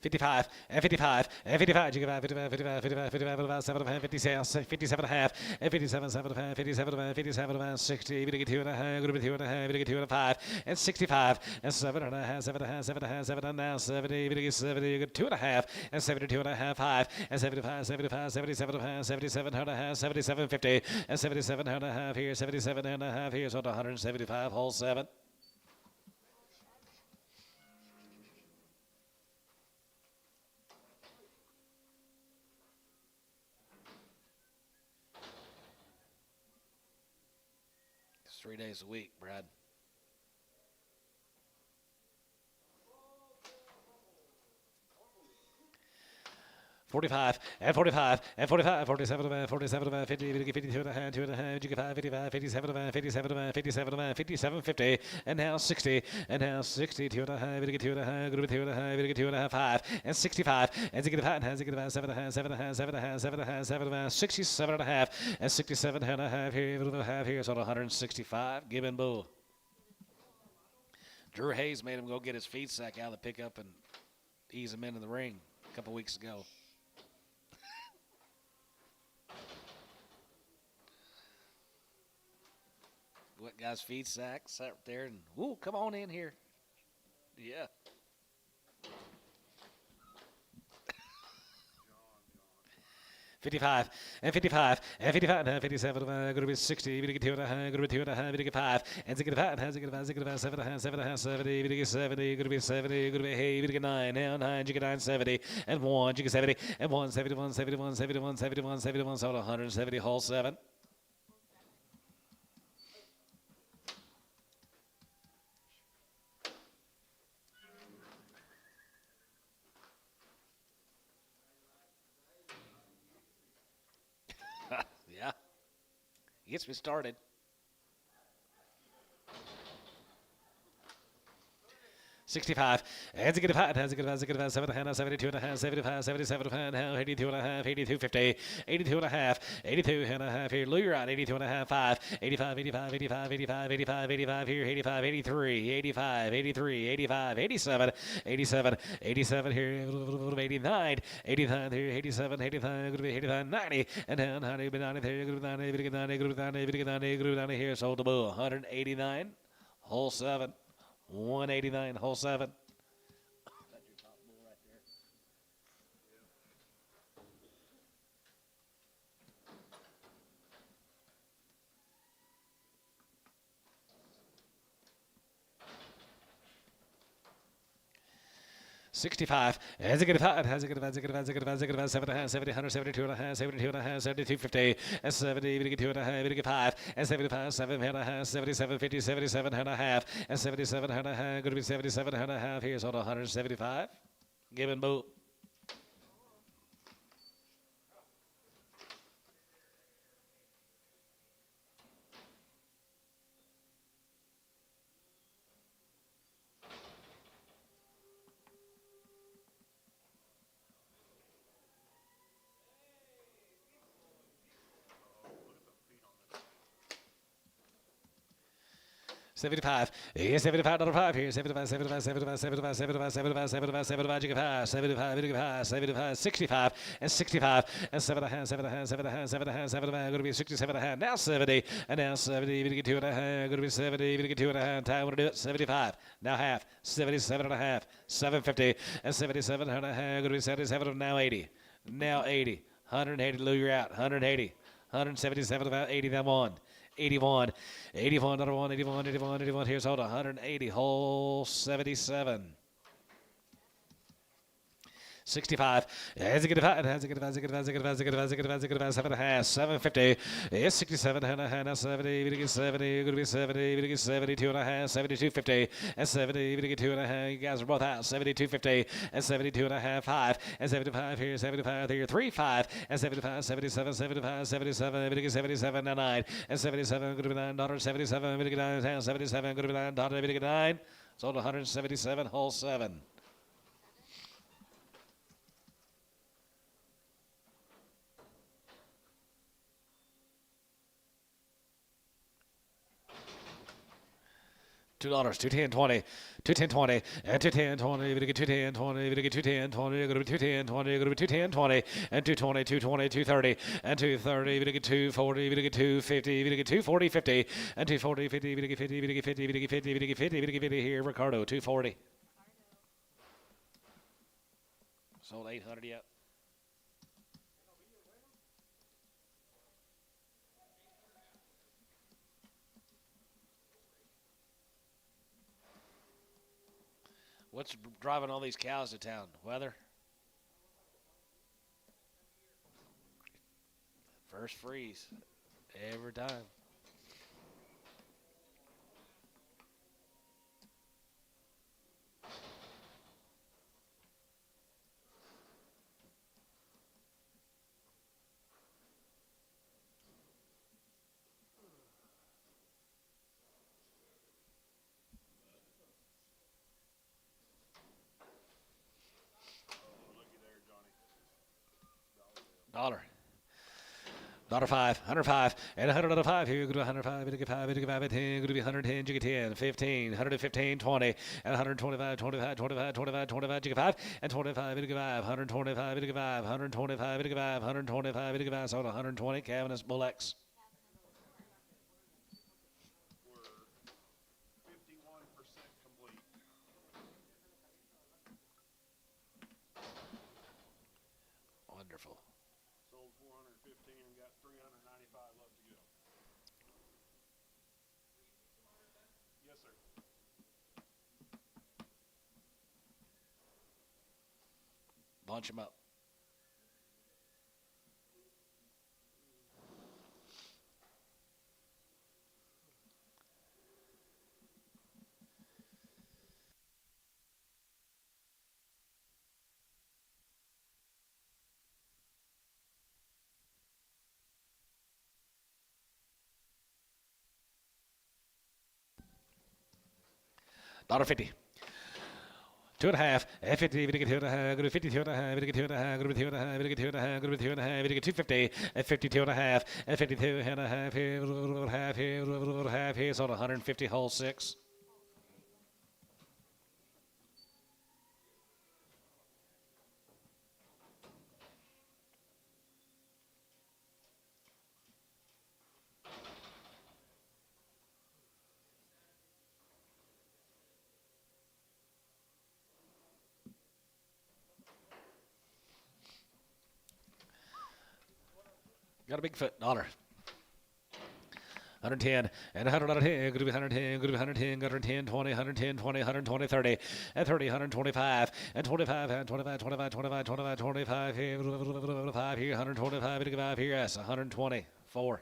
55 and 55 and 55, 55, 55, 55, 55, 55, 57, 57 and a half and 57, 75, 57, 57, 60, 52 and a half, 2 and a half, 2 and a 5 and 65 and 7 and a half, 7 and a half, 7 and a half, 7 and now 70, 70, 2 and a half and 72 and a half, 5 and 75, 75, 77 and a half, 77 and a half, 77, 50 and 77 and a half here, 77 and a half here, so 175, hole 7. It's 3 days a week, Brad. $45 and 45 and 45, 47, 47, 50, 52 and a half, 2 and a half, 55, 57, 57, 57, 57, 50, and now 60, and now 60, 2 and a half, 2 and a half, 2 and a half, 2 and a half, 5, and 65, and 65, and 65, 7 and a half, 7 and a half, 7 and a half, 7 and a half, 7 and a half, 67 and a half, and 67 and a half here, so 165, give and bull. Drew Hayes made him go get his feed sack out of the pickup and ease him into the ring a couple weeks ago. What guy's feed sack sat there and, woo, come on in here. Yeah. $55 and 55 and 55 and 57 going to be 60, going to 2 and a half, going to be 2 and a half, going to get 5 and 65 and 65, 7 and a half, 7 and a half, 70, going to get 70, going to be 70, going to be hey, going to get 9, now 9, you get 9, 70 and 1, you get 70 and 1, 71, 71, 71, 71, 71, so 170, hole 7. Yeah, he gets me started. 65, and 65, and 65, 7 and a half, 72 and a half, 75, 77 and a half, 82 and a half, 82, 50, 82 and a half, 82 and a half here, Lou, you're out, 82 and a half, 5, 85, 85, 85, 85, 85, 85 here, 85, 83, 85, 83, 85, 87, 87, 87 here, 89, 89 here, 87, 85, 89, 90, and down, 90, 90 here, 90, 90, 90, 90 here, sold the bull, 189, hole 7. 189, hole 7. That's your top bull right there. 65, has a good 5, has a good 5, 7 and a half, 70, 172 and a half, 72 and a half, 72, 50, and 70, 2 and a half, 5, and 75, 7 and a half, 77, 50, 77 and a half, and 77 and a half, going to be 77 and a half, here's on 175, give and boot. $75, here's $75.5 here, 75, 75, 75, 75, 75, 75, 75, 75, 75, 75, 75, 65, and 65, and 7 and a half, 7 and a half, 7 and a half, 7 and a half, 7 and a half, going to be 67 and a half, now 70, and now 70, even to get 2 and a half, going to be 70, even to get 2 and a half, time to do it, 75, now half, 77 and a half, 750, and 77 and a half, going to be 77, and now 80, now 80, 180, Lou, you're out, 180, 177, about 80, then 1. 81, 81, another 1, 81, 81, 81. Here's hold 180, hole 77. 65, has a good 5, has a good 5, has a good 5, has a good 5, has a good 5, has a good 5, has a good 5, 7 and a half, 750, is 67 and a half, now 70, we get 70, going to be 70, we get 72 and a half, 72.50, and 70, we get 2 and a half, you guys are both out, 72.50, and 72 and a half, 5, and 75 here, 75 here, 3, 5, and 75, 77, 75, 77, we get 77 and 9, and 77, going to be $9, 77, we get 9, 77, going to be $9, we get 9, sold 177, hole 7. $2, 210.20, 210.20, and 210.20. We get 210.20. We get 210.20. Go to 210.20. Go to 210.20, and 220, 220, 230, and 230. We get 240. We get 250. We get 240, 50, and 240, 50. We get 50. We get 50. We get 50. We get 50. We get 50 here. Ricardo, 240. Sold 800 yet. What's driving all these cows to town? Weather? First freeze. Every time. Looky there, Johnny. Dollar. $105, 105, and 105 here. Go to 105, we get 5, we get 5, 10, go to 110, you get 10, 15, 115, 20, and 125, 25, 25, 25, 25, you get 5, and 25, we get 5, 125, we get 5, 125, we get 5, 125, we get 5, sold 120, Cavanus Bull-X. We're 51% complete. Wonderful. Sold 415 and got 395 left to go. Yes, sir. Launch him up. $1.50. 2.5, and 50, we get 2.5, go to 52.5, we get 2.5, go to 2.5, we get 2.5, go to 2.5, we get 250, and 52.5, and 52.5 here, half here, half here, so 150 whole 6. Got a big foot, $1. 110, and 110, go to 110, go to 110, go to 110, 20, 110, 20, 120, 30, and 30, 125, and 25, and 25, 25, 25, 25, 25 here, 5 here, 125, 5 here, yes, 120, 4.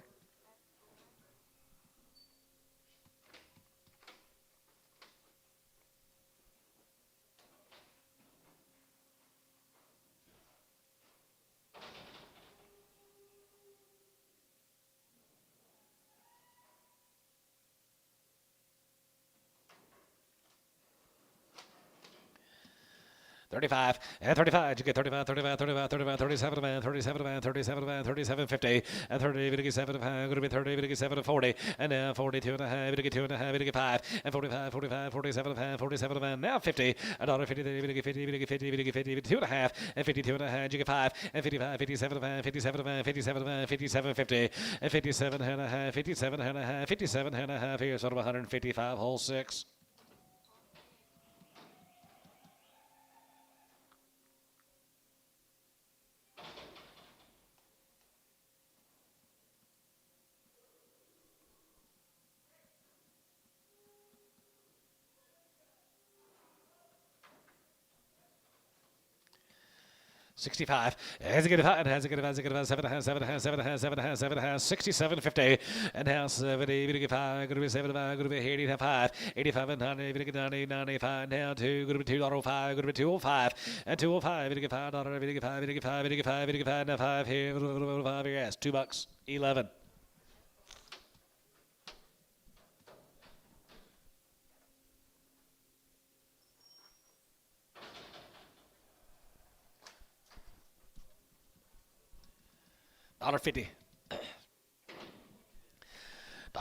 $35, and 35, you get 35, 35, 35, 35, 37, man, 37, man, 37, man, 37, 50, and 30, we get 7, going to be 30, we get 7, 40, and now 42.5, we get 2.5, we get 5, and 45, 45, 47, 47, man, now 50, $1.50, we get 50, we get 50, we get 50, 2.5, and 52.5, you get 5, and 55, 57, man, 57, man, 57, man, 57, 50, and 57.5, 57.5, 57.5 here, sort of 155, whole 6. $65. Has it get it? Has it get it? Has it get it? 7.5, 67, 50, and now 70. We get 5. Going to be 75. Going to be 85. 85 and 90. We get 90, 95. Now 2. Going to be $2.05. Going to be 205 and 205. We get $5. We get 5. We get 5. We get 5. We get 5. Now 5 here. 5 here. Yes, $2. 11. $1.50.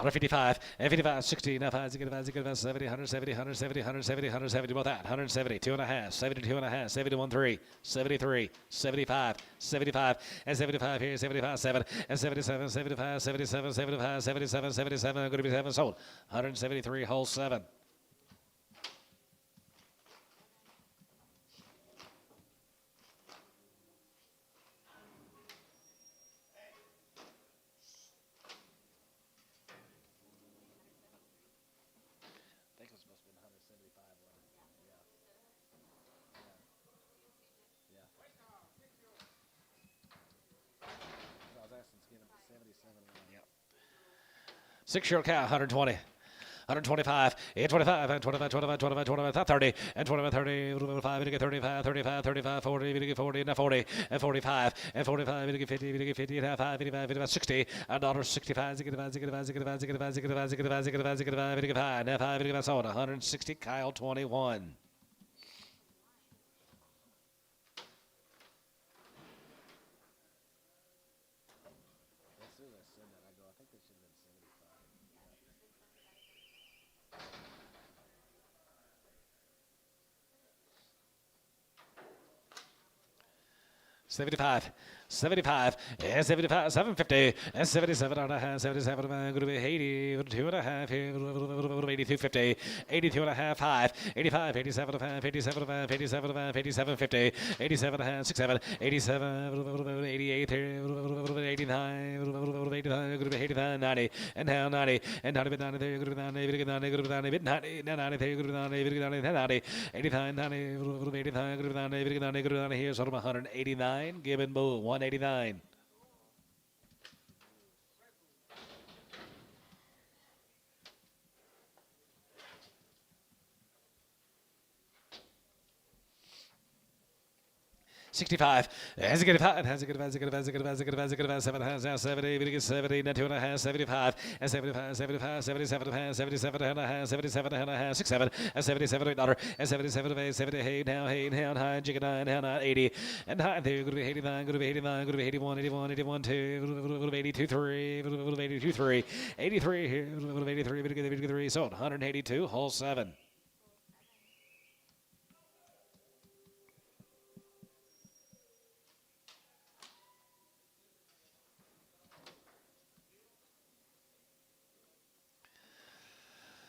$55, and 55, 60, now 5, 70, 170, 170, 170, 170, about that, 170, 2.5, 72.5, 71, 3, 73, 75, 75, and 75 here, 75, 7, and 77, 75, 77, 75, 77, 77, going to be 7 sold, 173, whole 7. I think it must have been 175. Yeah. I was asking to get him 77. Yep. 6-year-old cow, 120. 125, 25, and 25, 25, 25, 25, 30, and 25, 30, 5, 35, 35, 35, 40, 40, and 40, and 45, and 45, 50, 50, and 5, 55, 55, 60, and $65, 65, 65, 65, 65, 65, 65, 65, 65, 55, and 5, 55, sold, 160, Kyle 21. As soon as I said that, I go, I think they should have been 75. 75, 75, and 75, 750, and 77 and a half, 77, going to be 80, 2.5, 82, 50, 82 and a half, 5, 85, 87 and a half, 87 and a half, 87 and a half, 87, 50, 87 and a half, 67, 87, 88, 89, 89, going to be 89, 90, and now 90, and 90, 90, going to be 90, 90, going to be 90, 90, 90, going to be 90, 90, 89, 90, 89, going to be 90, 90, going to be 90, here's sort of 189, Gibbon Bull, 189. $65. Has a good five. Has a good 7 has 70. We get 70. Now 2.5. 75. And 75. 75. 77. 77 and a half. 77 and a half. 67. And $77. And 77. 78. Now 8. Now 9. Chicken 9. Now 9. 80. And 9. There. Going to be 89. Going to be 89. Going to be 81. 81. 81. 2. Going to be 82. 3. Going to be 82. 3. 83 here. Going to be 83. We get 3. Sold. 182. Whole 7.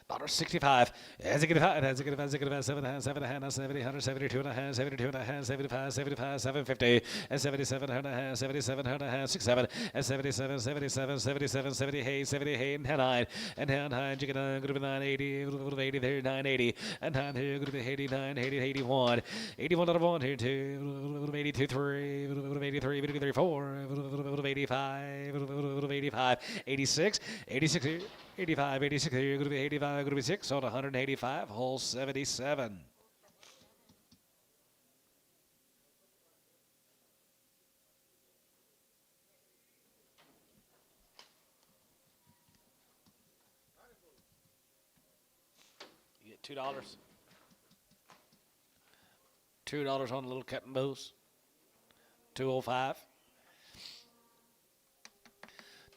$65. As a good five, as a good 7 has 7 and 70, 172 and a half, 72 and a half, 75, 75, 750, and 77 and a half, 77 and a half, 67, and 77, 77, 77, 78, 78, and 9, and 9, chicken 9, going to be 980, 80 there, 980, and 9 here, going to be 89, 80, 81, 81 out of 1 here, 2, 82, 3, 83, 83, 4, 85, 85, 86, 86 here. 85, 86 here, going to be 85, going to be 6, sold 185, whole 77. You get $2. $2 on the little cut and booze. 205.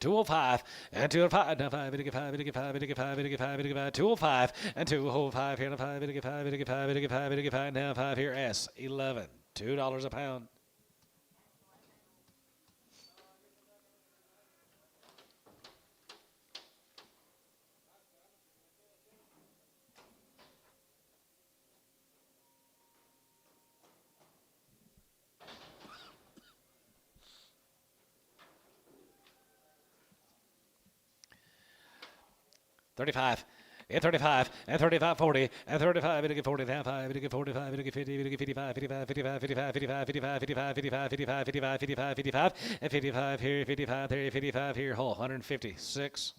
205 and 205 now 5 5 5 205 and 205 here now 5 5 now 5 here S 11 $2 a pound. $35. And 35, and 35, 40, and 35, and 40, and 5, and 45, and 50, and 55, 55, 55, 55, 55, 55, 55, 55, 55, 55, 55, 55, and 55 here, 55 there, 55 here, whole 156.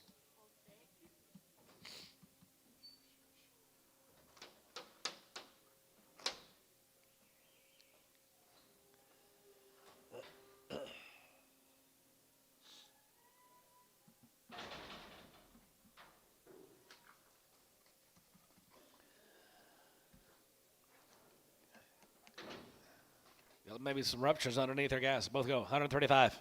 Maybe some ruptures underneath their gas. Both go 135.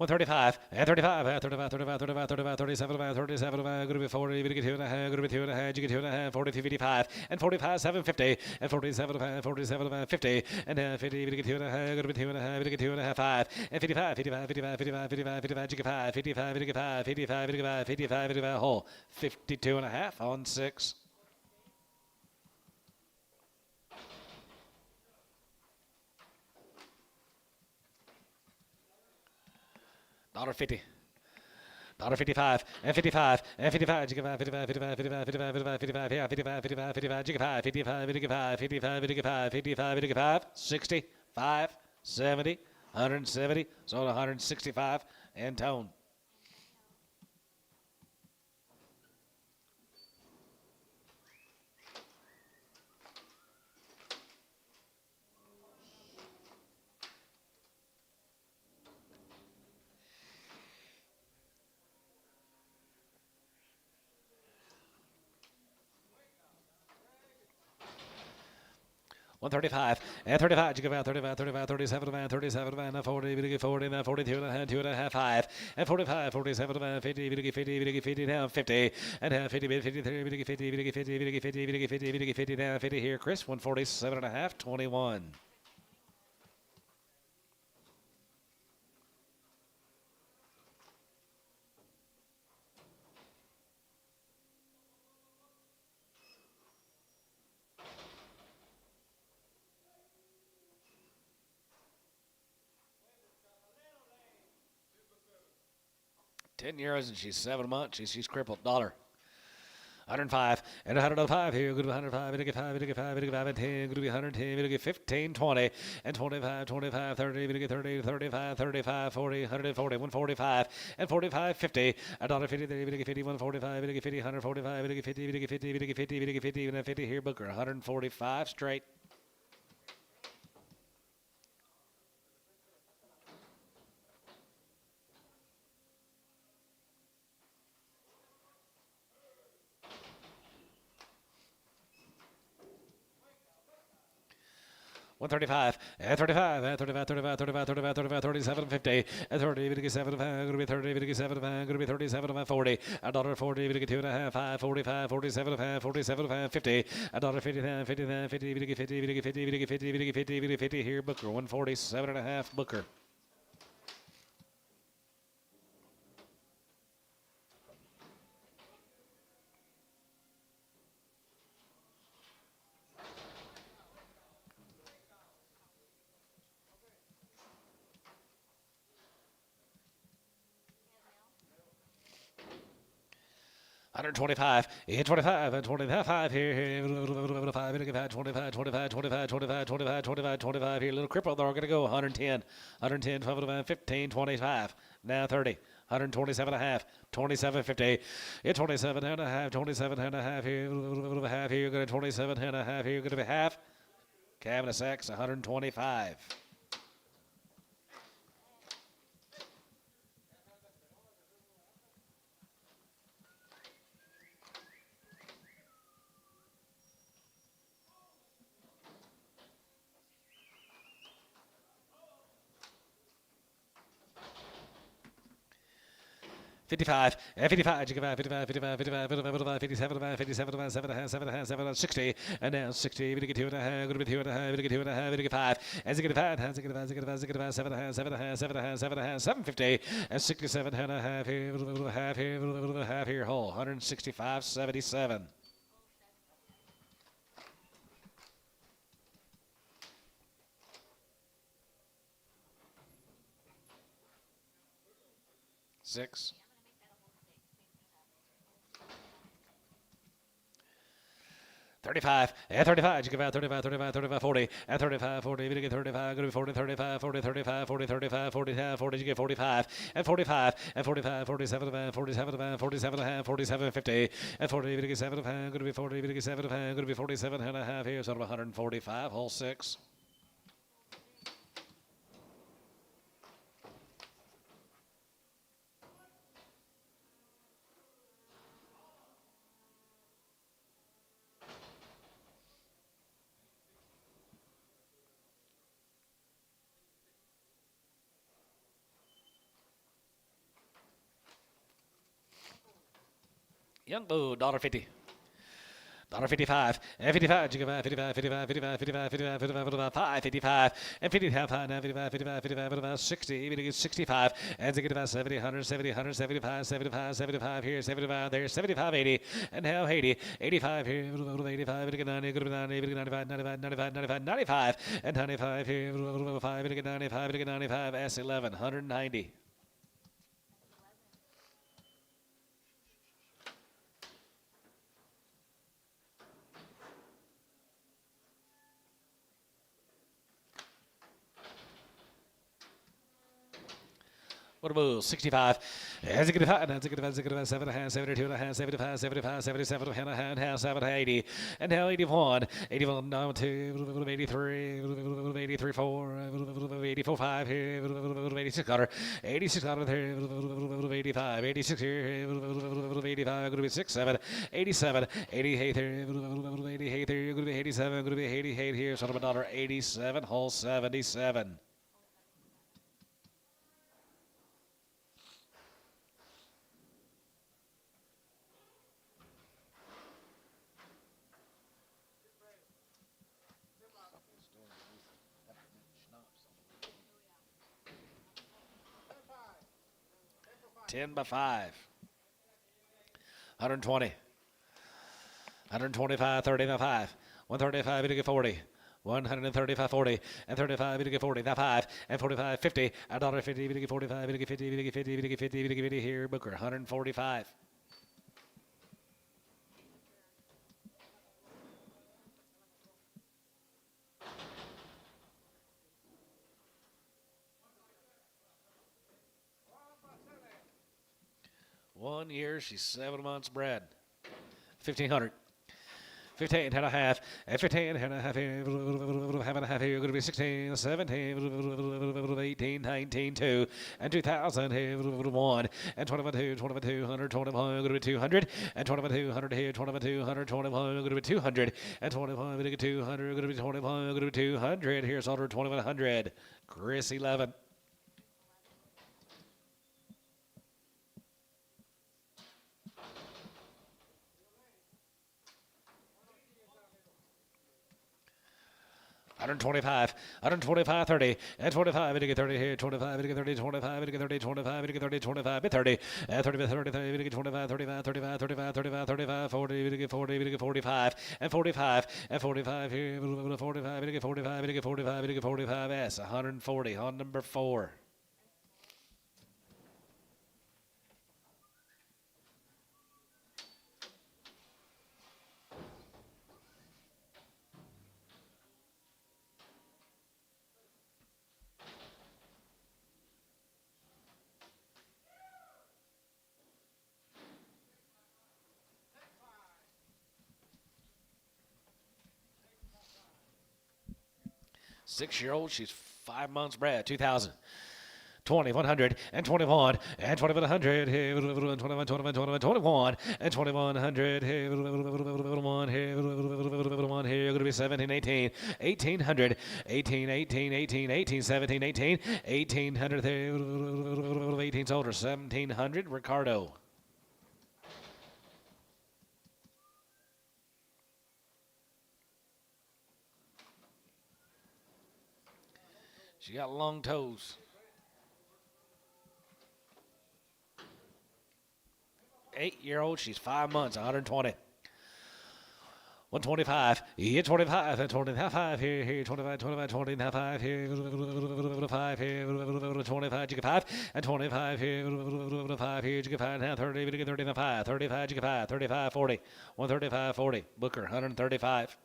135, and 35, 35, 35, 35, 35, 37, 37, going to be 40, you get 2.5, going to be 2.5, you get 2.5, 40, 55, and 45, 750, and 47, 47, 50, and 50, you get 2.5, going to be 2.5, you get 2.5, 5, and 55, 55, 55, 55, 55, 55, you get 5, 55, you get 5, 55, 55, 55, 55, whole, 52.5 on 6. $1.50. $1.55 and 55 and 55 you get 5 55 55 55 55 55 yeah 55 55 55 you get 5 55 55 55 you get 5 55 you get 5 60 5 70 170 so 165 and tone. $135 and 35. You give out 35, 35, 37, 37, 40, 40, 42, 2.5, 5, and 45, 47, 50, 50, 50, down 50, and 50, 53, 50, 50, 50, 50, 50, 50, 50, down 50 here. Chris, 147.5, 21. €10 and she's 7 months. She's crippled. $1. 105 and 105 here. Good 105. It'll get 5. It'll get 5. It'll get 5 and 10. Good to be 110. It'll get 15, 20 and 25, 25, 30. It'll get 30, 35, 35, 40, 140, 145 and 45, 50. $1.50 there. It'll get 50, 145. It'll get 50, 145. It'll get 50. It'll get 50. It'll get 50. It'll get 50. Even 50 here. Booker 145 straight. $135 and 35 and 35, 35, 35, 35, 35, 37, 50 and 30. It'll get 7. Going to be 30. It'll get 7. Going to be 37. 40. $1.40. It'll get 2.5. 5. 45. 47. 47. 50. $1.50. 50. 50. It'll get 50. It'll get 50. It'll get 50. It'll get 50. It'll get 50 here. Booker 147.5. Booker. $125, 25, and 25 here, 5, 25, 25, 25, 25, 25, 25, 25, 25 here, little cripple, they're going to go 110, 110, 12, 15, 25, now 30, 127.5, 27.50, yeah, 27.5, 27.5 here, half here, going to 27.5 here, going to be half, cabinet sacks, 125. $55, 55, 55, 55, 55, 55, 57, 57, 7, 7, 60, and now 60, we get 2.5, going to be 2.5, we get 2.5, we get 5, and they get 5, and they get 5, 7, 750, and 67.5 here, half here, whole, 165.77. Six. $35 and 35. You give out 35, 35, 35, 40 and 35, 40. You get 35. Going to be 40, 35, 40, 35, 40, 35, 40, 40. You get 45 and 45 and 45, 47, 47, 47, 47, 50 and 40. You get 7. Going to be 40. You get 7. Going to be 47.5 here. Sort of 145. Whole 6. Young Boo, $1.50. $1.55 and 55, 55, 55, 55, 55, 55, 55, 5, 55 and 55, 55, 55, 55, 60, 65 and 70, 100, 70, 100, 75, 75, 75 here, 75 there, 75, 80 and now 80, 85 here, 85, 90, 95, 95, 95, 95 and 95 here, 5, 95, 95, S11, 190. What a move, 65. As it 75, 7 and a half, 72 and a half, 75, 75, 77 and a half, 7, 80. And now 81, 81, down to 83, 83, 4, 84, 5 here, 86 cutter, 86 out of there, 85, 86 here, 85, going to be 6, 7, 87, 88 there, 88 there, going to be 87, going to be 88 here, son of a dollar, 87, hole 77. $10 by 5. 120. 125, 30 by 5. 135, to get 40. 135, 40. And 35, to get 40. Now 5. And 45, 50. $1.50, to get 45, to get 50, to get 50, to get 50, to get 50 here. Booker, 145. One year, she's 7 months bred. 1,500. 15 and a half. And 15 and a half here. Half and a half here. Going to be 16, 17, 18, 19, 2. And 2,000 here. 1. And 21, 2, 21, 200, 21. Going to be 200. And 21, 200 here. 21, 200, 21. Going to be 200. And 21, going to be 200. Going to be 21. Going to be 200. Here's order 2,100. Chris 11. $125, 30, and 25, to get 30 here, 25, to get 30, 25, to get 30, 25, to get 30, 25, 30, and 30, 30, to get 25, 35, 35, 35, 35, 35, 40, to get 40, to get 45, and 45, and 45 here, 45, to get 45, to get 45, to get 45, S, 140 on number 4. Six-year-old, she's 5 months bred, 2,000. 20, 100, and 21, and 2,100, here, 21, 21, 21, 21, and 2,100, here, 1 here, 1 here, going to be 17, 18, 1,800, 18, 18, 18, 18, 17, 18, 1,800, there, 18's older, 1,700, Ricardo. She got long toes. 8-year-old, she's 5 months, 120. 125, yeah, 25, and 25 here, 25, 25, 25 here, 5 here, 25, you get 5, and 25 here, 5 here, you get 5, now 30, you get 35, 35, you get 5, 35, 40, 135, 40, Booker, 135.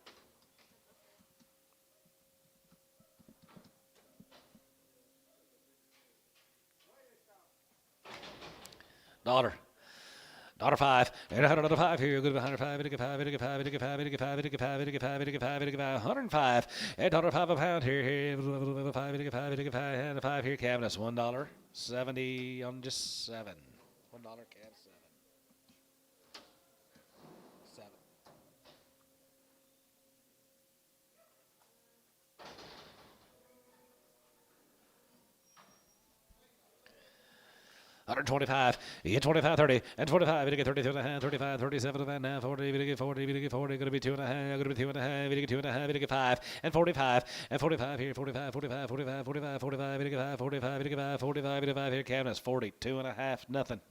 $5, and $105 here, good $105, it get 5, it get 5, it get 5, it get 5, it get 5, it get 5, it get 5, it get 5, $105, and $105 a pound here, 5, it get 5, it get 5, and 5 here, cabinets, $1.70 on just 7, $1 cab 7. 125, 25, 30, and 25, we get 32 and a half, 35, 37 and a half, 40, we get 40, we get 40, gonna be 2 and a half, gonna be 2 and a half, we get 2 and a half, we get 5, and 45, and 45 here, 45, 45, 45, 45, 45, we get 5, 45, we get 5, 45, we get 5 here, cabinets, 42 and a half, nothing.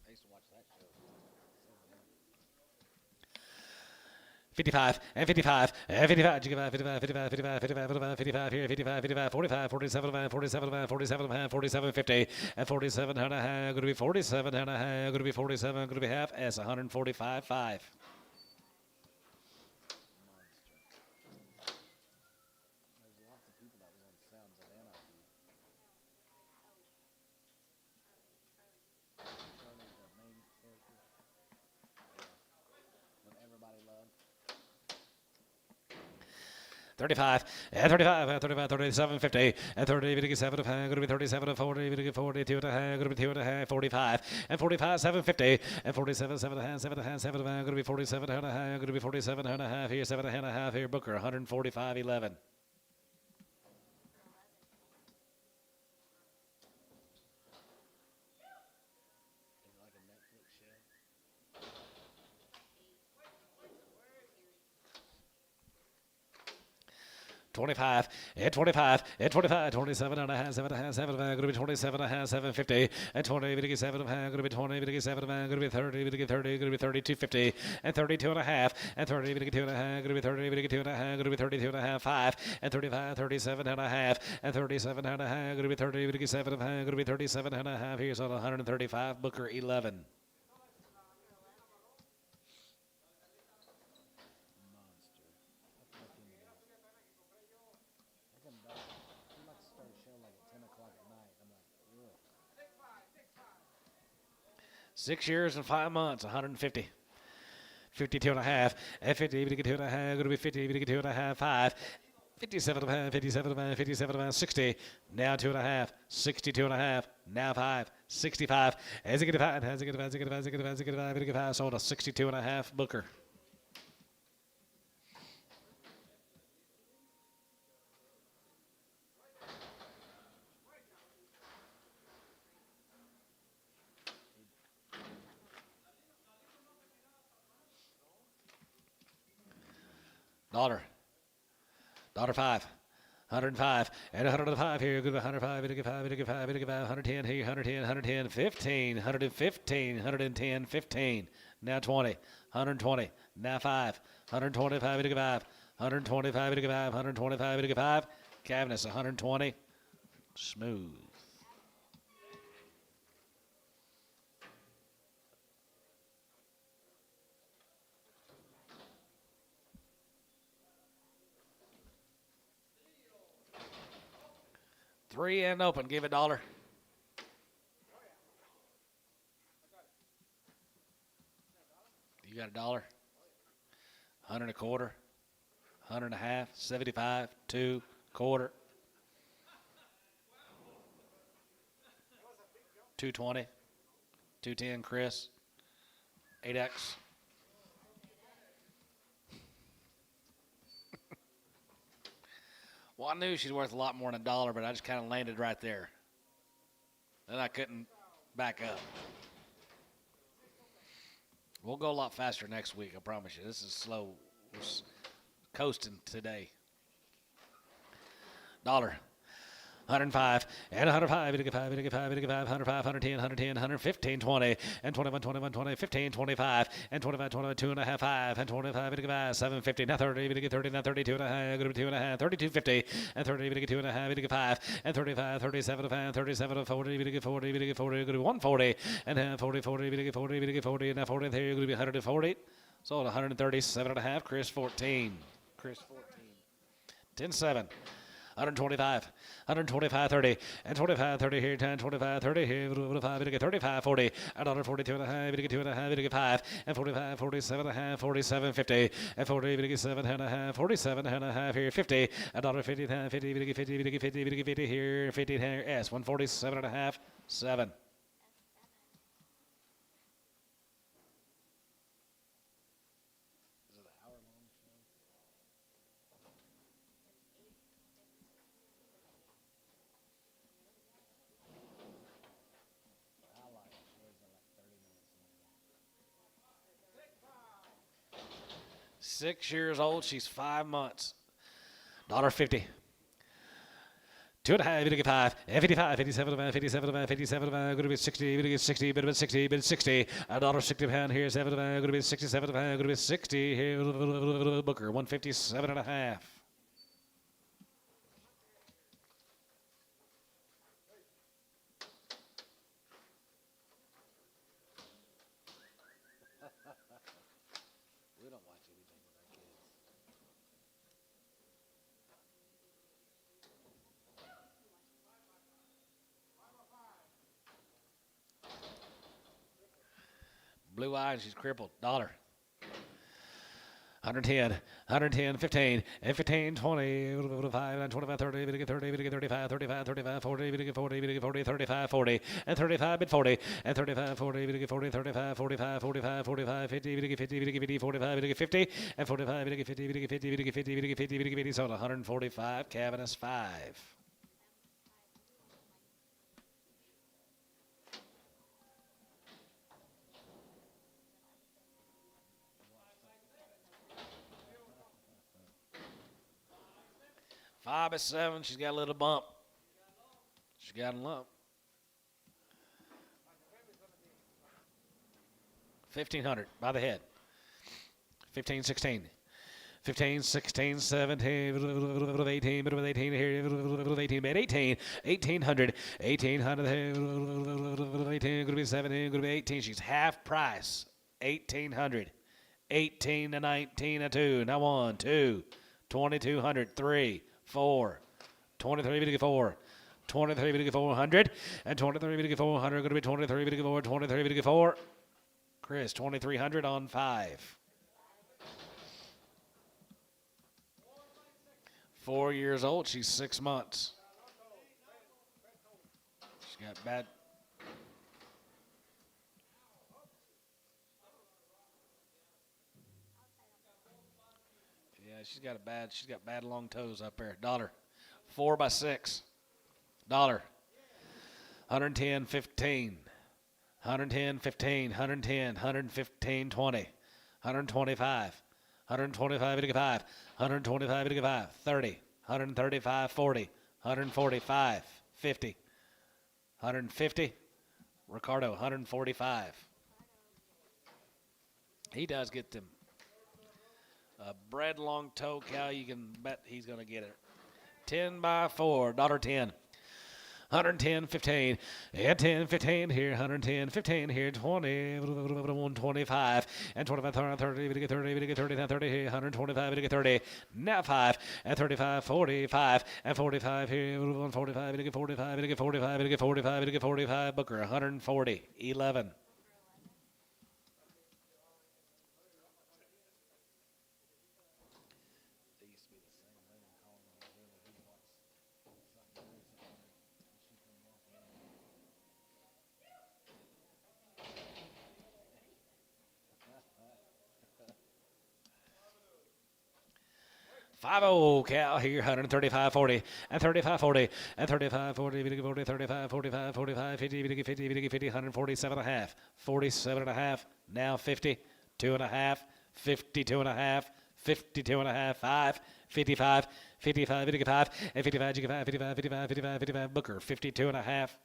I used to watch that show. 55, and 55, and 55, 55, 55, 55, 55, 55, 55 here, 55, 55, 45, 47, 47, 47, 47, 50, and 47 and a half, going to be 47 and a half, going to be 47, going to be half, as 145, 5. There's lots of people that want sounds of anarchy. Charlie's the main character. When everybody loved. 35, and 35, and 35, 37, 50, and 30, 57, going to be 37, 40, 42 and a half, going to be 2 and a half, 45, and 45, 750, and 47, 7 and a half, 7 and a half, 7 and a half, going to be 47 and a half, going to be 47 and a half here, 7 and a half here, Booker, 145, 11. Is it like a Netflix show? 25, and 25, and 25, 27 and a half, 7 and a half, 7 and a half, going to be 27 and a half, 750, and 20, 7 and a half, going to be 20, 7 and a half, going to be 30, 30, going to be 32, 50, and 32 and a half, and 30, 2 and a half, going to be 30, 2 and a half, going to be 32 and a half, 5, and 35, 37 and a half, and 37 and a half, going to be 30, 7 and a half, going to be 37 and a half, here's on 135, Booker, 11. Monster. I fucking. He likes to start a show like at 10 o'clock at night. I'm like, ugh. 6 years and 5 months, 150. 52 and a half, and 50, 52 and a half, going to be 50, 52 and a half, 5. 57 and a half, 57 and a half, 57 and a half, 60, now 2 and a half, 62 and a half, now 5, 65, as it get 5, as it get 5, as it get 5, as it get 5, as it get 5, as it get 5, sold a 62 and a half, Booker. Dollar 5, 105, and 105 here, good 105, 105, 105, 110 here, 110, 110, 15, 115, 110, 15, now 20, 120, now 5, 125, 125, 125, 125, 125, 125, cabinets 120, smooth. Three and open. Give it $1. You got $1. 100 a quarter. 100 and a half. 75. 2 quarter. 220. 210. Chris. 8X. Well, I knew she's worth a lot more than $1, but I just kind of landed right there. Then I couldn't back up. We'll go a lot faster next week, I promise you. This is slow. We're coasting today. Dollar. 105 and 105, 85, 85, 85, 105, 110, 110, 115, 20, and 21, 21, 20, 15, 25, and 25, 22 and a half, 5, and 25, 85, 750, now 30, 30, now 32 and a half, good to be 2 and a half, 32.50, and 30, 2 and a half, 5, and 35, 37, 5, 37, 40, 40, 40, good to be 140, and 40, 40, 40, 40, and now 40, there, good to be 140, so 137 and a half, Chris 14. Chris 14. 10-7. 125, 125, 30, and 25, 30 here, 10, 25, 30 here, 35, 40, and 142 and a half, 2 and a half, 5, and 45, 47 and a half, 47, 50, and 40, 7 and a half, 47 and a half here, 50, and 50, 50, 50, 50, 50 here, 50 here, S, 147 and a half, 7. Six years old. She's 5 months. $1.50. 2 and a half, 55, 55, 57, 57, 57, going to be 60, going to be 60, bit of 60, bit of 60, $1.60 here, 7, going to be 67, going to be 60 here, Booker, 157 and a half. We don't watch anything with our kids. Blue eyes, she's crippled. $1. 110, 110, 15, and 15, 20, 25, 25, 30, 30, 35, 35, 35, 40, 40, 40, 35, 40, and 35, bid 40, and 35, 40, 40, 35, 45, 45, 45, 50, 50, 50, 45, 50, and 45, 50, 50, 50, 50, 50, 50, so 145, Cavaness 5. Five at 7. She's got a little bump. She got a lump. 1,500 by the head. 15, 16. 15, 16, 17, 18, 18 here, 18, 18, 1,800, 1,800, 18, going to be 17, going to be 18. She's half price. 1,800. 18 to 19 to 2. Now 1, 2, 2,200, 3, 4, 23, 4, 23, 400, and 23, 400, going to be 23, 4, 23, 4. Chris, 2,300 on 5. 4 years old, she's 6 months. She's got bad. Yeah, she's got bad long toes up there. $1. 4 by 6. $1. 110, 15. 110, 15, 110, 115, 20. 125. 125, 85. 125, 85. 30. 135, 40. 145, 50. 150. Ricardo, 145. He does get them. A bred long toe cow, you can bet he's going to get it. 10 by 4, $1.10. 110, 15, and 10, 15 here, 110, 15 here, 20, 125, and 25, 30, 30, 30, 30, 30 here, 125, 30, now 5, and 35, 45, and 45 here, 145, 45, 45, 45, 45, Booker, 140, 11. $5 cow here, 135, 40, and 35, 40, and 35, 40, 40, 35, 45, 45, 50, 50, 50, 147 and a half, 47 and a half, now 50, 52 and a half, 52 and a half, 52 and a half, 5, 55, 55, 55, and 55, 55, 55, 55, 55, 55, Booker, 52 and a half.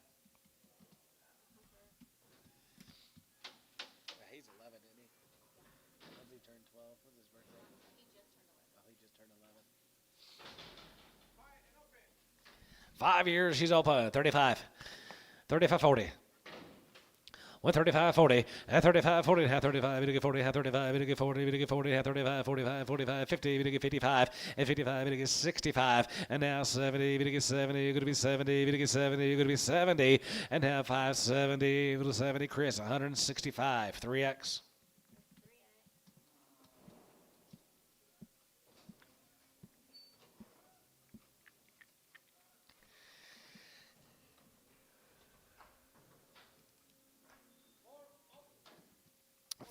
He's 11, isn't he? When did he turn 12? When's his birthday? He just turned 11. 5 years, she's open. 35. 35 40. 135 40. At 35 40. At 35 we get 40. At 35 we get 40. We get 40. At 35 45 45 50. We get 55. At 55 we get 65. And now 70. We get 70. You're going to be 70. We get 70. You're going to be 70. And now 570. Little 70. Chris 165. 3x.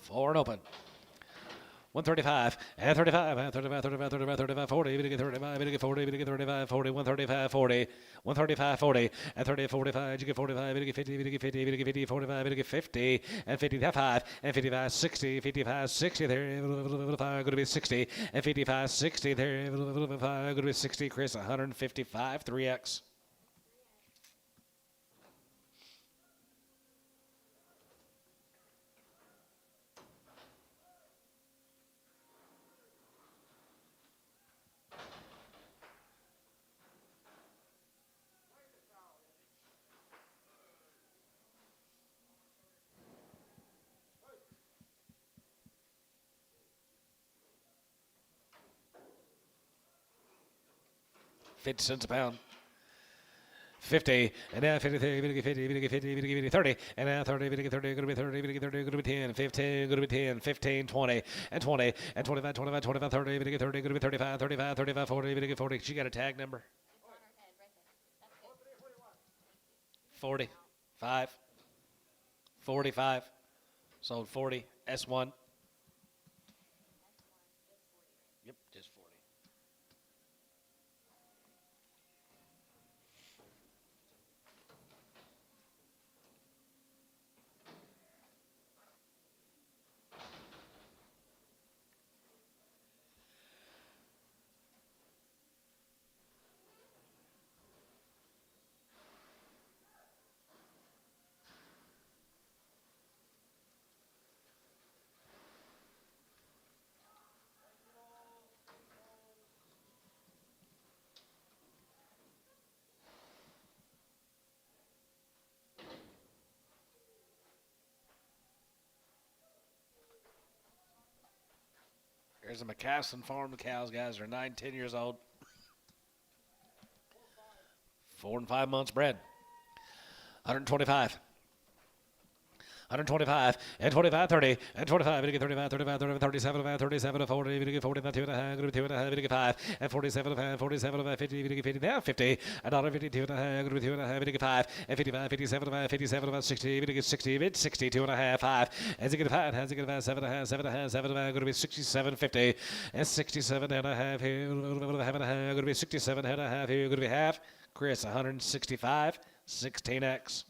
Four and open. 135, and 35, and 35, 35, 35, 35, 40, we get 35, we get 40, we get 35, 40, 135, 40, 135, 40, and 30, 45, you get 45, we get 50, we get 50, we get 50, 45, we get 50, and 55, and 55, 60, 55, 60, there, going to be 60, and 55, 60, there, going to be 60, Chris, 155, 3x. $0.50 a pound. 50, and now 53, we get 50, we get 50, we get 30, and now 30, we get 30, going to be 30, we get 30, going to be 10, 15, going to be 10, 15, 20, and 20, and 25, 25, 25, 30, we get 30, going to be 35, 35, 35, 40, we get 40. She got a tag number? 40, 5, 45, sold 40, S1. Yep, just 40. There's a McCaslin farm. The cows, guys, are 9, 10 years old. 4 and 5 months bred. 125. 125, and 25, 30, and 25, we get 35, 35, 35, 37, 37, 40, we get 40, 2 and a half, 2 and a half, we get 5, and 47, 47, 50, we get 50, now 50, $1.52 and a half, 2 and a half, we get 5, and 55, 57, 57, 60, we get 60, mid 60, 2 and a half, 5, as you get 5, as you get 5, 7 and a half, 7 and a half, 7 and a half, going to be 67, 50, and 67 and a half here, half and a half, going to be 67 and a half here, going to be half, Chris, 165, 16x.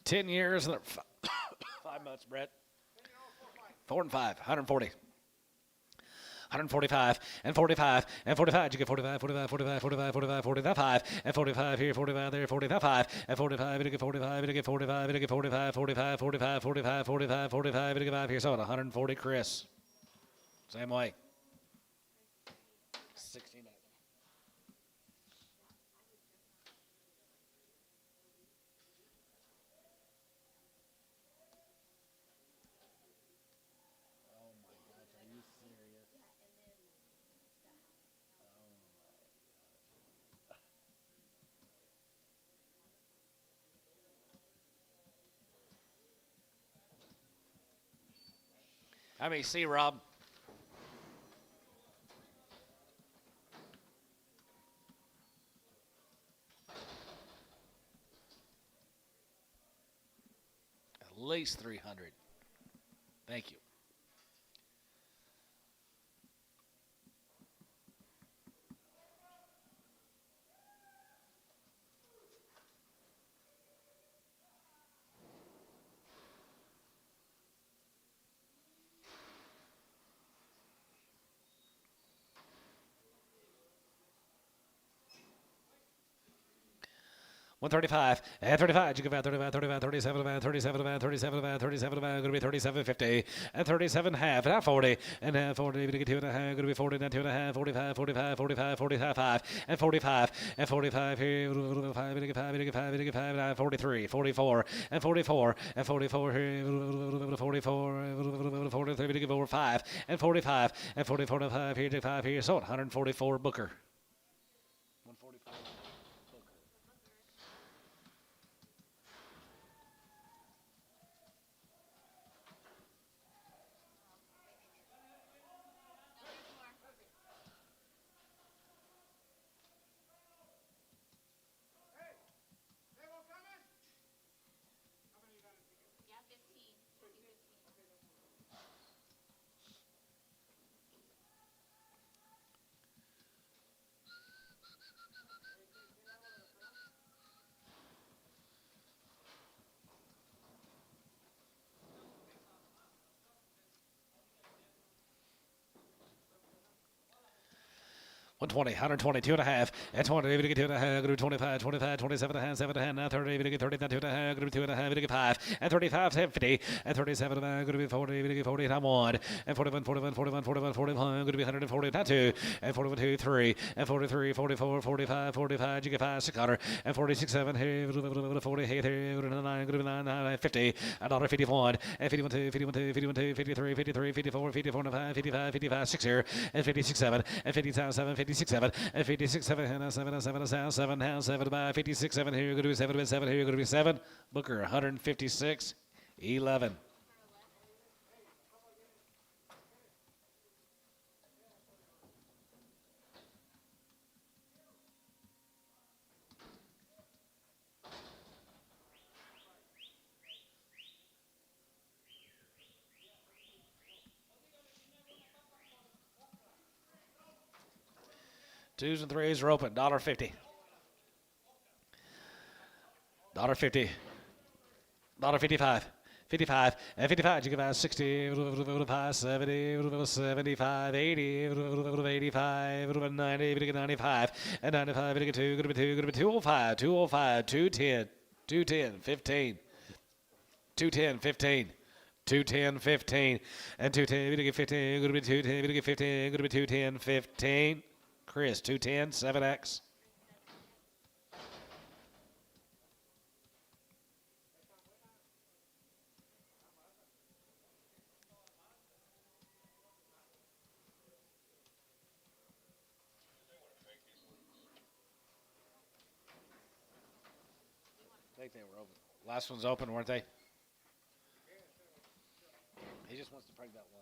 $10 years and 5 months, Brett. 4 and 5, 140. 145 and 45 and 45. You get 45, 45, 45, 45, 45, 45, and 45 here, 45 there, 45 and 45. You get 45, you get 45, you get 45, 45, 45, 45, 45, 45. You get 5 here. So 140, Chris. Same way. 69. How many see, Rob? At least 300. Thank you. $135 and 35. You give out 35, 35, 37, 37, 37, 37, going to be 37.50 and 37 half. Now 40 and half 40. You get 2.5. Going to be 40 and 2.5. 45, 45, 45, 45 and 45 and 45 here. 5. You get 5. You get 5. You get 5. 43, 44 and 44 and 44 here. 44, 43. You get over 5 and 45 and 44 and 5 here. 5 here. So 144 Booker. 144. $120, 120, 2.5, and 20, even get 2.5, go to 25, 25, 27 and a half, 7 and a half, now 30, even get 30, now 2.5, go to 2.5, even get 5, and 35, 50, and 37, go to be 40, even get 40, now 1, and 41, 41, 41, 41, 41, go to be 140, now 2, and 41, 2, 3, and 43, 44, 45, 45, you get 5, 600, and 46, 7, here, 40, here, go to 9, go to 9, 50, and $1.51, and 51, 2, 51, 2, 51, 2, 53, 53, 54, 54, 5, 55, 55, 6 here, and 56, 7, and 57, 7, 56, 7, and 56, 7, and 7, 7, 7, 7, and 7 by 56, 7 here, you're going to be 7, 7 here, you're going to be 7. Booker, 156, 11. Twos and threes are open. $1.50. $1.50. $1.55. 55 and 55. You give out 60, 70, 75, 80, 85, 90, 95, and 95, 2, going to be 205, 205, 210, 210, 15, 210, 15. 210, 15, and 210, we get 15, going to be 210, we get 15, going to be 210, 15. Chris, 210, 7X. I think they were open. Last one's open, weren't they? He just wants to break that one.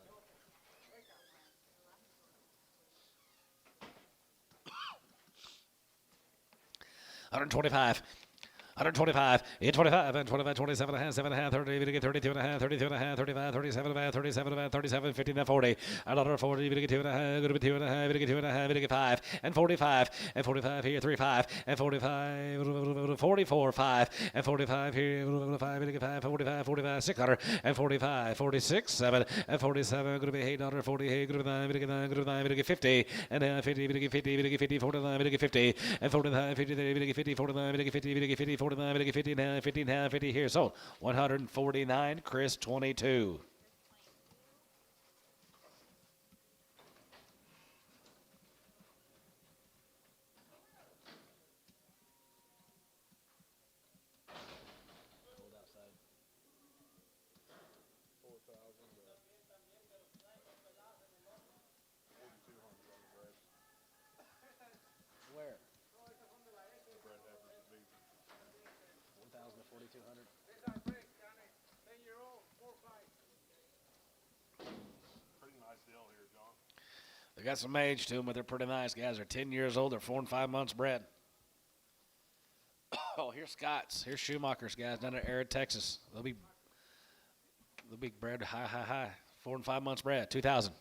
$125. 125, 825, and 25, 27 and a half, 7 and a half, 30, we get 32 and a half, 32 and a half, 35, 37 and a half, 37 and a half, 37, 50 and 40, another 40, we get 2 and a half, going to be 2 and a half, we get 2 and a half, we get 5, and 45, and 45 here, 3, 5, and 45, 44, 5, and 45 here, 5, we get 5, 45, 45, 600, and 45, 46, 7, and 47, going to be 800, 48, going to be 9, we get 9, going to be 9, we get 50, and 50, we get 50, we get 50, 49, we get 50, and 49, 50, we get 50, 49, we get 50, we get 50, 49, we get 50 now, 50 now, 50 here. So 149, Chris 22. Where? 1,000 to 4,200. Pretty nice deal here, John. They got some age to them, but they're pretty nice guys. They're 10 years old. They're 4 and 5 months bred. Oh, here's Scott's. Here's Schumacher's guys down at Arid, Texas. They'll be bred high. 4 and 5 months bred. 2,000.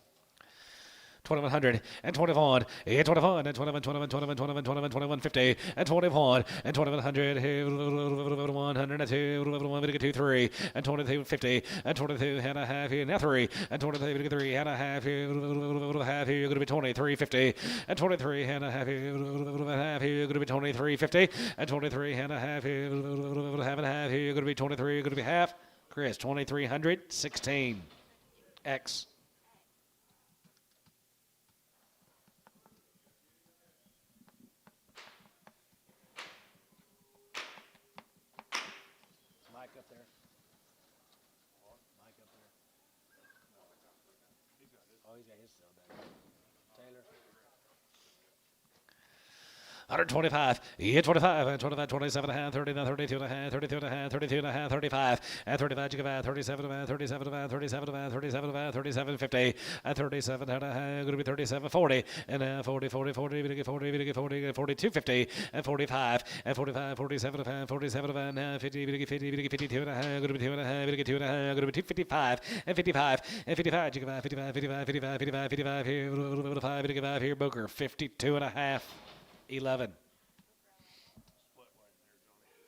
2,100 and 21, and 21, and 21, 21, 21, 21, 21, 21, 50, and 21, and 2,100, 102, 2, 3, and 22, 50, and 22 and a half here, now 3, and 23, 3 and a half here, half here, you're going to be 23, 50, and 23 and a half here, you're going to be 23, 50, and 23 and a half here, half and a half here, you're going to be 23, you're going to be half. Chris, 2,300, 16, X. Mike up there. Mike up there. Oh, he's got his cell back. Taylor. 125, 25, and 25, 27 and a half, 30, 32 and a half, 32 and a half, 32 and a half, 35, and 35, 37 and a half, 37 and a half, 37 and a half, 37 and a half, 37, 50, and 37 and a half, going to be 37, 40, and 40, 40, 40, we get 40, we get 40, 42, 50, and 45, and 45, 47 and a half, 47 and a half, 50, we get 50, we get 52 and a half, going to be 2 and a half, we get 2 and a half, going to be 255, and 55, and 55, 55, 55, 55, 55, 55 here, 5, we get 5 here, Booker, 52 and a half. 11. Split weight there, Johnny.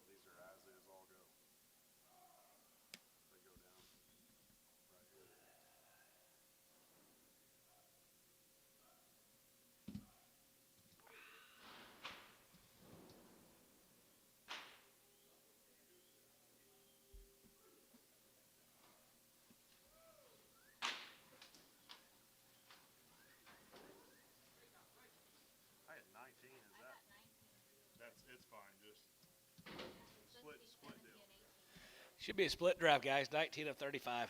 These are as is, all go. They go down right here. I had 19, is that? It's fine, just split deal. Should be a split draft, guys. 19 of 35. Yeah,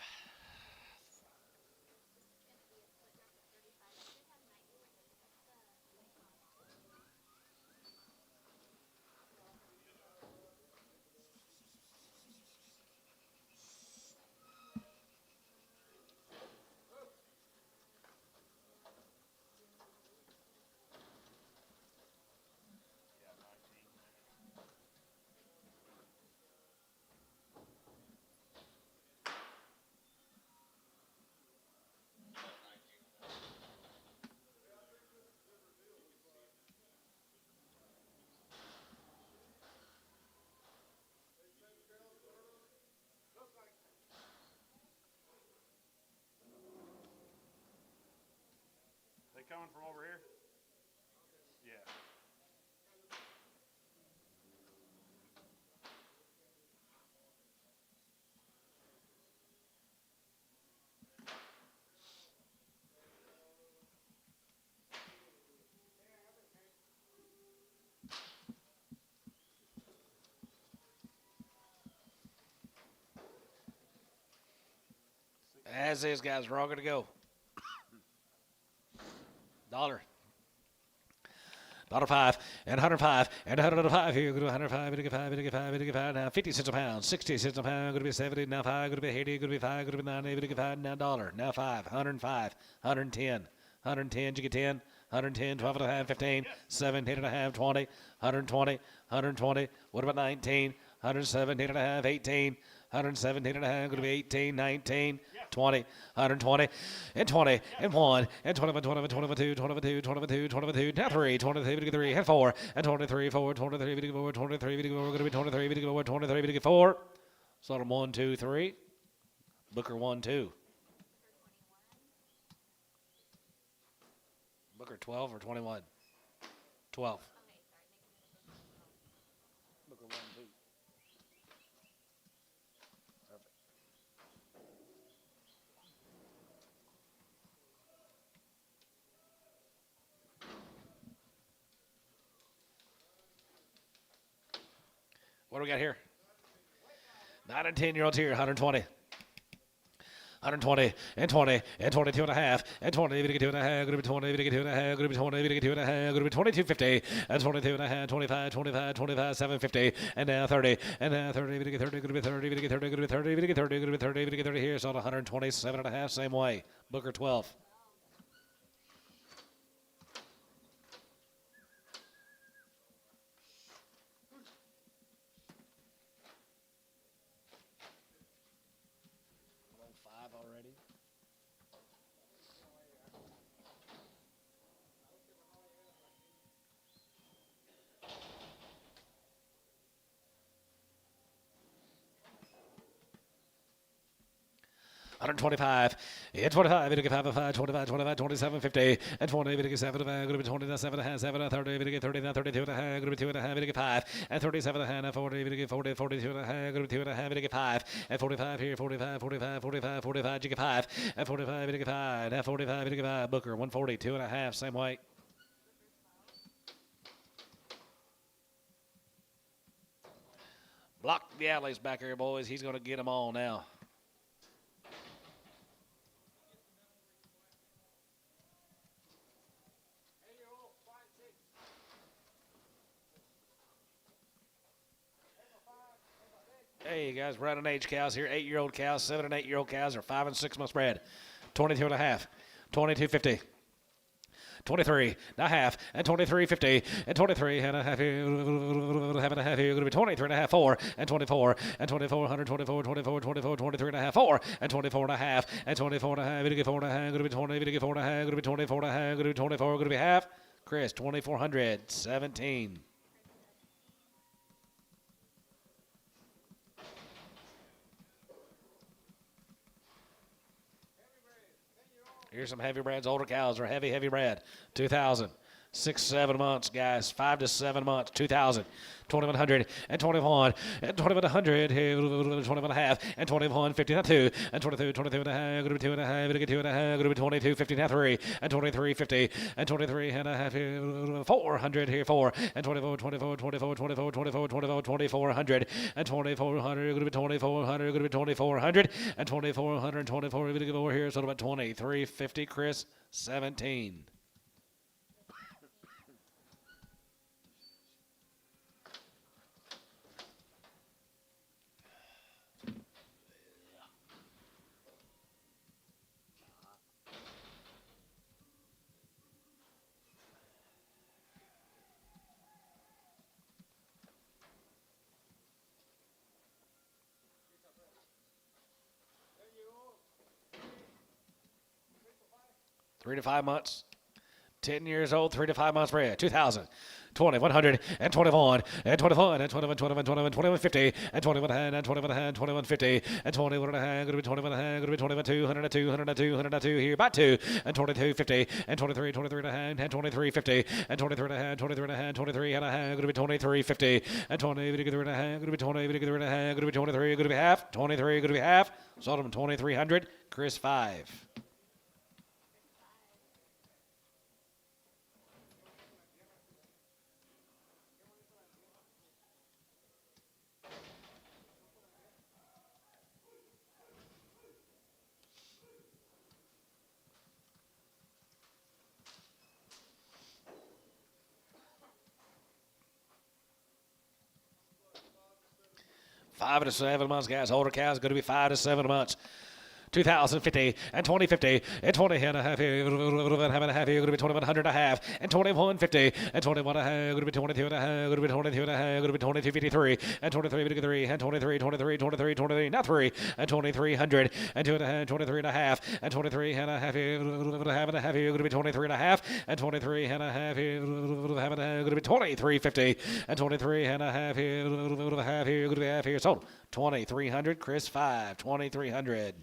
19. They coming from over here? Yeah. As is, guys. We're all going to go. Dollar. $105 and $105 and $105 here. Go to $105, $105 now. 50 cents a pound, 60 cents a pound. Going to be 70 now. 5. Going to be 80. Going to be 5. Going to be 90. Going to be 5 now. $1 now. 5. 105, 110, 110. Did you get 10? 110, 12 and a half, 15, 17 and a half, 20, 120, 120. What about 19? 117 and a half, 18, 117 and a half, going to be 18, 19, 20, 120, and 20, and 1, and 21, 21, 22, 22, 22, 22, now 3, 23, 3, and 4, and 23, 4, 23, 4, 23, 4, going to be 23, 4, 23, 4. Sort of 1, 2, 3. Booker 1, 2. Booker 12 or 21? 12. Booker 1, 2. Perfect. What do we got here? 9 and 10-year-olds here, 120. 120 and 20 and 22 and a half and 20, 22 and a half, going to be 20, 22 and a half, going to be 20, 22 and a half, going to be 22.50 and 22 and a half, 25, 25, 25, 750 and now 30 and now 30, 30, going to be 30, 30, going to be 30, 30, going to be 30, 30 here. So 127 and a half, same way. Booker 12. Already. $125 and 25, 25, 25, 25, 27, 50 and 20, 7, going to be 20, 7 and a half, 7, 30, 30, 32 and a half, going to be 2 and a half, 5 and 37 and a half, 40, 40, 42 and a half, going to be 2 and a half, 5 and 45 here, 45, 45, 45, 45, 5 and 45, 5 and 45, 5. Booker 140, 2 and a half, same weight. Block the alleys back here, boys. He's going to get them all now. Hey, guys, we're out on age cows here. 8-year-old cows, 7 and 8-year-old cows are 5 and 6 months bred. 22 and a half, 22.50. 23 and a half, and 23.50, and 23 and a half here, half and a half here, going to be 23 and a half, 4, and 24, and 24, 124, 24, 24, 23 and a half, 4, and 24 and a half, and 24 and a half, going to get 4 and a half, going to be 20, going to get 4 and a half, going to be 24 and a half, going to be 24, going to be half. Chris, 2,400, 17. Here's some heavy breds. Older cows are heavy bred. 2,000. 6, 7 months, guys. 5 to 7 months. 2,000. 2,100 and 21 and 2,100 here, 21 and a half and 21, 50 now 2 and 22, 22 and a half, going to be 2 and a half, going to get 2 and a half, going to be 22, 50 now 3 and 23, 50 and 23 and a half here, 400 here 4 and 24, 24, 24, 24, 24, 24, 2,400 and 2,400, going to be 2,400, going to be 2,400 and 2,400, 24, going to go over here, so about 23.50. Chris, 17. Three to 5 months. 10 years old, 3 to 5 months bred. 2,000. 20, 100, and 21, and 21, and 21, 21, 21, 21, 50, and 21 and 21 and 21, 50, and 21 and a half, going to be 21 and a half, going to be 21, 200, 200, 200, 2 here, about 2, and 22, 50, and 23, 23 and a half, and 23, 50, and 23 and a half, 23 and a half, 23 and a half, going to be 23, 50, and 23 and a half, going to be 20, 23 and a half, going to be 23, going to be half, 23, going to be half, sold them 2,300, Chris 5. 5 to 7 months, guys. Older cows going to be 5 to 7 months. 2050 and 2050 and 20 and a half here, and a half here, going to be 2100 and a half, and 2150 and 21 and a half, going to be 22 and a half, going to be 22 and a half, going to be 2253 and 2353 and 23, now 3 and 2300 and 2 and a half, 23 and a half, and 23 and a half here, and a half here, going to be 23 and a half, and 23 and a half here, going to be 2350 and 23 and a half here, going to be half here, sold 2300, Chris 5, 2300.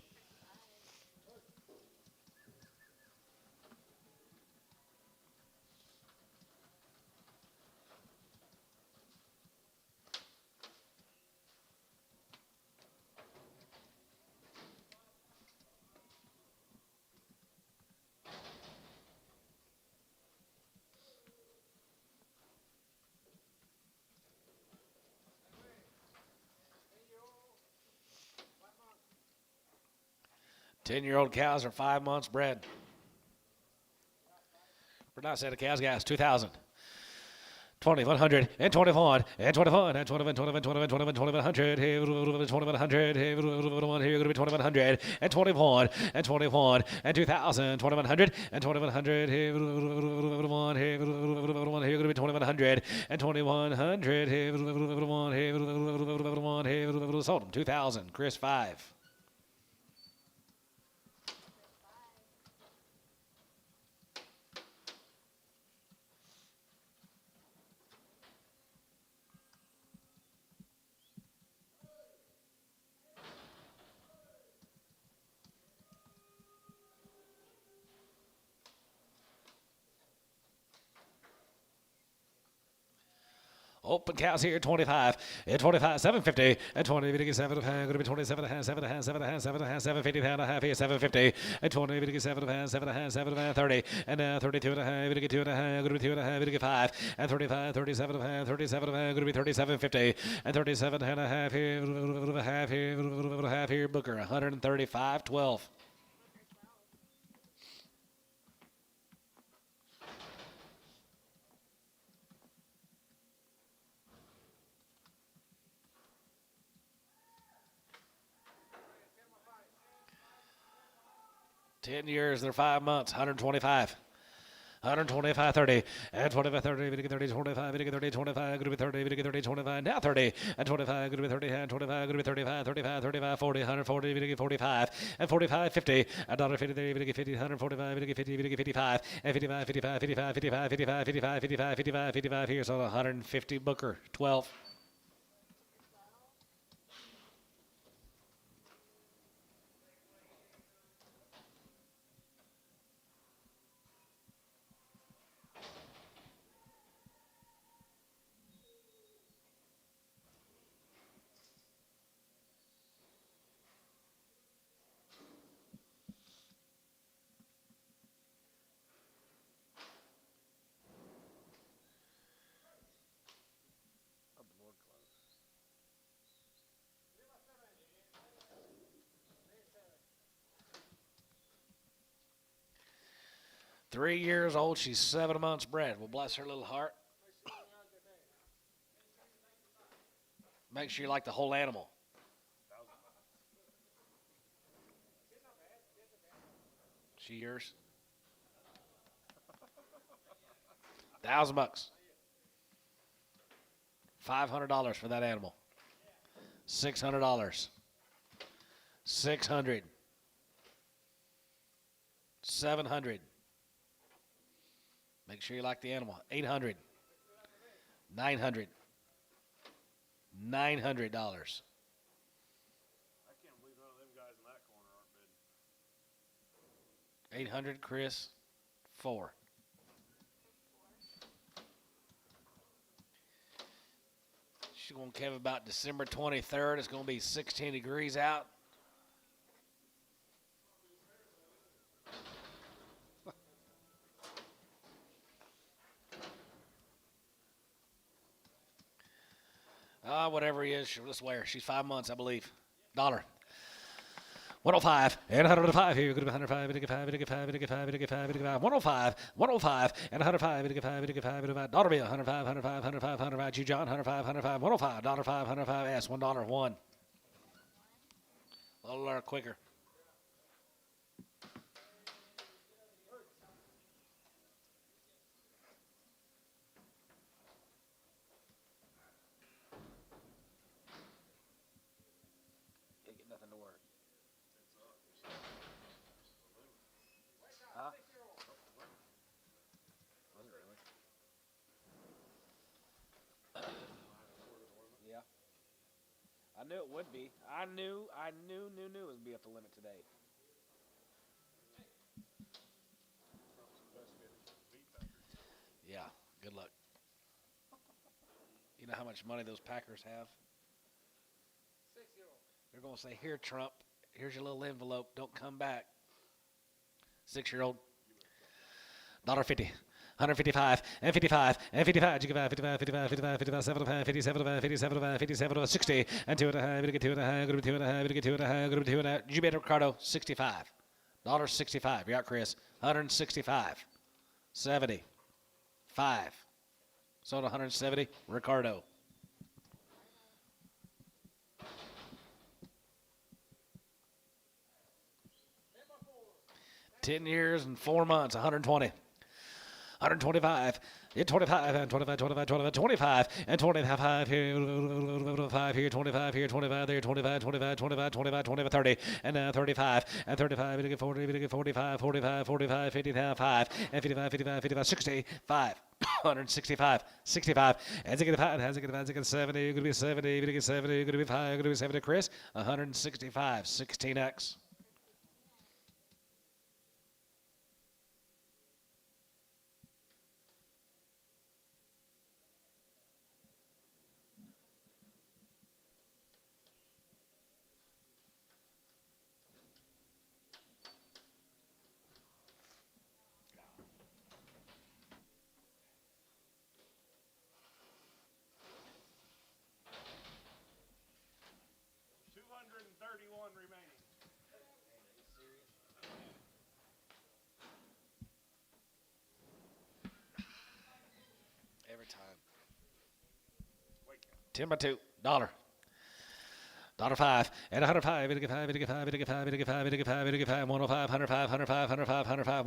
Ten-year-old cows are 5 months bred. We're not saying the cows, guys. 2,000. 2100 and 21 and 21 and 21, 21, 21, 21, 2100 here, 2100 here, going to be 2100 and 21 and 21 and 2000, 2100 and 2100 here, going to be 2100 and 2100 here, sold them 2000. Chris 5. Open cows here, 25, and 25, 750, and 20, 7, going to be 27, 7, 750 pound a half here, 750, and 20, 7, 7, 30, and 32 and a half, 2 and a half, going to be 2 and a half, 5, and 35, 37, 37, going to be 3750, and 37 and a half here, Booker, 135, 12. Ten years, they're 5 months, 125. 125, 30, and 25, 30, 30, 25, 30, 25, going to be 30, 30, 25, now 30, and 25, going to be 30, and 25, going to be 35, 35, 35, 40, 140, 45, and 45, 50, and $150, 50, 145, 50, 55, and 55, 55, 55, 55, 55, 55, 55, 55, 55 here, so 150 Booker, 12. Three years old, she's 7 months bred. Well, bless her little heart. Make sure you like the whole animal. She yours? $1,000. $500 for that animal. $600. 600. 700. Make sure you like the animal. 800. 900. $900. I can't believe none of them guys in that corner aren't bidding. 800, Chris, 4. She's going to have about December 23rd. It's going to be 16 degrees out. Whatever he is, she'll just wear. She's 5 months, I believe. $1. 105 and 105 here. Going to be 105, 105, 105, 105 and 105, 105, $1. 105, 105, 105, 105, you John, 105, 105, 105, $5, 105 S, $1, 1. A little quicker. Can't get nothing to work. Huh? Was it really? Yeah. I knew it would be. I knew it would be up the limit today. Yeah, good luck. You know how much money those Packers have? They're going to say, here, Trump, here's your little envelope. Don't come back. 6-year-old. $1.50. 155 and 55 and 55, 55, 55, 55, 55, 55, 75, 57, 57, 57, 60 and 2 and a half, going to get 2 and a half, going to be 2 and a half, going to get 2 and a half, going to be 2 and a half. You better Ricardo, 65. $1.65. You got Chris. 165. 70. 5. Sold 170. Ricardo. $10 years and 4 months, 120. 125, 25, and 25, 25, 25, 25, and 25 here, 5 here, 25 here, 25 there, 25, 25, 25, 25, 25, 30, and 35, and 35, we get 40, we get 45, 45, 45, 55, and 55, 55, 55, 65, 165, 65, and 65, and 65, 70, you're going to be 70, you're going to get 70, you're going to be 5, you're going to be 70, Chris, 165, 16X. Remaining. Every time. 10 by 2. $1. $5 and 105, 105, 105,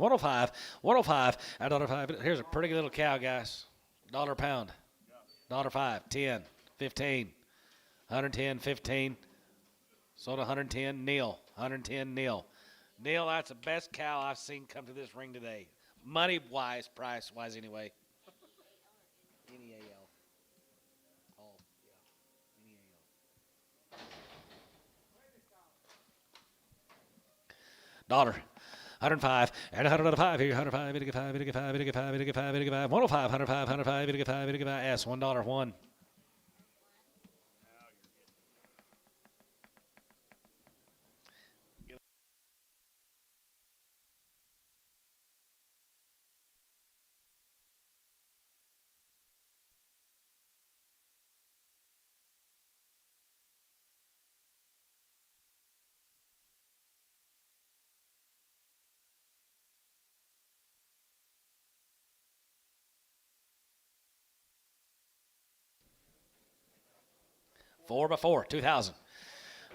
105, 105, 105, and $5. Here's a pretty little cow, guys. $1 pound. $5, 10, 15, 110, 15. Sold 110, Neil. 110, Neil. Neil, that's the best cow I've seen come to this ring today. Money-wise, price-wise anyway. NEAL. Oh, yeah. NEAL. $1. 105 and 105 here, 105, 105, 105, 105, 105, 105, 105, 105, 105, 105, S, $1, 1. Four by 4, 2,000.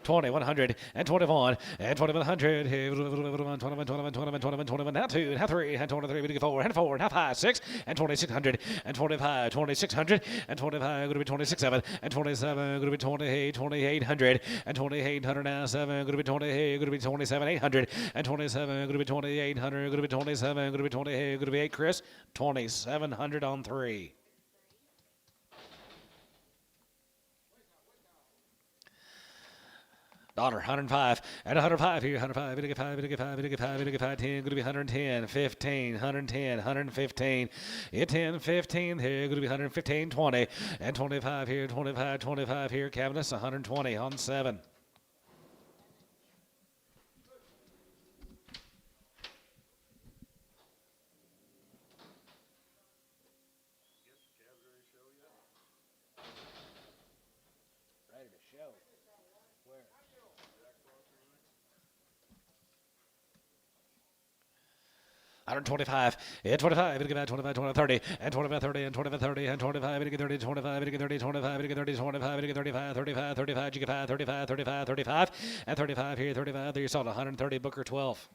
20, 100, and 21, and 2100, 21, 21, now 2, now 3, and 23, 4, and 4, and 5, 6, and 2600, and 25, 2600, and 25, going to be 26,7, and 27, going to be 28, 2800, and 2800 now 7, going to be 28, going to be 27,800, and 27, going to be 2800, going to be 27, going to be 28, going to be 8, Chris, 2,700 on 3. $105 and 105 here, 105, 105, 105, 105, 105, 10, going to be 110, 15, 110, 115, 10, 15 here, going to be 115, 20, and 25 here, 25, 25 here, cabinets, 120 on 7. Ready to show. Where? 125, and 25, and 25, 25, 30, and 25, 30, and 25, 30, and 25, and 30, 25, and 30, 25, and 30, 25, and 35, 35, 35, you get 5, 35, 35, 35, and 35 here, 35 there, you sold 130, Booker 12.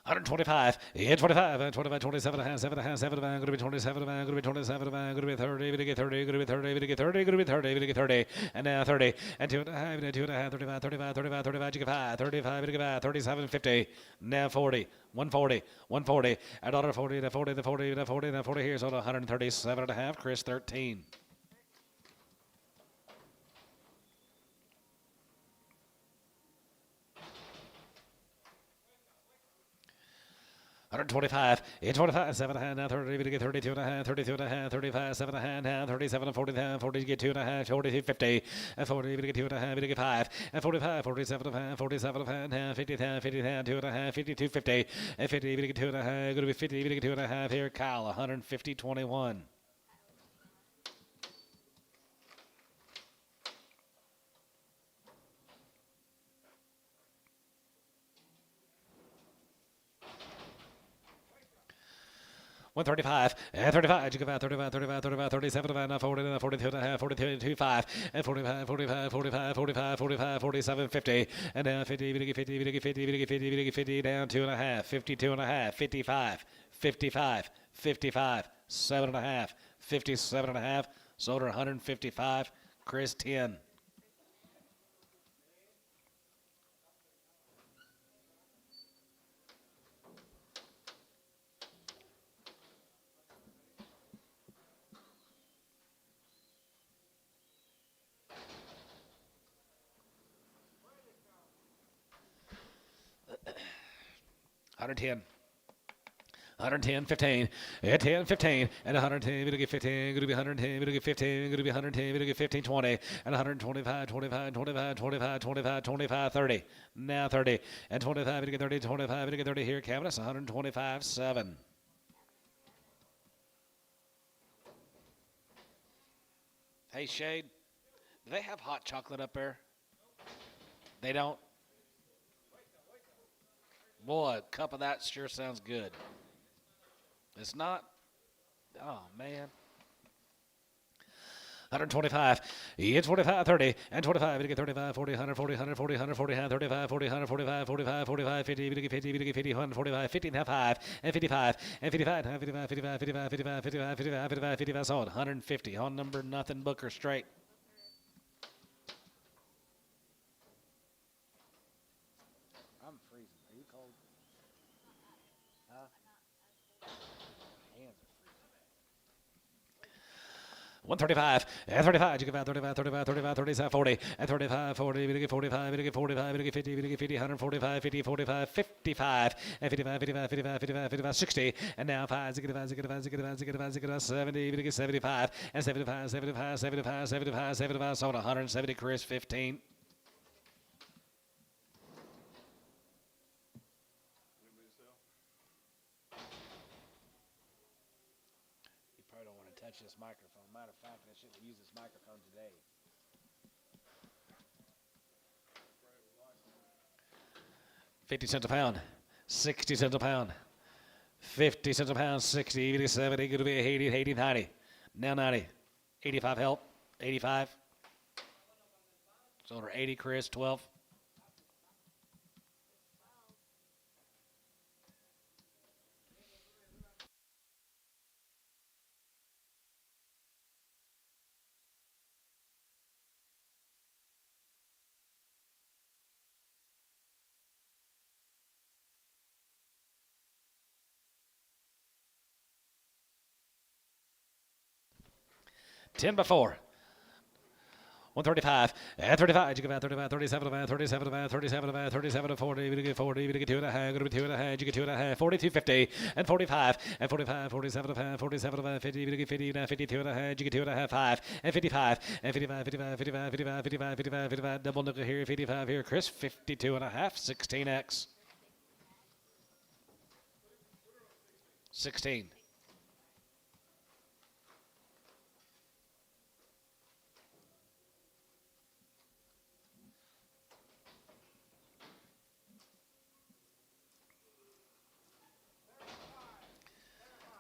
$125, and 25, and 25, 27 and a half, 7 and a half, 7 and a half, going to be 27, going to be 27, going to be 30, going to get 30, going to be 30, going to get 30, going to be 30, going to get 30, and now 30, and 2 and a half, and 2 and a half, 35, 35, 35, 35, you get 5, 35, you get 5, 37, 50, now 40, 140, 140, and on 40, the 40, the 40, the 40, the 40 here, so 137 and a half, Chris 13. $125, 25, 7 and a half, now 30, to get 32 and a half, 32 and a half, 35, 7 and a half, now 37 and 40, 40 to get 2 and a half, 42, 50, and 40 to get 2 and a half, to get 5, and 45, 47 and a half, 47 and a half, now 50, 50, 2 and a half, 52, 50, and 50 to get 2 and a half, going to be 50 to get 2 and a half here, Kyle, 150, 21. $135, and 35, you go 35, 35, 35, 37, 40, 42 and a half, 42, 25, and 45, 45, 45, 45, 45, 47, 50, and now 50, 50, 50, 50, 50, 50, 50, down 2 and a half, 52 and a half, 55, 55, 55, 7 and a half, 57 and a half, sold her 155, Chris 10. $110, 15, and 10, 15, and 110, we get 15, going to be 110, we get 15, going to be 110, we get 15, 20, and 125, 25, 25, 25, 25, 25, 30, now 30, and 25, we get 30, 25, we get 30 here, Cabinet, 125, 7. Hey, Shade, do they have hot chocolate up there? They don't? Boy, a cup of that sure sounds good. It's not? Oh, man. 125, yeah, 25, 30, and 25, we get 35, 40, 140, 140, 140, 35, 40, 145, 45, 45, 50, we get 50, we get 50, 145, 50, and 5, and 55, and 55, 55, 55, 55, 55, 55, 55, 55, 55, sold, 150, on number nothing, Booker straight. I'm freezing. Are you cold? Huh? Hands are freezing. 135, and 35, you get 35, 35, 35, 37, 40, and 35, 40, we get 45, we get 45, we get 50, we get 50, 145, 50, 45, 55, and 55, 55, 55, 55, 55, 60, and now 5, 65, 65, 65, 65, 65, 70, we get 75, and 75, 75, 75, 75, 75, sold 170, Chris 15. Anybody sell? You probably don't want to touch this microphone. Matter of fact, I should have used this microphone today. 50 cents a pound, 60 cents a pound, 50 cents a pound, 60, 80, 70, going to be 80, 80, 90, now 90, 85 help, 85, sold her 80, Chris 12. Ten before. 135, and 35, you get 35, 37, 37, 37, 37, 40, we get 40, we get 2 and a half, going to be 2 and a half, you get 2 and a half, 42, 50, and 45, and 45, 47, 47, 50, we get 50, now 52 and a half, you get 2 and a half, 5, and 55, and 55, 55, 55, 55, 55, 55, 55, double nickel here, 55 here, Chris, 52 and a half, 16X. 16.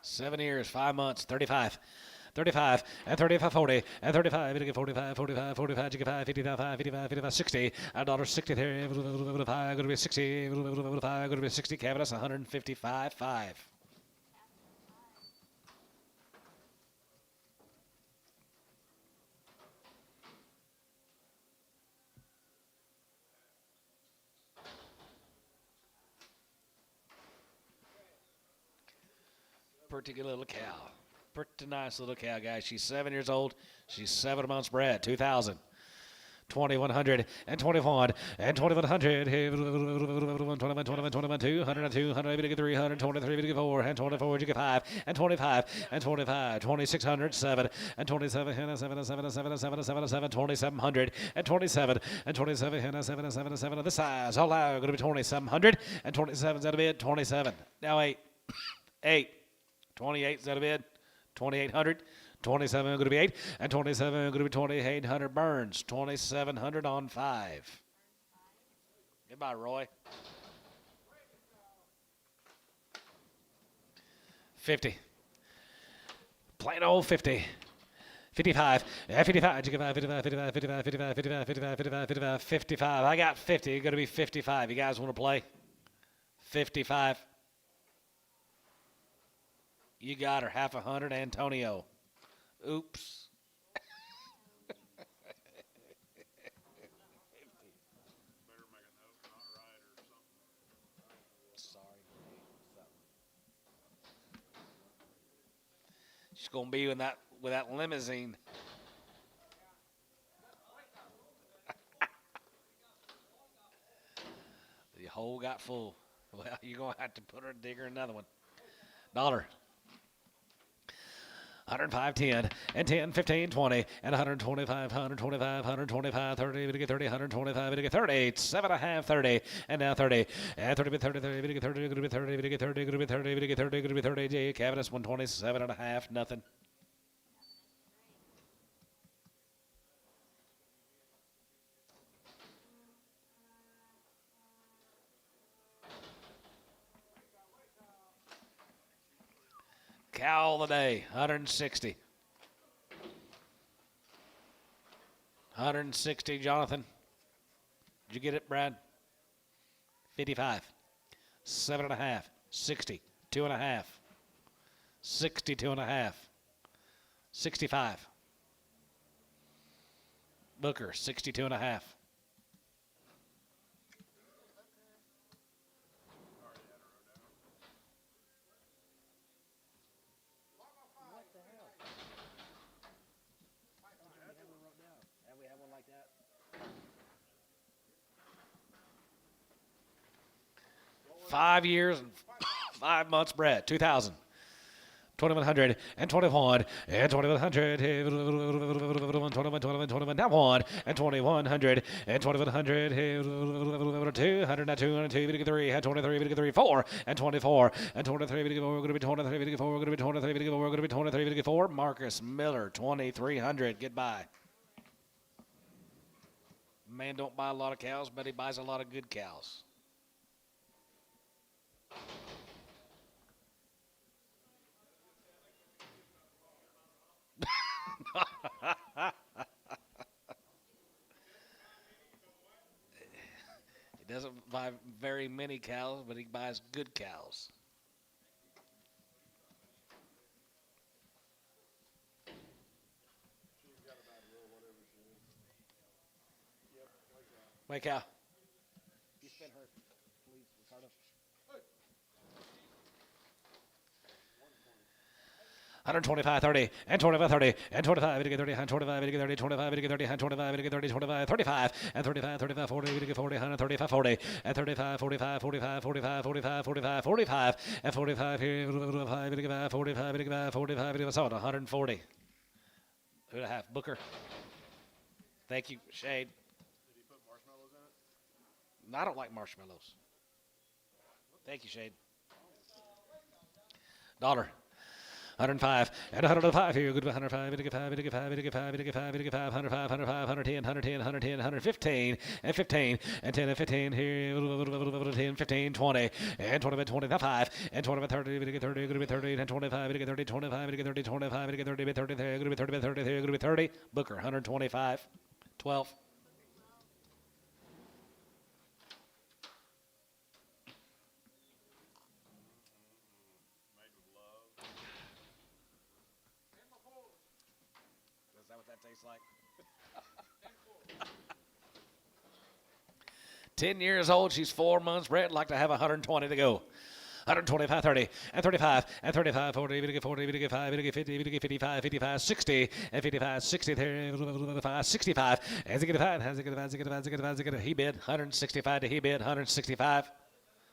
Seven years, 5 months, 35. 35 and 35, 40 and 35, 45, 45, 45, 55, 55, 55, 55, 60. $1 60 there. 55, going to be 60. 55, going to be 60. Cabinets 155.5. Pretty good little cow. Pretty nice little cow, guys. She's 7 years old. She's 7 months bred. 2,000. 2,100 and 21 and 2,100. 21, 200 and 200, 300, 23, 4 and 24, 5 and 25 and 25, 2,600, 7 and 27, 7 and 7 and 7 and 7 and 7 and 7, 2,700 and 27 and 27, 7 and 7 and 7 of the size. All out going to be 2,700 and 27's out of bid. 27. Now 8. 8. 28's out of bid. 2,800. 27 going to be 8, and 27 going to be 2,800 Burns. 2,700 on 5. Goodbye, Roy. 50. Plain old 50. 55. 55. 55, 55, 55, 55, 55, 55, 55, 55, 55. I got 50. Going to be 55. You guys want to play? 55. You got her. Half 100, Antonio. Oops. Better make a note, not right or something. Sorry. She's gonna be with that limousine. The hole got full. Well, you're gonna have to put her dig her another one. $1. 105, 10, and 10, 15, 20, and 125, 125, 125, 30, we get 30, 125, we get 30, 7.5, 30, and now 30, and 30, 30, 30, we get 30, going to be 30, we get 30, going to be 30, we get 30, going to be 30, J. Cabinets 127.5, nothing. Cow of the day, 160. 160, Jonathan. Did you get it, Brad? 55. 7.5. 60. 2.5. 62.5. 65. Booker, 62.5. Five years and 5 months bred. 2,000. 2,100 and 21 and 2,100. 21, now 1 and 2,100 and 2,100. 200 and 202, 3 and 23, 3, 4 and 24 and 23, 4. Going to be 23, 4. Going to be 23, 4. Going to be 23, 4. Marcus Miller, 2,300. Goodbye. Man don't buy a lot of cows, but he buys a lot of good cows. He doesn't buy very many cows, but he buys good cows. White cow. You spin her, please, Ricardo. 125, 30, and 25, 30, and 25, 30, and 25, 30, 25, 30, and 25, 30, 25, 35, and 35, 35, 40, 40, 135, 40, and 35, 45, 45, 45, 45, 45, 45, and 45, 45, 45, 45, so 140. Who do I have? Booker. Thank you, Shade. Did he put marshmallows in it? I don't like marshmallows. Thank you, Shade. Dollar. 105 and 105 here. Good 105, 105, 105, 105, 105, 105, 105, 110, 110, 110, 115, and 15, and 10 and 15 here. 10, 15, 20, and 20, 25, and 20, 30, 30, good 30, and 25, 30, 25, 30, 25, 30, 30, 30, good 30, 30, good 30. Booker 125, 12. Is that what that tastes like? 10 years old. She's 4 months. Brett like to have 120 to go. 125, 30, and 35, and 35, 40, 40, 55, 50, 55, 55, 60, and 55, 60, 35, 65, and 65, he bid 165 to he bid 165,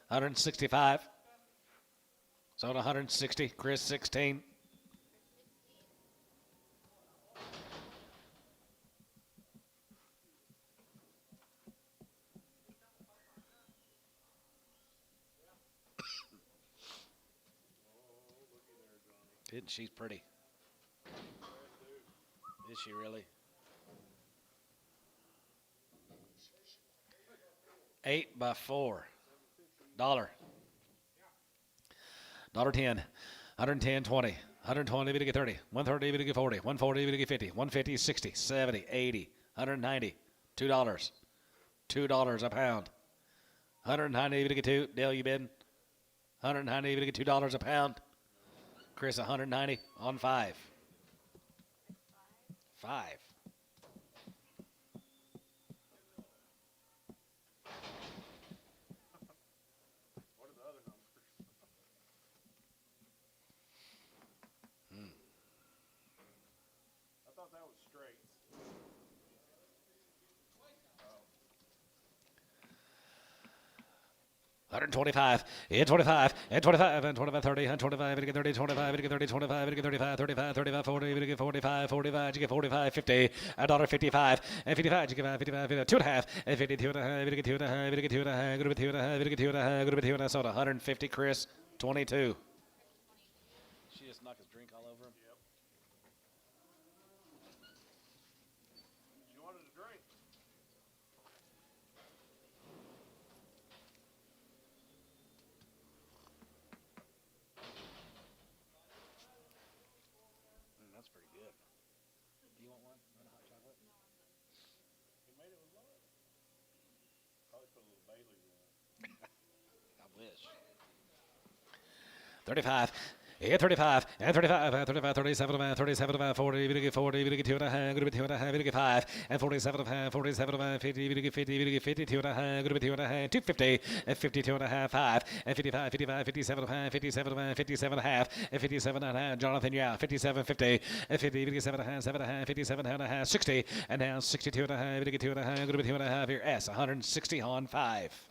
165. So 160, Chris 16. Isn't she pretty? Is she really? 8 by 4. Dollar. $10. 110, 20. 120, we get 30. 130, we get 40. 140, we get 50. 150, 60, 70, 80, 190. $2. $2 a pound. 190, we get 2. Dale, you bid? 190, we get $2 a pound. Chris, 190 on 5. 5. What are the other numbers? I thought that was straight. 125, and 25, and 25, and 25, 30, and 25, and 30, 25, and 30, 25, and 35, 35, 35, 40, and 45, 45, you get 45, 50, $1.55, and 55, you get 55, 2.5, and 52 and a half, you get 2 and a half, you get 2 and a half, you get 2 and a half, you get 2 and a half, you get 2 and a half, so 150, Chris, 22. She just knocked his drink all over him. Yep. You wanted a drink? That's pretty good. Do you want one? Want a hot chocolate? He made it with love. Probably put a little Bailey's in it. I wish. 35. Yeah, 35, and 35, and 35, 37, 37, 40, we get 40, we get 2 and a half, good 2 and a half, we get 5, and 47, 47, 50, we get 50, we get 50, 2 and a half, good 2 and a half, 250, and 52 and a half, 5, and 55, 55, 57, 57, 57 and a half, and 57 and a half, Jonathan, you're out, 57, 50, and 50, 57 and a half, 7 and a half, 57 and a half, 60, and now 62 and a half, we get 2 and a half, good 2 and a half, here, S, 160 on 5.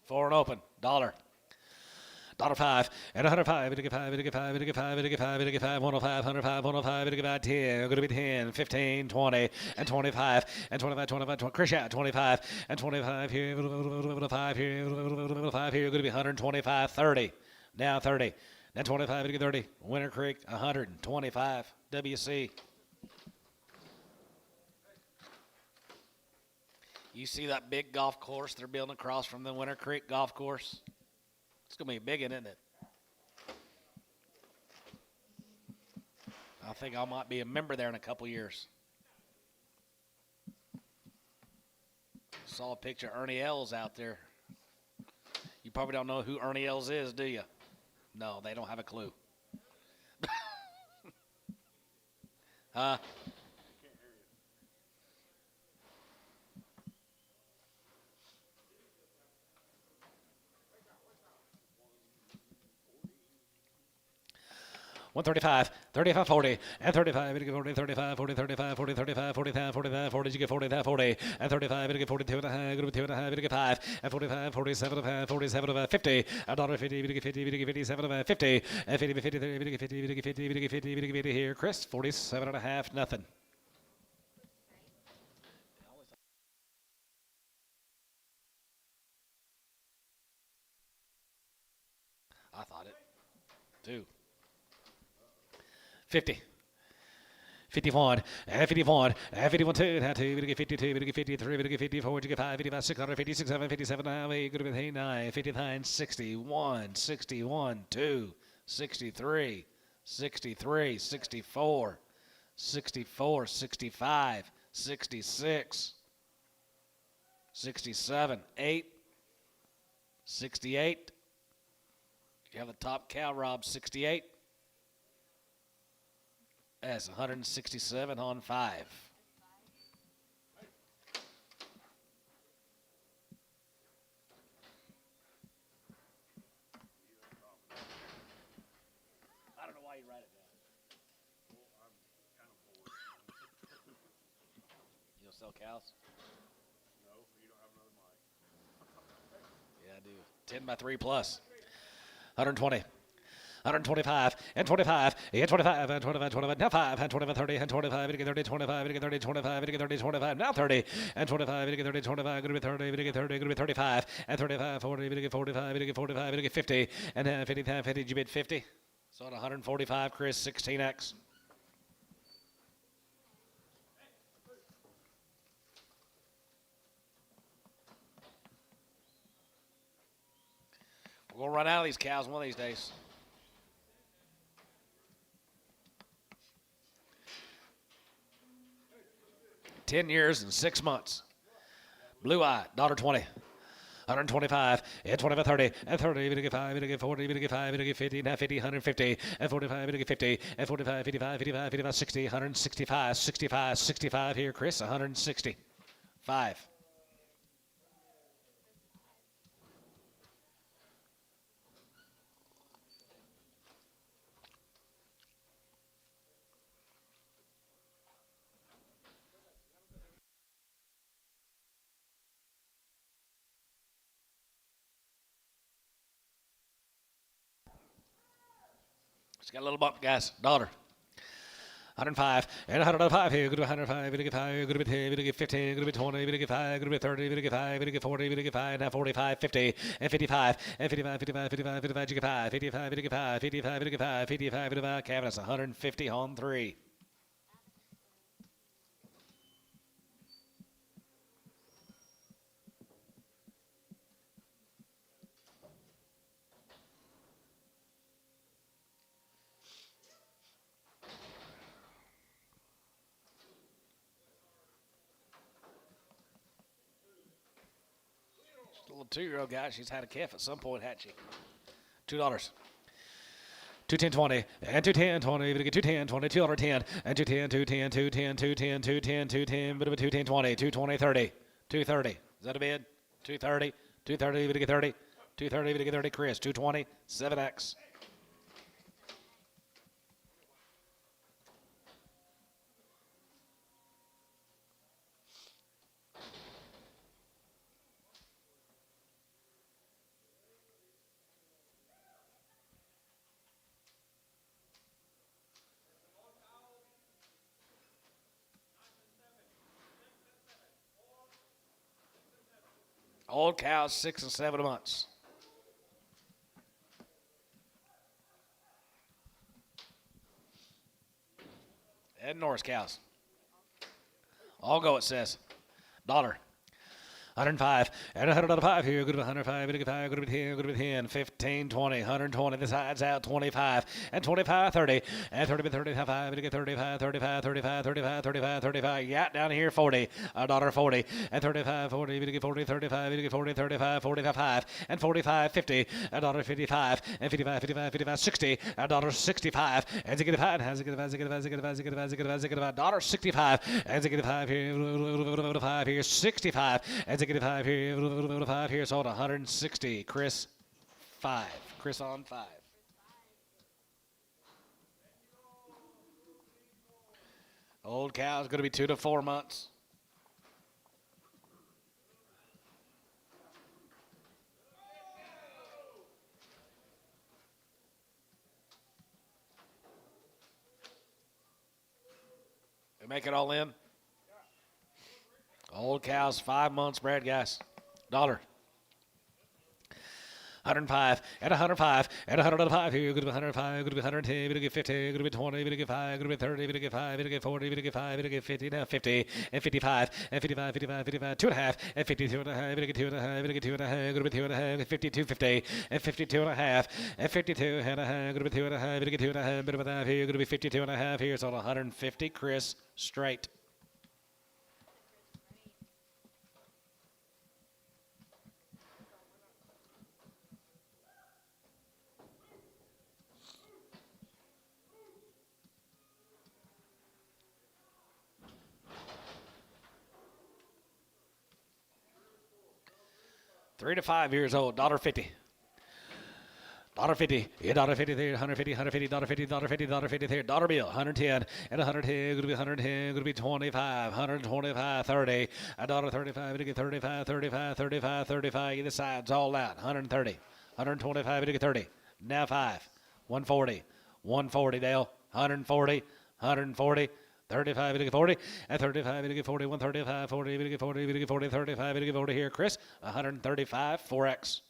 Four and open. $1.05 and 105. We get 5. We get 5. We get 5. We get 5. We get 5. 105. 105. 105. We get 5. 10. Going to be 10. 15. 20 and 25 and 25. 25. Chris out. 25 and 25 here. 5 here. 5 here. Going to be 125. 30. Now 30. Then 25. We get 30. Winter Creek 125. WC. You see that big golf course they're building across from the Winter Creek golf course? It's going to be big, isn't it? I think I might be a member there in a couple years. Saw a picture of Ernie Els out there. You probably don't know who Ernie Els is, do you? No, they don't have a clue. Huh? 135, 35, 40, and 35, we get 40, 35, 40, 35, 40, 35, 45, 45, 40, you get 40, 40, and 35, we get 42 and a half, group 2 and a half, we get 5, and 45, 47 and a half, 47 and a half, 50, $1.50, we get 50, we get 57 and a half, 50, and 50, 50, we get 50, we get 50, we get 50, we get 50 here. Chris, 47 and a half, nothing. I thought it. 2. 50. 51, and 51, and 51, 2, and 2, we get 52, we get 53, we get 54, we get 5, 55, 600, 56, 7, 57, 9, good with 9, 59, 61, 61, 2, 63, 63, 64, 64, 65, 66, 67, 8, 68. You have the top cow, Rob, 68. That's 167 on 5. I don't know why you write it down. Well, I'm kind of bored. You'll sell cows? No, you don't have another mic. Yeah, I do. 10 by 3 plus. 120. 125 and 25 and 25 and 25, 25, now 5 and 25, 30 and 25, 30, 25, 30, 25, 30, 25, now 30 and 25, 30, 25, going to be 30, 30, going to be 35 and 35, 40, 45, 45, 50 and 50, 50, you bid 50. So at 145, Chris, 16x. We're going to run out of these cows one of these days. 10 years and 6 months. Blue Eye, $1.20. 125, and 25, 30, and 30, we get 5, we get 40, we get 5, we get 50, now 50, 150, and 45, we get 50, and 45, 55, 55, 55, 60, 165, 65, 65 here, Chris, 165. It's got a little bump, guys. $1. 105 and 105 here. Good to 105. We get 5. Good to 10. We get 15. Good to 20. We get 5. Good to 30. We get 5. We get 40. We get 5. Now 45, 50 and 55 and 55, 55, 55, 55. You get 5. 55. We get 5. 55. We get 5. 55. We get 5. Kevin, that's 150 on 3. Little 2-year-old guy. She's had a calf at some point, had she? $2. 210 20 and 210 20. We get 210 20, $2.10 and 210 210 210 210 210 210. Bit of a 210 20, 220 30, 230. Is that a bid? 230, 230. We get 30, 230. We get 30. Chris, 220, 7x. Old cows, 6 and 7 months. Ed Norris cows. All go, it says. $1. 105 and 105 here. Good to 105. Good to 5. Good to 10. Good to 10. 15, 20, 120. The sides out. 25 and 25, 30 and 30, 35. We get 35, 35, 35, 35, 35, 35. Yeah, down here 40. $1.40 and 35, 40. We get 40, 35. We get 40, 35, 45 and 45, 50. $1.55 and 55, 55, 55, 60. $1.65 and $5. Has $1.65 and $5 here. 5 here. 65 and $5 here. 5 here. Sold 160. Chris, 5. Chris on 5. Old cow is going to be 2 to 4 months. They make it all in. Old cow's 5 months bred, guys. $1. 105 at 105 at 105 here. Good to be 105. Good to be 110. Good to get 50. Good to be 20. Good to get 5. Good to be 30. Good to get 5. Good to get 40. Good to get 5. Good to get 50. Now 50 and 55 and 55, 55, 55. 2.5 and 52 and a half. Good to get 2 and a half. Good to get 2 and a half. Good to be 2 and a half. 52, 50 and 52 and a half and 52 and a half. Good to be 2 and a half. Good to get 2 and a half. Bit of a half here. Good to be 52 and a half here. So 150. Chris straight. Three to 5 years old, $1.50. $1.50, yeah, $1.50 there, $150, $150, $1.50, $1.50, $1.50 there, dollar bill, 110, and 110, going to be 110, going to be 25, 125, 30, $1.35, going to get 35, 35, 35, 35, either side's all out, 130, 125, going to get 30, now 5, 140, 140, Dale, 140, 140, 35, we get 40, at 35, we get 40, 135, 40, we get 40, we get 40, 35, we get 40 here, Chris, 135, 4X.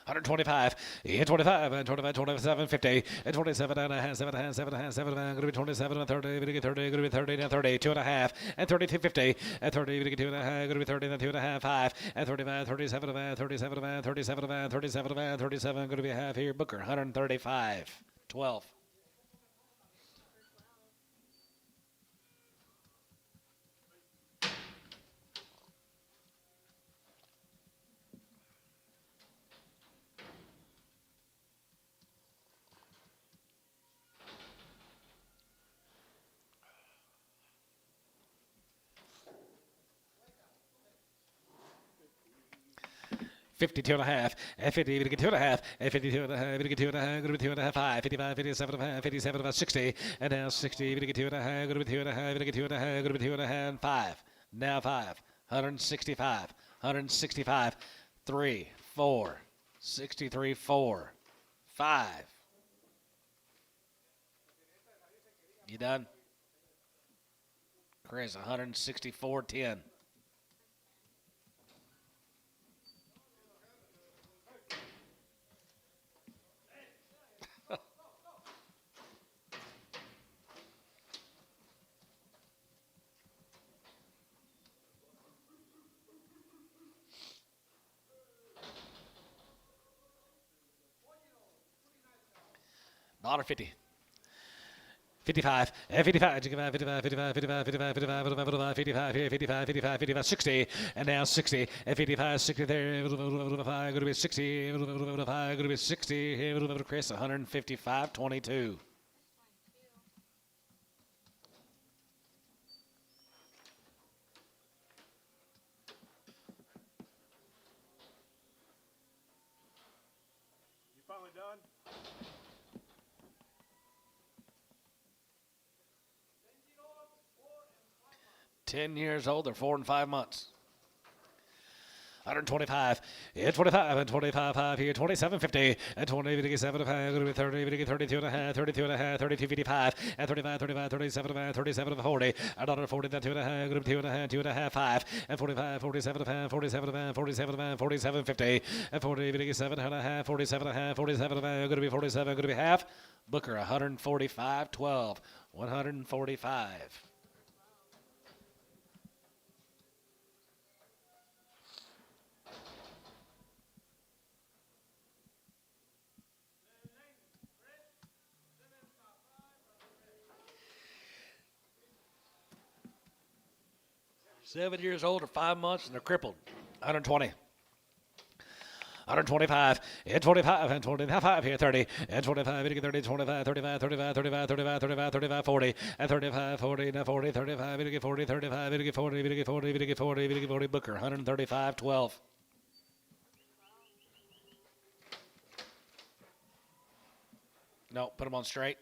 $125, 25, 25, 27, 50, 27 and a half, 7 and a half, 7 and a half, 7 and a half, going to be 27 and 30, going to get 30, going to be 30, now 30, 2 and a half, and 32, 50, and 30, going to get 2 and a half, going to be 30, then 2 and a half, 5, and 35, 37 and a half, 37 and a half, 37 and a half, 37 and a half, 37, going to be a half here, Booker, 135, 12. $52 and a half, and 50, we get 2 and a half, and 52 and a half, we get 2 and a half, going to be 2 and a half, 5, 55, 57 and a half, 57 and a half, 60, and now 60, we get 2 and a half, going to be 2 and a half, we get 2 and a half, going to be 2 and a half, and 5, now 5, 165, 165, 3, 4, 63, 4, 5. You done? Chris, 164, 10. $1.50. 55, 55, 55, 55, 55, 55, 55, 55, 55, 55, 55, 60, and now 60, and 55, 60 there, going to be 60, going to be 60, Chris, 155, 22. You finally done? 10 years old, they're 4 and 5 months. 125, yeah, 25, and 25, 5 here, 27, 50, and 20, we get 75, going to be 30, we get 32 and a half, 32 and a half, 32, 55, and 35, 35, 37 and a half, 37 and 40, $1.40, then 2 and a half, going to be 2 and a half, 2 and a half, 5, and 45, 47 and a half, 47 and a half, 47 and a half, 47, 50, and 40, we get 7 and a half, 47 and a half, 47 and a half, going to be 47, going to be half. Booker, 145, 12, 145. 7 years old or 5 months, and they're crippled. 120. 125, and 25, and 25 here, 30, and 25, 30, 25, 35, 35, 35, 35, 35, 35, 40, and 35, 40, and 40, 35, 40, 35, 40, 40, 40, 40, 40, Booker, 135, 12. No, put them on straight.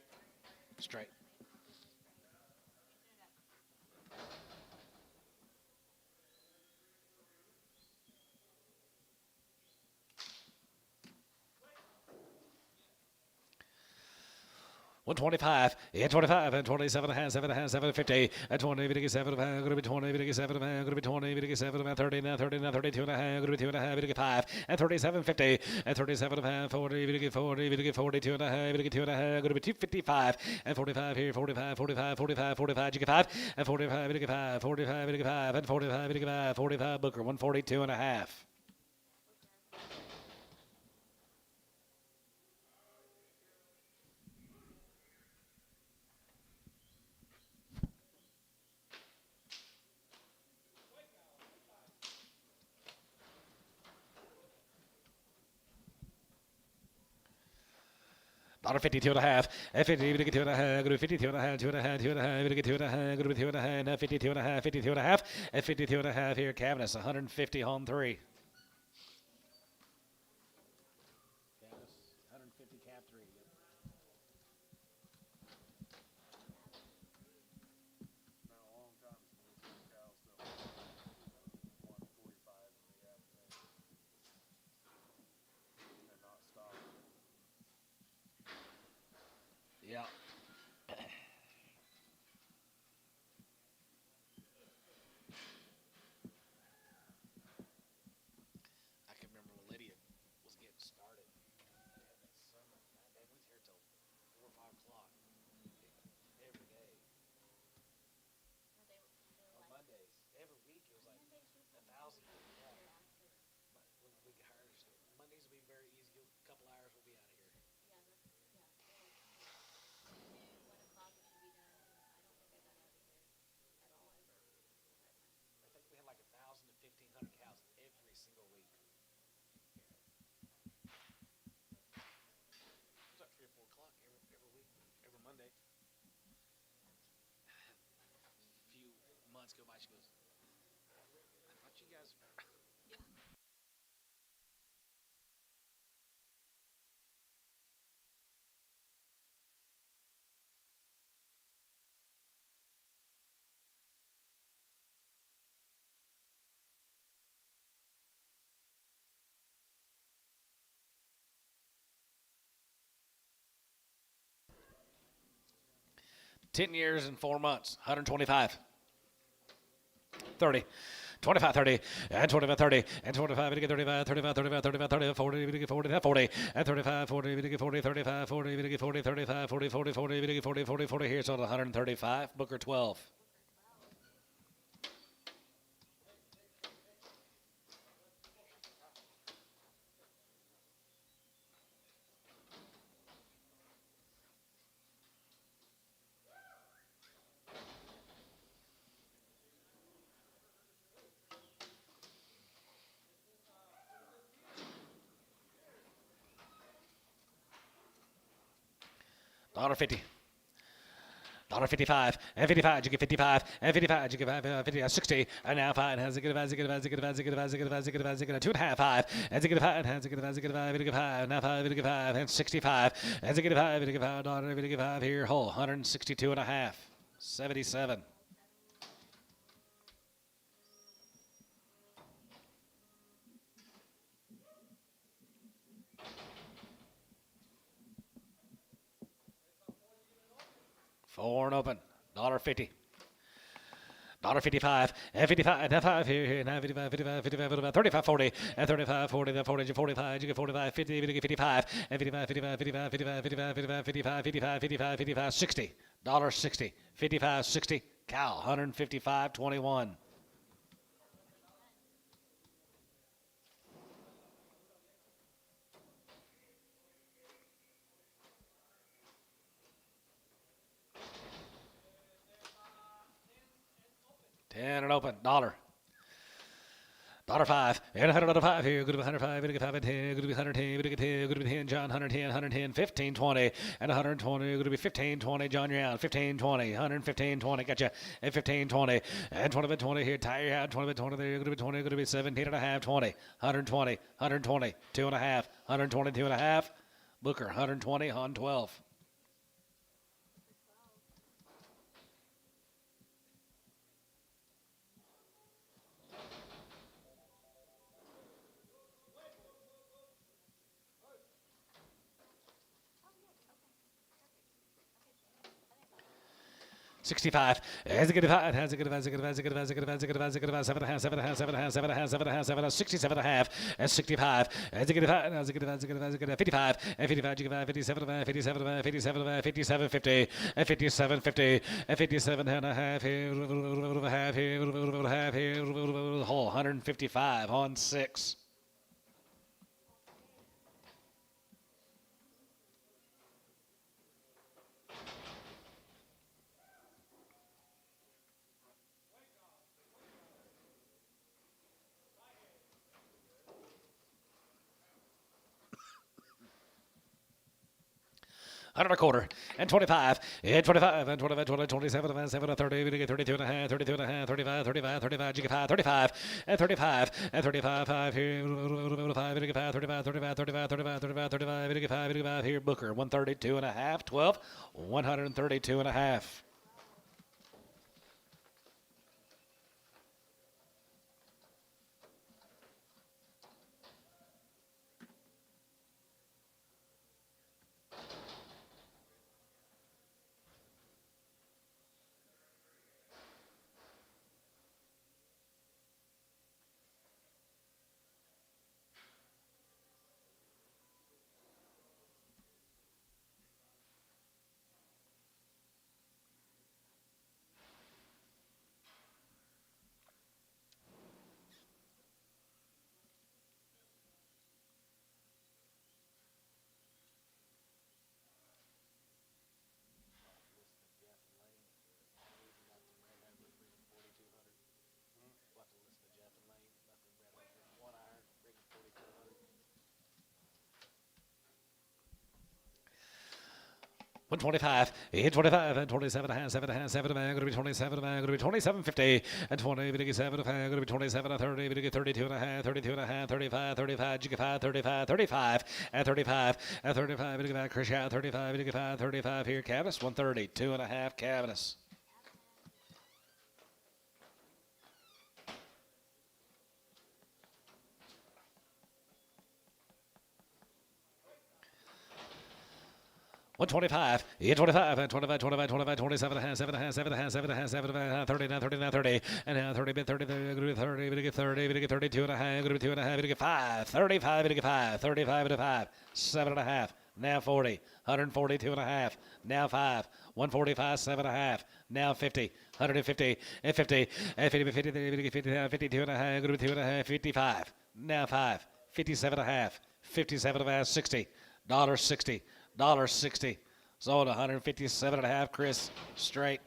Straight. One 25, and 25, and 27 and a half, 750, and 20, 57, going to be 20, 57, going to be 20, 57, 30, now 30, now 32 and a half, going to be 2 and a half, 5, and 37, 50, and 37 and a half, 40, 40, 42 and a half, 2 and a half, going to be 255, and 45 here, 45, 45, 45, 45, you get 5, and 45, 45, 45, 45, and 45, 45, 45, Booker, 142 and a half. $52 and a half, and 50, 2 and a half, going to be 52 and a half, 2 and a half, 2 and a half, 2 and a half, going to be 2 and a half, now 52 and a half, 52 and a half, and 52 and a half here, Cavness, 150 on 3. Cavness, 150 cap 3. Been a long time since we seen cows still 145 in the afternoon. And not stop. Yeah. I can remember when Lydia was getting started. They had that summer. Man, we was here till 4 or 5 o'clock every day. On Mondays, every week it was like 1,000. Yeah. We got her. Mondays will be very easy. A couple hours, we'll be out of here. I think we had like 1,000 to 1,500 cows every single week. It was like 3 or 4 o'clock every week, every Monday. A few months go by, she goes, I thought you guys. $10 years and 4 months, 125. 30. 25, 30, and 25, 30, and 25, 35, 35, 35, 35, 35, 40, 40, 40, and 35, 40, 40, 35, 40, 40, 35, 40, 40, 40, 40, 40, 40, here's on 135, Booker 12. $1.50. $1.55 and 55. You get 55 and 55. You get 50, 60 and now 5 and has a good 5, 2 and a half 5 and a 5 and has a good 5 now 5 and 65 and a good 5 here whole 162 and a half 77. Four and open. $1.50. $1.55 and 55 and 5 here now 55 35 40 and 35 40 then 40 45 you get 45 50 you get 55 and 55 55 55 55 55 55 55 55 55 60 $1.60 55 60 cow 155 21. 10 and open. Dollar. $5 and $100 here. Good to be 105. Good to be 5 and 10. Good to be 110. Good to be 10. Good to be 10. John 110. 110. 15 20 and 120. Good to be 15 20. John you're out. 15 20. 115 20. Gotcha. And 15 20 and 20 by 20 here. Tire out. 20 by 20 there. Good to be 20. Good to be 17 and a half. 20. 120. 120. 2 and a half. 120. 2 and a half. Booker 120 on 12. $65. Has a good five. Has a good five. Has a good five. Has a good five. Has a good five. Has a good five. Has a good five. 7 and a half. 7 and a half. 7 and a half. 7 and a half. 7 and a half. 7 and a half. 67 and a half. And 65. Has a good five. Has a good five. Has a good five. Has a good five. 55. And 55. You can 57 and a half. 57 and a half. 57 and a half. 57 50. And 57 50. And 57 and a half here. Half here. Half here. Whole 155 on 6. $1.25 and 25 and 25 and 25 27 and 7 and 30 we get 32 and a half 32 and a half 35 35 35 you get 5 35 and 35 and 35 5 here 5 we get 5 35 35 35 35 35 35 we get 5 we get 5 here Booker 132 and a half 12 132 and a half. $125, 25, and 27 and a half, 7 and a half, 7 and a half, going to be 27 and a half, going to be 27.50, and 20, we get 7 and a half, going to be 27 and 30, we get 32 and a half, 32 and a half, 35, 35, you get 5, 35, 35, and 35, and 35, we get 5, Chris out, 35, we get 5, 35 here, Cavus, 130, 2 and a half, Cavus. $125, 25, and 25, 25, 25, 27 and a half, 7 and a half, 7 and a half, 7 and a half, 7 and a half, 39, 39, 30, and now 30, 30, 30, 30, we get 30, we get 32 and a half, we get 2 and a half, we get 5, 35, we get 5, 35 and a 5, 7 and a half, now 40, 142 and a half, now 5, 145, 7 and a half, now 50, 150, and 50, and 50, 50, 50, 50, 52 and a half, 2 and a half, 55, now 5, 57 and a half, 57 and a half, 60, $60. $60. Sold 157 and a half, Chris, straight.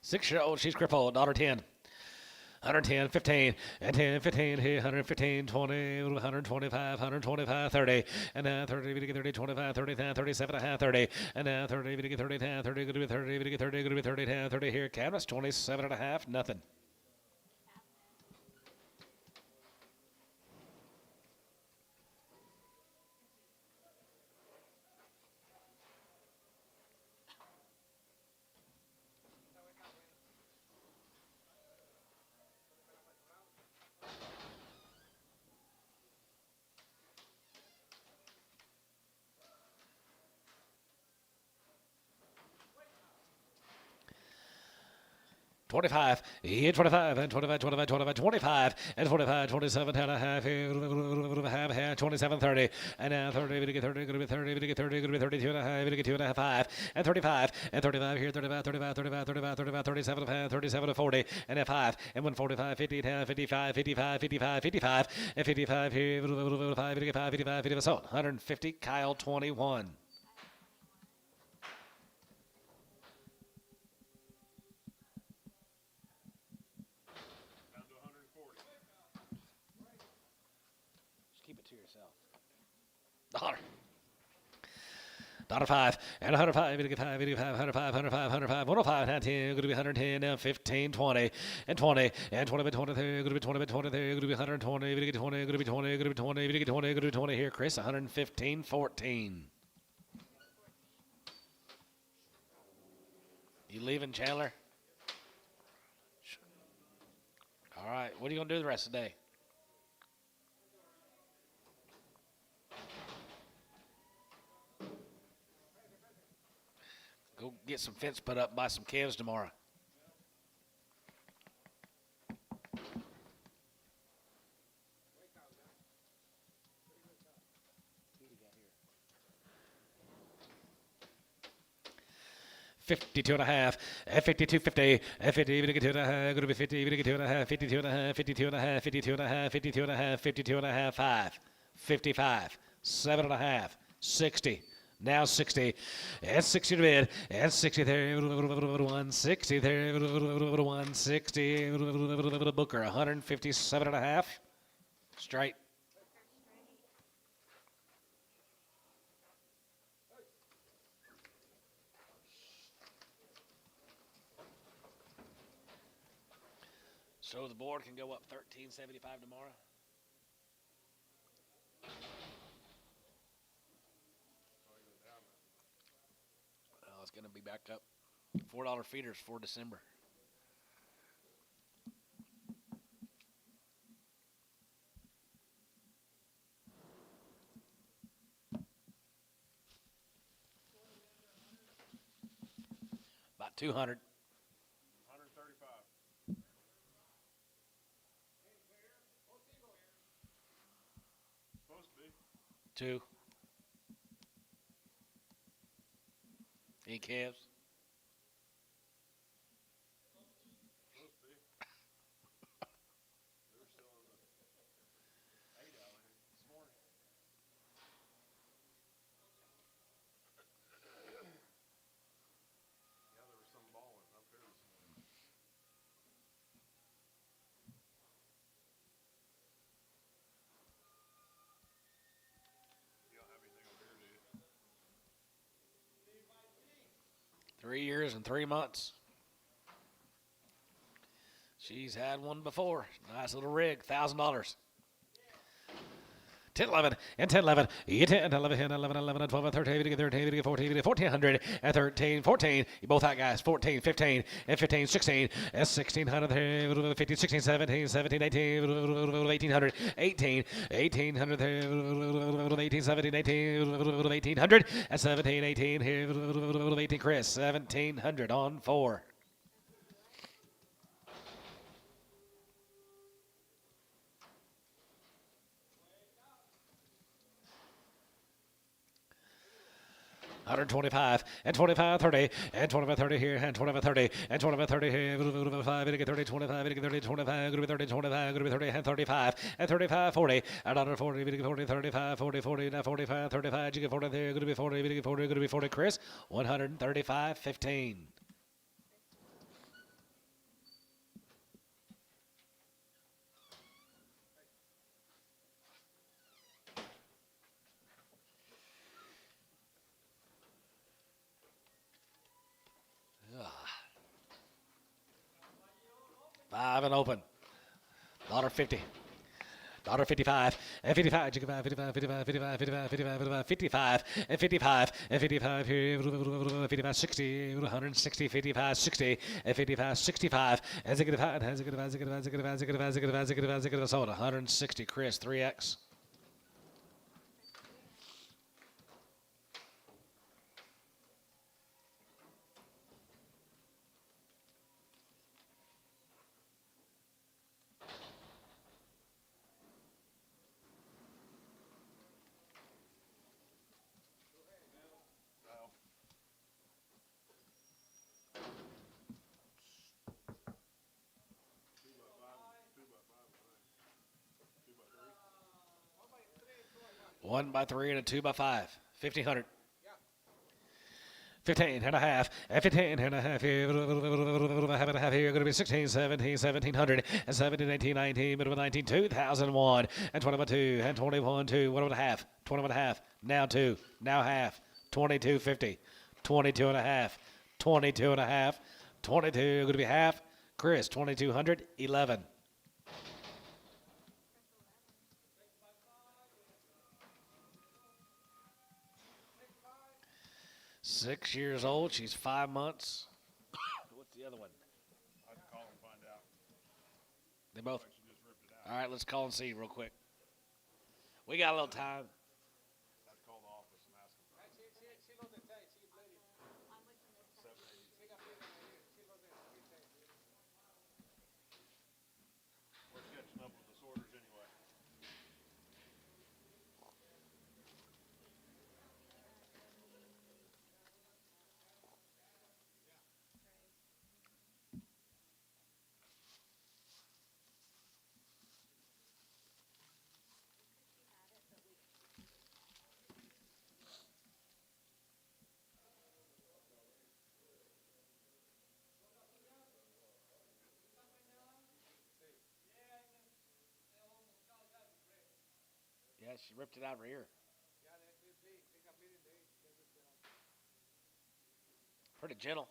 Six-year-old, she's crippled, $10. 110, 15, and 10, 15, here, 115, 20, 125, 125, 30, and now 30, we get 30, 25, 30, 37 and a half, 30, and now 30, we get 30, 30, good to be 30, we get 30, good to be 30, 30 here, Canvas, 27 and a half, nothing. 25, 25, and 25, 25, 25, 25, and 25, 27 and a half, 27, 30, and now 30, we get 30, going to be 30, we get 30, going to be 32 and a half, we get 2 and a half, 5, and 35, and 35 here, 35, 35, 35, 35, 35, 37 and a half, 37 to 40, and a 5, and 145, 50 and a half, 55, 55, 55, 55, and 55 here, 5, we get 5, 55, 55, so 150, Kyle 21. Down to 140. Just keep it to yourself. $1. $5 and 105, 85, 85, 105, 105, 105, 105, 110, going to be 110, now 15, 20, and 20, and 20 by 23, going to be 20 by 23, going to be 120, going to get 20, going to be 20, going to be 20, going to get 20, going to be 20 here, Chris, 115, 14. You leaving, Chandler? All right, what are you going to do the rest of the day? Go get some fence put up, buy some calves tomorrow. $52 and a half, at 52, 50, at 50, we get 2 and a half, going to be 50, we get 2 and a half, 52 and a half, 52 and a half, 52 and a half, 52 and a half, 52 and a half, 5, 55, 7 and a half, 60. Now 60, and 60 to bid, and 60 there, 160 there, 160, Booker, 157 and a half, straight. So the board can go up 1375 tomorrow. It's going to be back up. $4 feeders for December. About 200. 135. Supposed to be. 2. Any calves? Supposed to be. They were selling the 8 out here this morning. Yeah, there was some balling up here this morning. You don't have anything over here, do you? 3 years and 3 months. She's had one before. Nice little rig, $1,000. 10, 11, and 10, 11, 10, 11, 10, 11, 11, 12, 13, 13, 14, 1400, and 13, 14. You both out, guys. 14, 15, and 15, 16, and 1600, 15, 16, 17, 17, 18, 1800, 18, 1800, 18, 17, 18, 1800, and 17, 18, 18, Chris, 1700 on 4. $125 and 25, 30 and 25, 30 here and 25, 30 and 25, 30 here. 5, get 30, 25, get 30, 25, going to be 30, 25, going to be 30 and 35 and 35, 40 and under 40, get 40, 35, 40, 40 now 45, 35. You get 40 there, going to be 40, get 40, going to be 40. Chris, 135, 15. $5 and open. $1.50. $1.55 and 55, 55, 55, 55, 55, 55, 55, and 55, and 55 here, 55, 60, 160, 55, 60, and 55, 65, and 65, and 65, sold 160, Chris, 3X. 1 by 3 and a 2 by 5. 1,500. 15 and a half, 15 and a half here, half and a half here, going to be 16, 17, 1700, and 17, 18, 19, middle of 19, 2001, and 20 by 2, and 21, 2, 1 and a half, 20 and a half, now 2, now half, 22.50, 22 and a half, 22 and a half, 22, going to be half, Chris, 2200, 11. Six years old. She's 5 months. What's the other one? I'd call and find out. They both. She just ripped it out. All right, let's call and see real quick. We got a little time. I'd call the office and ask them. We're catching up with the sorters anyway. Yeah, she ripped it out of her ear. Pretty gentle.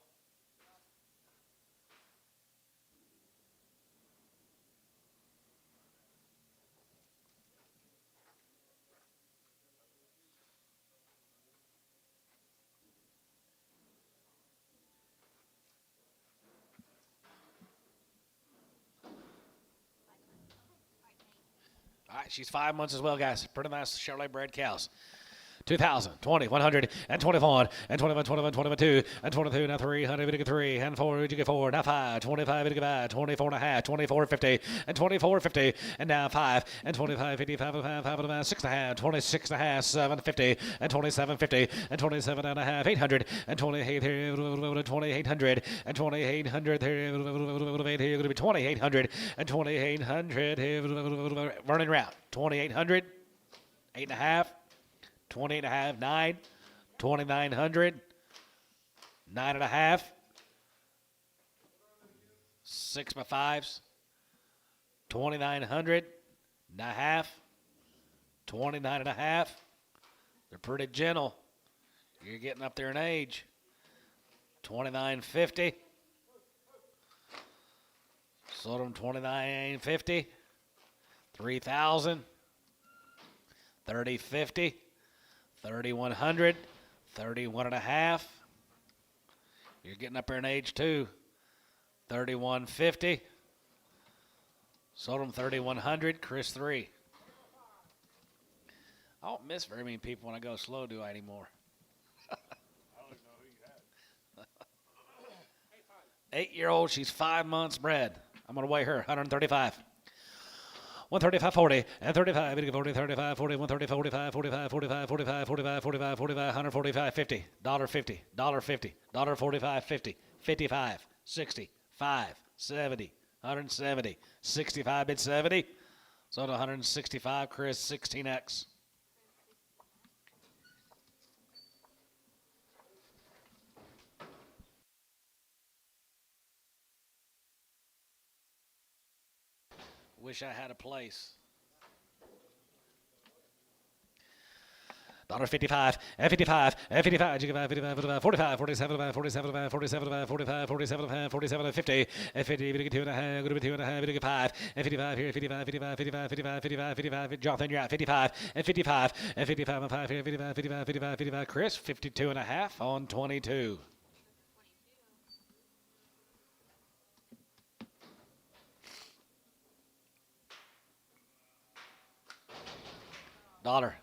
All right, she's 5 months as well, guys. Pretty nice Chevrolet bred cows. 2,000, 20, 100, and 21, and 21, 21, 22, and 22, now 300, we get 3, and 4, we get 4, now 5, 25, we get 5, 24 and a half, 24, 50, and 24, 50, and now 5, and 25, 55, 5, 5 and a half, 6 and a half, 26 and a half, 7, 50, and 27, 50, and 27 and a half, 800, and 28, 2,800, and 2,800, here, going to be 2,800, and 2,800, running route, 2,800, 8 and a half, 20 and a half, 9, 2,900, 9 and a half, 6 by 5s, 2,900 and a half, 29 and a half. They're pretty gentle. You're getting up there in age. 29.50. Sold them 29.50. 3,000. 30.50. 3,100, 31 and a half. You're getting up there in age too. 31.50. Sold them 3,100. Chris 3. I don't miss very many people when I go slow, do I anymore? I don't even know who you had. 8-year-old. She's 5 months bred. I'm gonna weigh her 135. 135.40 and 35, 40, 35, 40, 130, 45, 45, 45, 45, 45, 45, 45, 145.50, $50, $50, $45.50, 55, 60, 5, 70, 170, 65 bid 70, so to 165, Chris 16X. Wish I had a place. $55, and 55, and 55, 55, 45, 47, 47, 47, 45, 47, 47, 50, and 50, we get 2 and a half, going to be 2 and a half, we get 5, and 55 here, 55, 55, 55, 55, 55, 55, Jonathan, you're out, 55, and 55, and 55, and 5 here, 55, 55, 55, 55, Chris, 52 and a half on 22. $5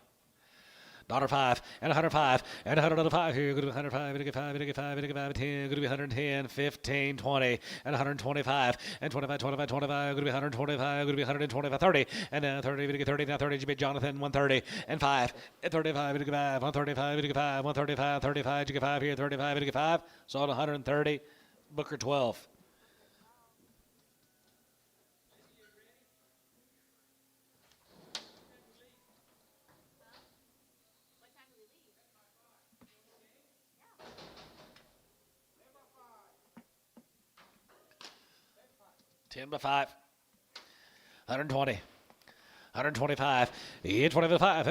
and 105 and 105 here, go to 105, we get 5, we get 5, we get 5, 10, go to be 110, 15, 20, and 125, and 25, 25, 25, go to be 125, go to be 125, 30, and 30, we get 30, now 30, you be Jonathan, 130, and 5, and 35, we get 5, 135, we get 5, 135, 35, you get 5 here, 35, we get 5, so on 130, Booker 12. 10 by 5. 120. 125. 25. 25.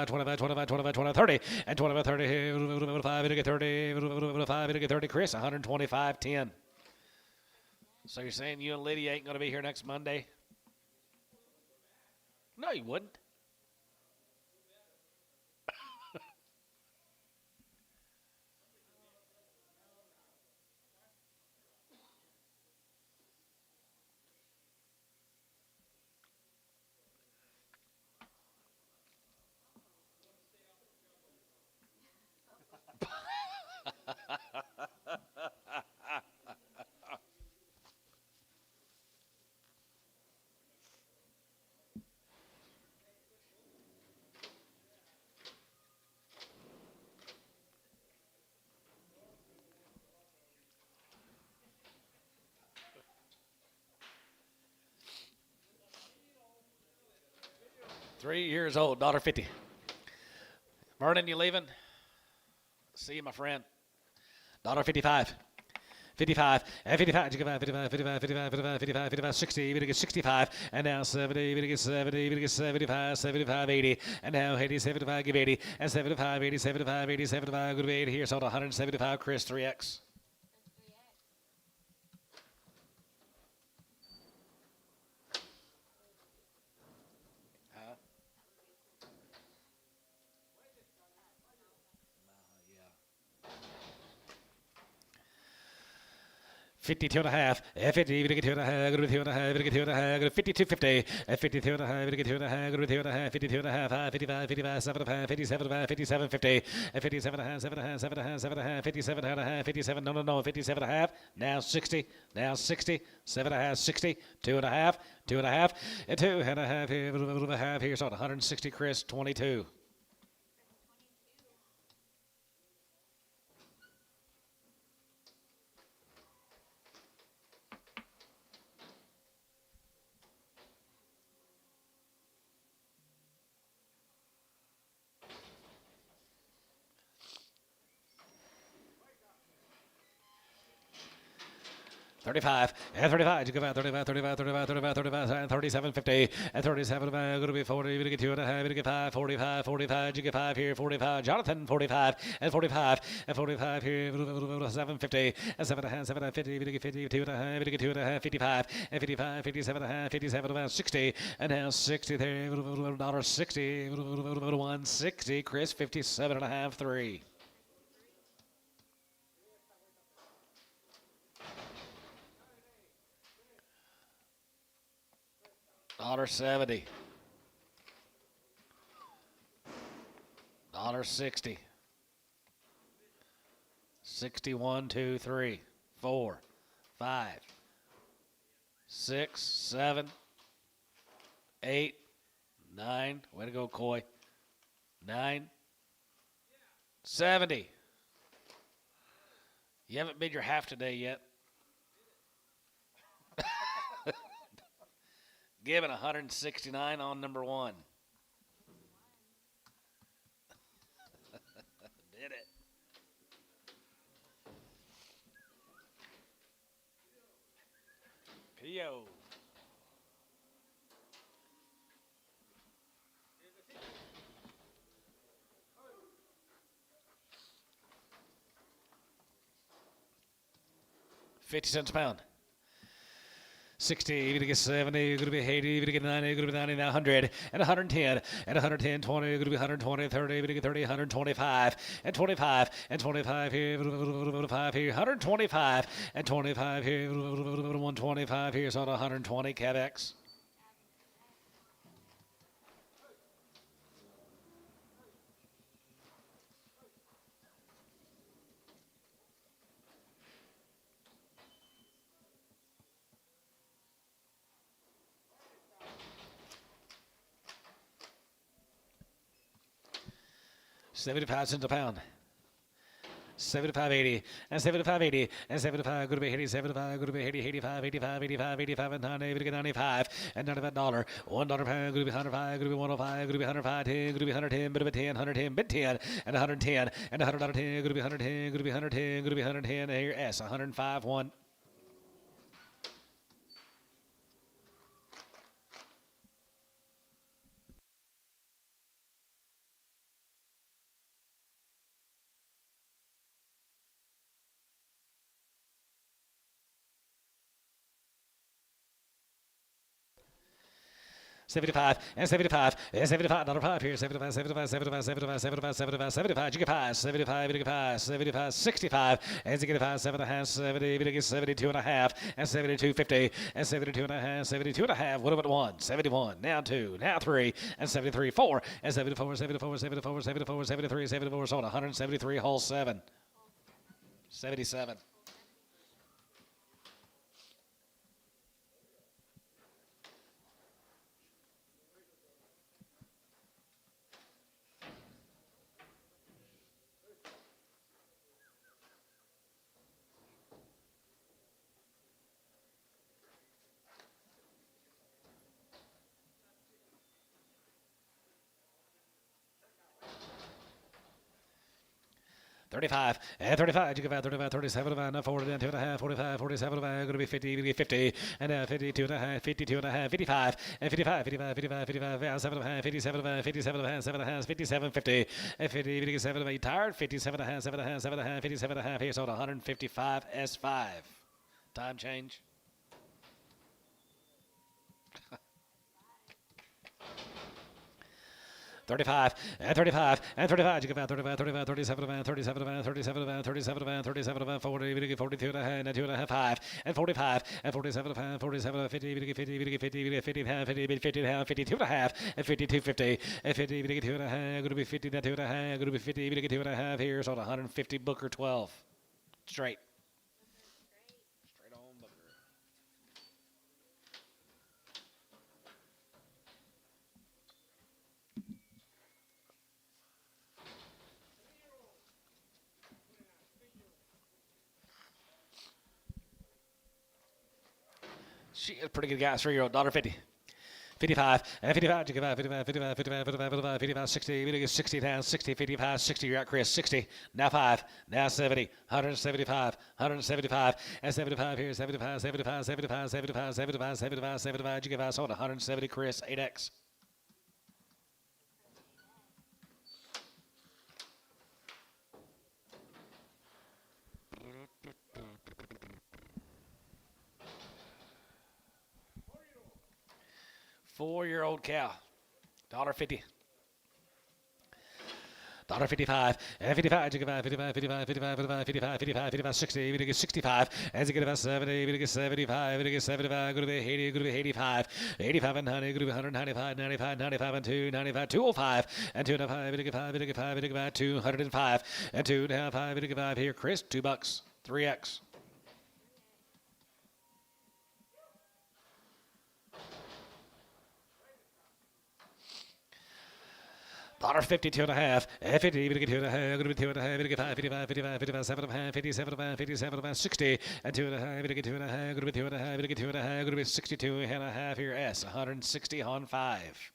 25. 25. 25. 30. And 25. 30. 5. 30. 5. 30. Chris, 125. 10. So you're saying you and Lydia ain't going to be here next Monday? No, you wouldn't. $3 old, $1.50. Vernon, you leaving? See you, my friend. $1.55. 55, 55, 55, 55, 55, 55, 55, 55, 60, even to get 65, and now 70, even to get 70, even to get 75, 75, 80, and now 80, 75, give 80, and 75, 80, 75, 80, 75, good to be 80 here, so 175, Chris, 3X. Huh? 52 and a half, 50, even to get 2 and a half, good to be 2 and a half, even to get 2 and a half, good to 52.50, 52 and a half, even to get 2 and a half, good to be 2 and a half, 52 and a half, 55, 55, 7 and a half, 57 and a half, 57.50, 57 and a half, 7 and a half, 7 and a half, 7 and a half, 57 and a half, 57, no, 57 and a half, now 60, 7 and a half, 60, 2 and a half, 2 and a half, and 2 and a half here, a half here, so 160, Chris, 22. $35, and 35, you go about 35, 35, 35, 35, 35, and 37.50, and 37, going to be 40, you get 2 and a half, you get 5, 45, 45, you get 5 here, 45, Jonathan, 45, and 45, and 45 here, 7.50, and 7 and a half, 7 and a half, 50, you get 50, 2 and a half, you get 2 and a half, 55, and 55, 57 and a half, 57, about 60, and now 60 there, $1.60, 160, Chris, 57 and a half, 3. $1.70. $1.60. 61, 2, 3, 4, 5, 6, 7, 8, 9. Way to go, Coy. 9, 70. You haven't bid your half today yet. Given 169 on number 1. Did it. P.O. $0.50 a pound. 60, even to get 70, you're going to be 80, even to get 90, you're going to be 90, now 100, and 110, and 110, 20, you're going to be 120, 30, even to get 30, 125, and 25, and 25 here, 5 here, 125, and 25 here, 125 here, so 120, CAVX. $0.75 a pound. 75.80 and 75.80 and 75 going to be 80 75 going to be 80 85 85 85 85 and 90 95 and $95 $1 pound going to be 105 going to be 105 going to be 105 10 going to be 110 bit of a 10 110 bit 10 and 110 and $100 10 going to be 110 going to be 110 going to be 110 here S 105 1 75 and 75 and 75 $5 here 75 75 75 75 75 75 75 you get 5 75 you get 5 75 65 and you get 5 7 and a half 70 you get 72 and a half and 72 50 and 72 and a half 72 and a half what about 1 71 now 2 now 3 and 73 4 and 74 74 74 74 73 74 sold 173 whole 7 77 35 and 35 you get 35 37 and 40 and 2 and a half 45 47 going to be 50 you get 50 and 52 and a half 52 and a half 55 and 55 55 55 55 7 and a half 57 57 and a half 7 and a half 57 50 and 50 you get 7 are you tired 57 and a half 7 and a half 7 and a half 57 and a half here sold 155 S5 time change 35 and 35 and 35 you get 35 35 37 37 37 37 37 40 42 and a half and 2 and a half 5 and 45 and 47 47 50 50 50 50 50 50 52 and a half and 52 50 and 50 52 and a half going to be 50 and 2 and a half going to be 50 52 and a half here so 150 Booker 12 straight on Booker She is a pretty good guys, 3-year-old, $1.50. 55 and 55, 55, 55, 55, 55, 55, 55, 60, 60 down, 60, 55, 60, you're out, Chris, 60, now 5, now 70, 175, 175, and 75 here, 75, 75, 75, 75, 75, 75, 75, you give us on 170, Chris, 8X. Four-year-old cow, $1.50. $1.55 and 55, 55, 55, 55, 55, 55, 55, 55, 60, even get 65, and you get about 70, even get 75, even get 75, go to be 80, go to be 85, 85 and 90, go to be 195, 95, 95 and 2, 95, 205, and 2 and 5, even get 5, even get 5, even get 205, and 2 and 5, even get 5 here, Chris, $2, 3X. $1.52 and a half, 50, we get 2 and a half, going to be 2 and a half, we get 5, 55, 55, 55, 7 and a half, 57 and a half, 57 and a half, 60, and 2 and a half, we get 2 and a half, going to be 2 and a half, we get 2 and a half, going to be 62 and a half here, S, 160 on 5.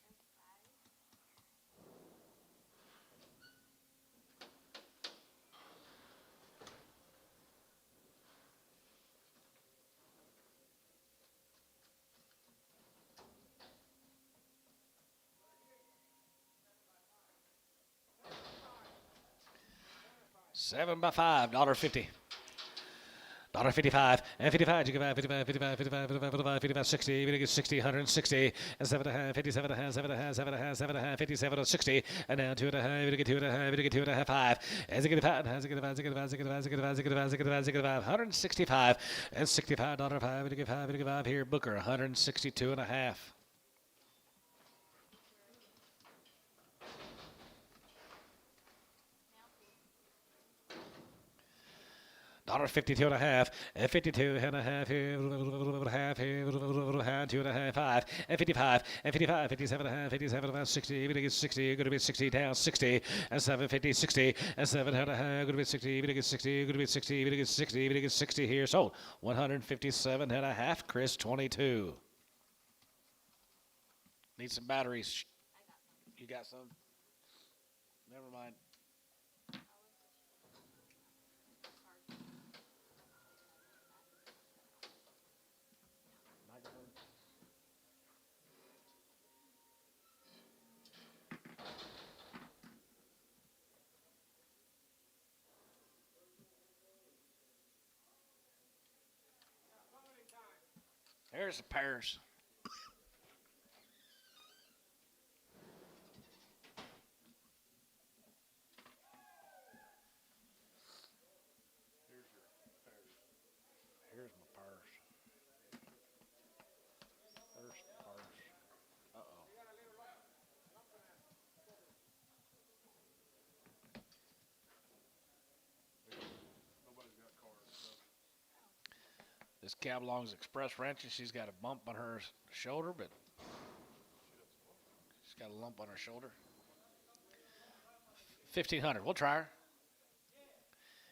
Seven by $5, $1.50. $1.55 and 55, you get 55, 55, 55, 55, 55, 55, 60, even get 60, 160, and 7 and a half, 57 and a half, 7 and a half, 7 and a half, 7 and a half, 57 and 60, and now 2 and a half, you get 2 and a half, you get 2 and a half, 5, as you get 5, as you get 5, as you get 5, as you get 5, as you get 5, as you get 5, as you get 5, as you get 5, 165 and $65, 5, you get 5, you get 5 here, Booker, 162 and a half. $1.52 and a half, and 52 and a half here, half here, 2 and a half, 5, and 55, and 55, 57 and a half, 57 and a half, 60, even get 60, going to be 60 down, 60, and 750, 60, and 7 and a half, going to be 60, even get 60, going to be 60, even get 60, even get 60 here, sold, 157 and a half, Chris, 22. Need some batteries. You got some? Never mind. There's the pairs. This cow belongs to Express Ranch, and she's got a bump on her shoulder, but she's got a lump on her shoulder. 1,500. We'll try her.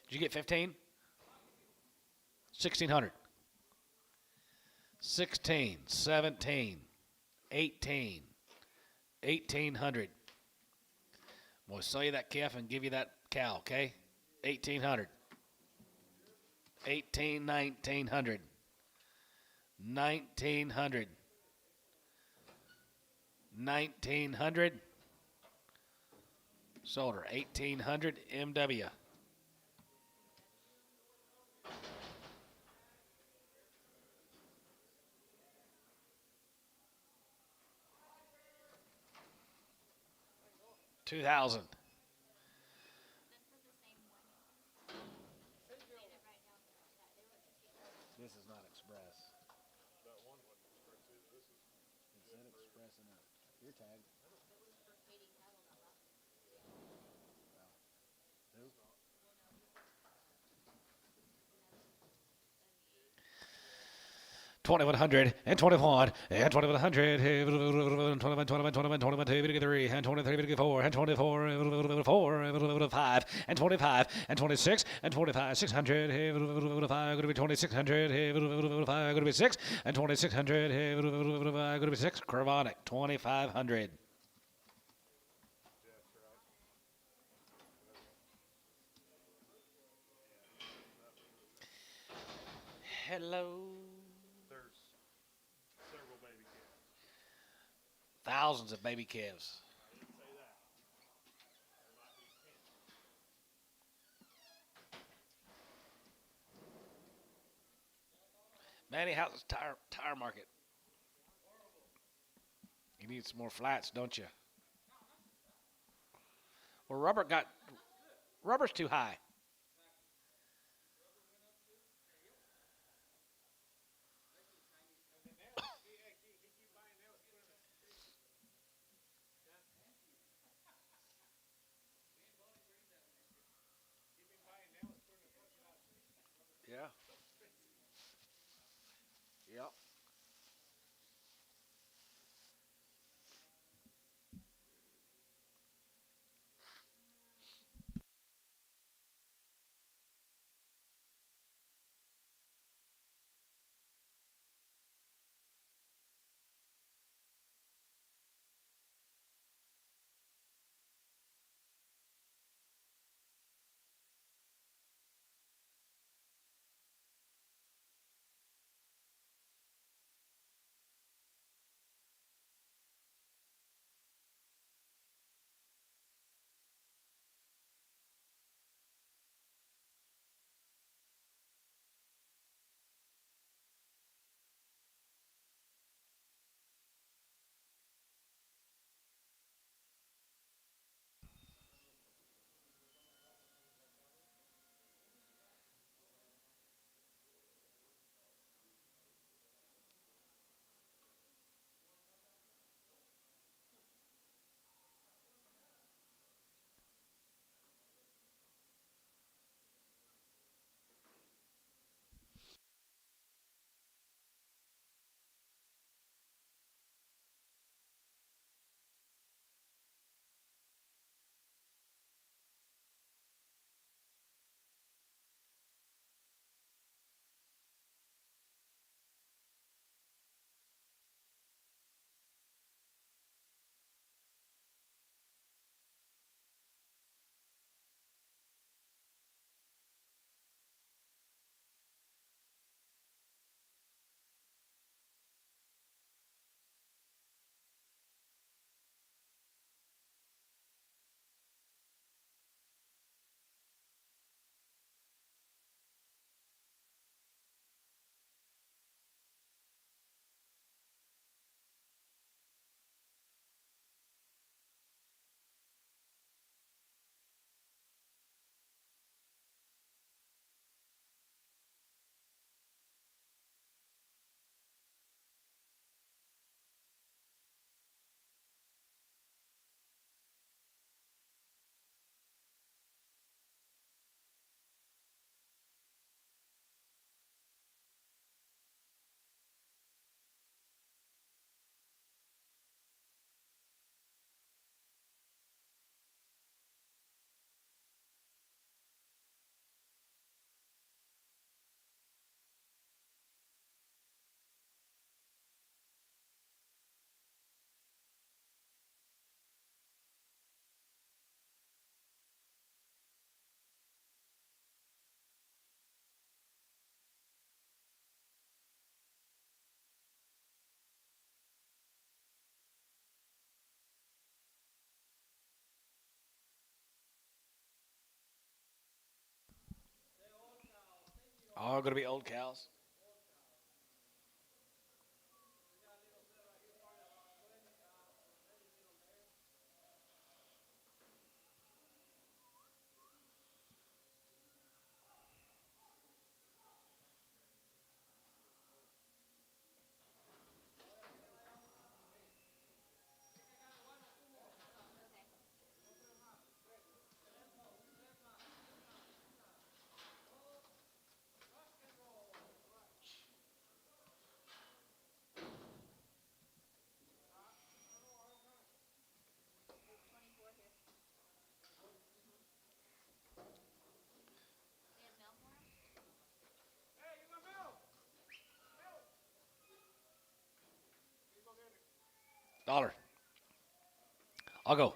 Did you get 15? 1,600. 16, 17, 18, 1,800. We'll sell you that calf and give you that cow, okay? 1,800. 18, 1,900. 1,900. 1,900. Sold her. 1,800 MW. $2,000. This is not Express. That one wasn't express either. This is. It said Express in your tag. Who? 2,100 and 21 and 2,100 and 21, 21, 21, 21, 23 and 23, 24 and 24, 4, 5 and 25 and 26 and 25, 600, 5, going to be 2,600, 5, going to be 6 and 2,600, going to be 6. Cravonic 2,500. Hello. There's several baby calves. Thousands of baby calves. I didn't say that. There might be 10. Manny, how's the tire market? You need some more flats, don't you? Well, rubber's too high. Yeah. Yep. All going to be old cows. $1. I'll go.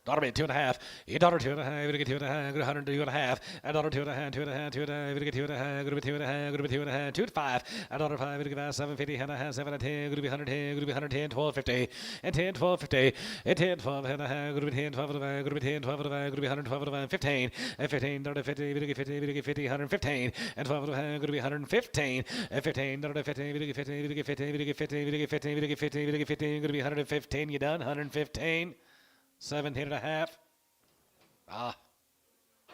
Daughter made 2.5. You daughter 2.5. You're gonna get 2.5. Go to 102.5. A dollar 2.5. 2.5. 2.5. You're gonna get 2.5. Go to 2.5. Go to 2.5. 2 to 5. A dollar 5. You're gonna get 7.50. 1.5. 7 and 10. Go to 110. Go to 110. 12.50. And 10. 12.50. And 10. 12 and a half. Go to 10. 12 and a half. Go to 10. 12 and a half. Go to 112 and a half. 15. And 15. Daughter 50. You're gonna get 50. You're gonna get 50. 115. And 12 and a half. Go to 115. And 15. Daughter 50. You're gonna get 50. You're gonna get 50. You're gonna get 50. You're gonna get 50. You're gonna get 50. You're gonna get 50. You're gonna be 115. You done? 115. 17 and a half.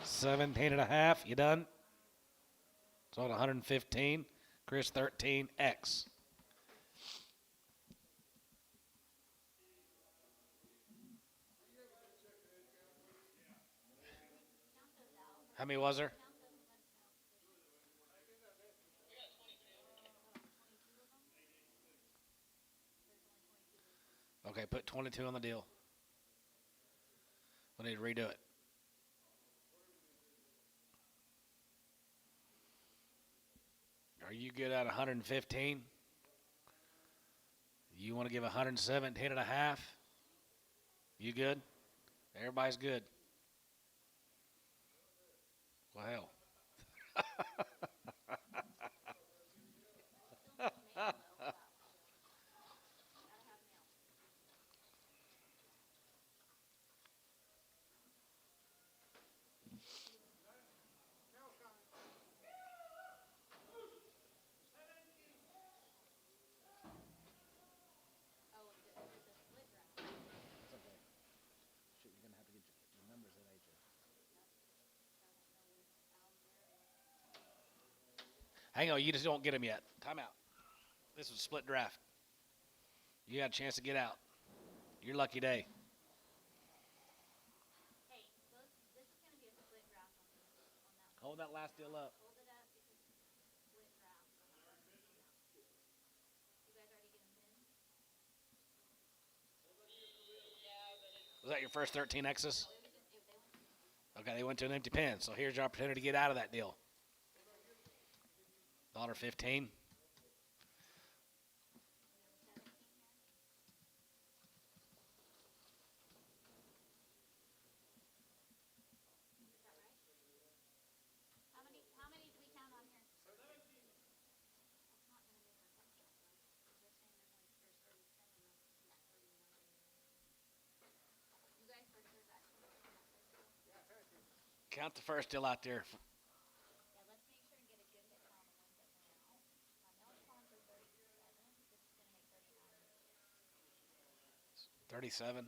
17 and a half. You done? So 115. Chris 13X. How many was there? Okay, put 22 on the deal. We need to redo it. Are you good at 115? You want to give 117 and a half? You good? Everybody's good. Well, hell. Hang on, you just don't get them yet. Time out. This was a split draft. You got a chance to get out. Your lucky day. Hey, this is going to be a split draft on that. Hold that last deal up. Hold it up because it's a split draft on that one. You guys already get them pinned? Was that your first 13 X's? Okay, they went to an empty pin. So here's your opportunity to get out of that deal. $1.15. How many do we count on here? 17. That's not going to make our touch shot, though. They're saying there's 37 of us. 31. You guys for sure got 20 on that first deal? Count the first deal out there. Yeah, let's make sure and get a good hit on the ones that went out. I know it's calling for 37. This is going to make 39. 37.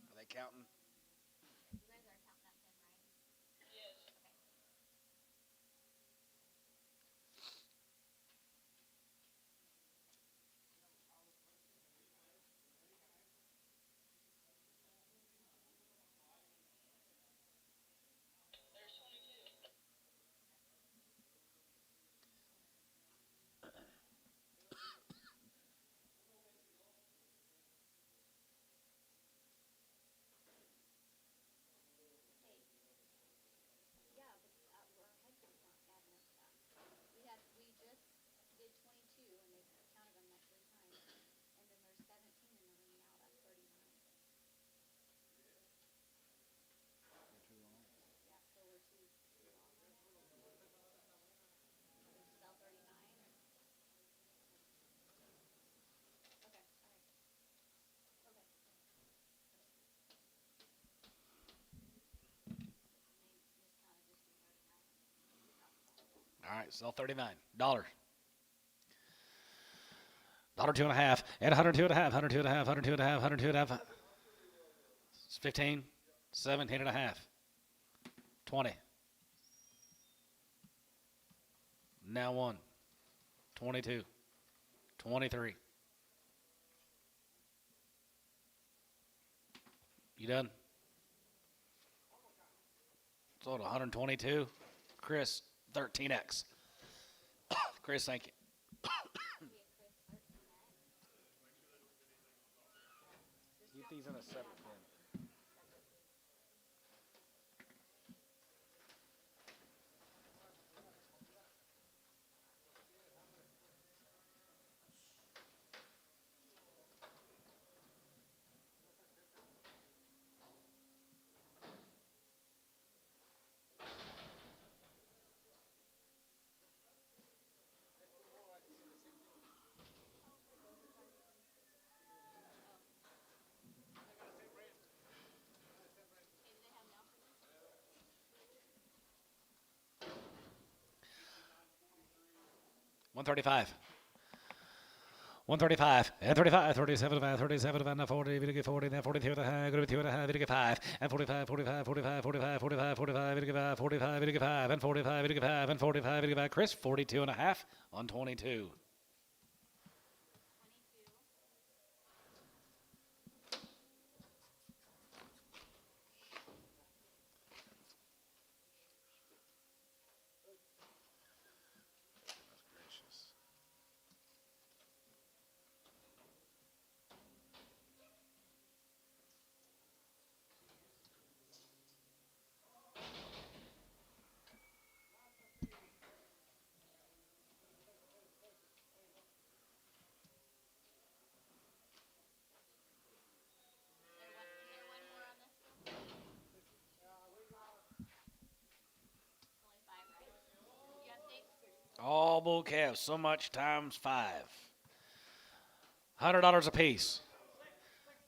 Are they counting? You guys are counting that pin, right? Yes. Okay. Sell 39. Dollar. Dollar 2.5. And 102.5. 102.5. 102.5. 102.5. 15. 17.5. 20. Now 1. 22. 23. You done? Sold 122. Chris, 13x. Chris, thank you. Get these in a separate bin. $135. 135 and 35, 37, 37, 40, 40, 42, 2 and a half, 5, and 45, 45, 45, 45, 45, 45, 45, 45, and 45, 45, and 45, 45. Chris, 42 and a half on 22. 6? All bull calves, so much times 5. $100 a piece.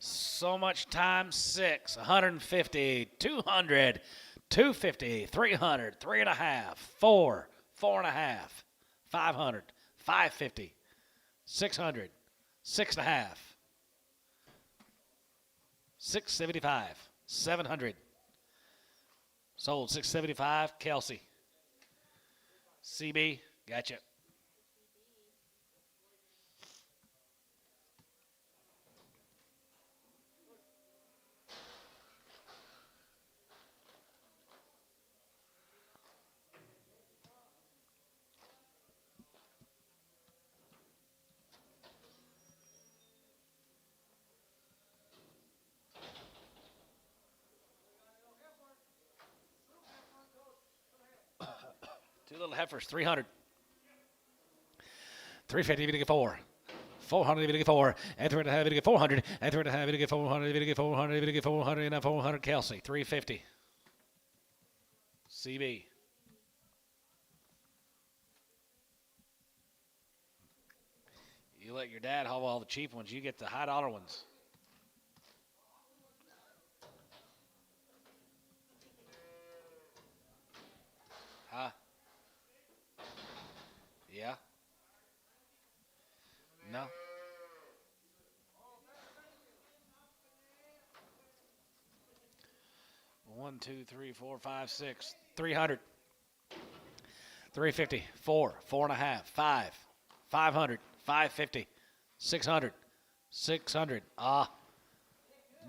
So much times 6. 150, 200, 250, 300, 3.5, 4, 4.5, 500, 550, 600, 6.5, 675, 700. Sold 675. Kelsey. CB, gotcha. Two little heifers, 300. 350, even to get 4. 400, even to get 4. And 3 and a half, even to get 400. And 3 and a half, even to get 400, even to get 400, even to get 400, and 400. Kelsey, 350. CB. You let your dad haul all the cheap ones. You get the high dollar ones. Huh? Yeah? No? One, 2, 3, 4, 5, 6. 300. 350. 4. 4.5. 5. 500. 550. 600. 600.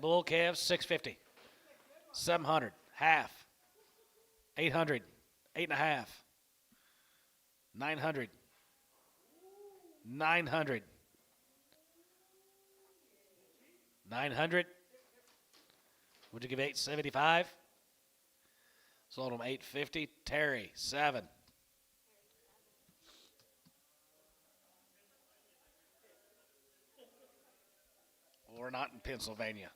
Bull calves, 650. 700. Half. 800. 8.5. 900. 900. 900. Would you give 875? Sold them 850. Terry, 7. We're not in Pennsylvania.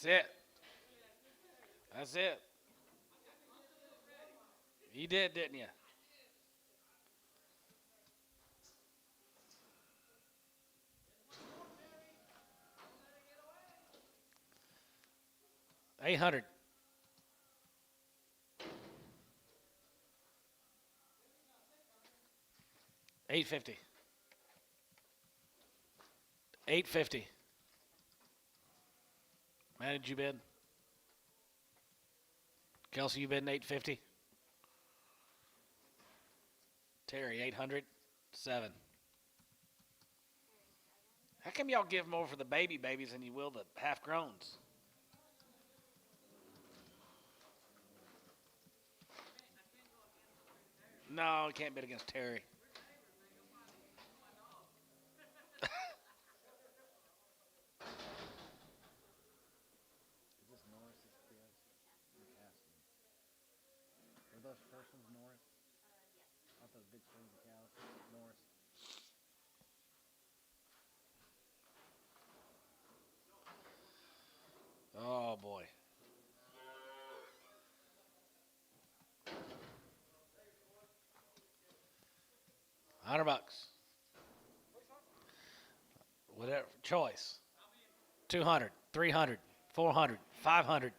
That's it. That's it. You did, didn't you? $800. $850. $850. Man, did you bid? Kelsey, you bid $850. Terry, 800. 7. How come y'all give more for the babies than you will the half-growns? No, you can't bid against Terry. Is this Norris's kids? Casting. Were those first ones Norris? Yes. Aren't those big strings of cows? Norris. Oh, boy. $100. Whatever choice. 200, 300, 400, 500,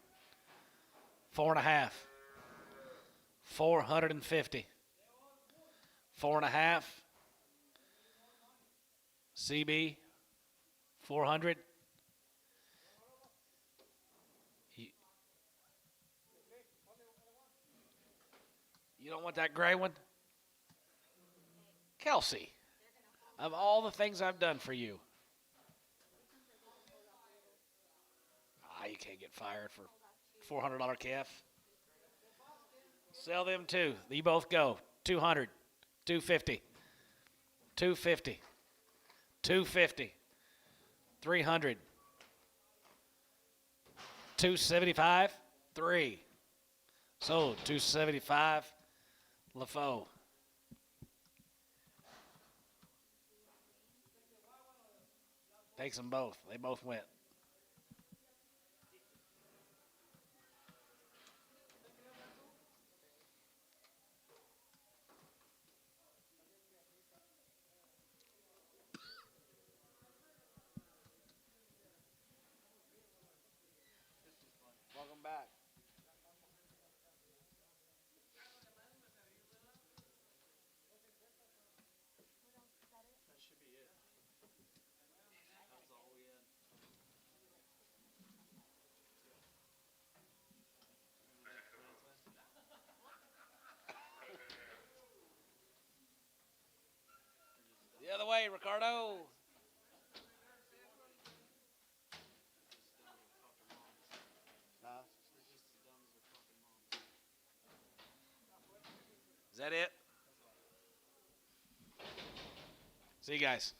4.5, 450, 4.5, CB, 400. You don't want that gray one? Kelsey, of all the things I've done for you. You can't get fired for $400 calf. Sell them too. You both go. 200, 250, 250, 250, 300, 275, 3. Sold. 275. LaFoe. Takes them both. They both went. Welcome back. That should be it. That's all we had. The other way, Ricardo. Is that it? See you guys.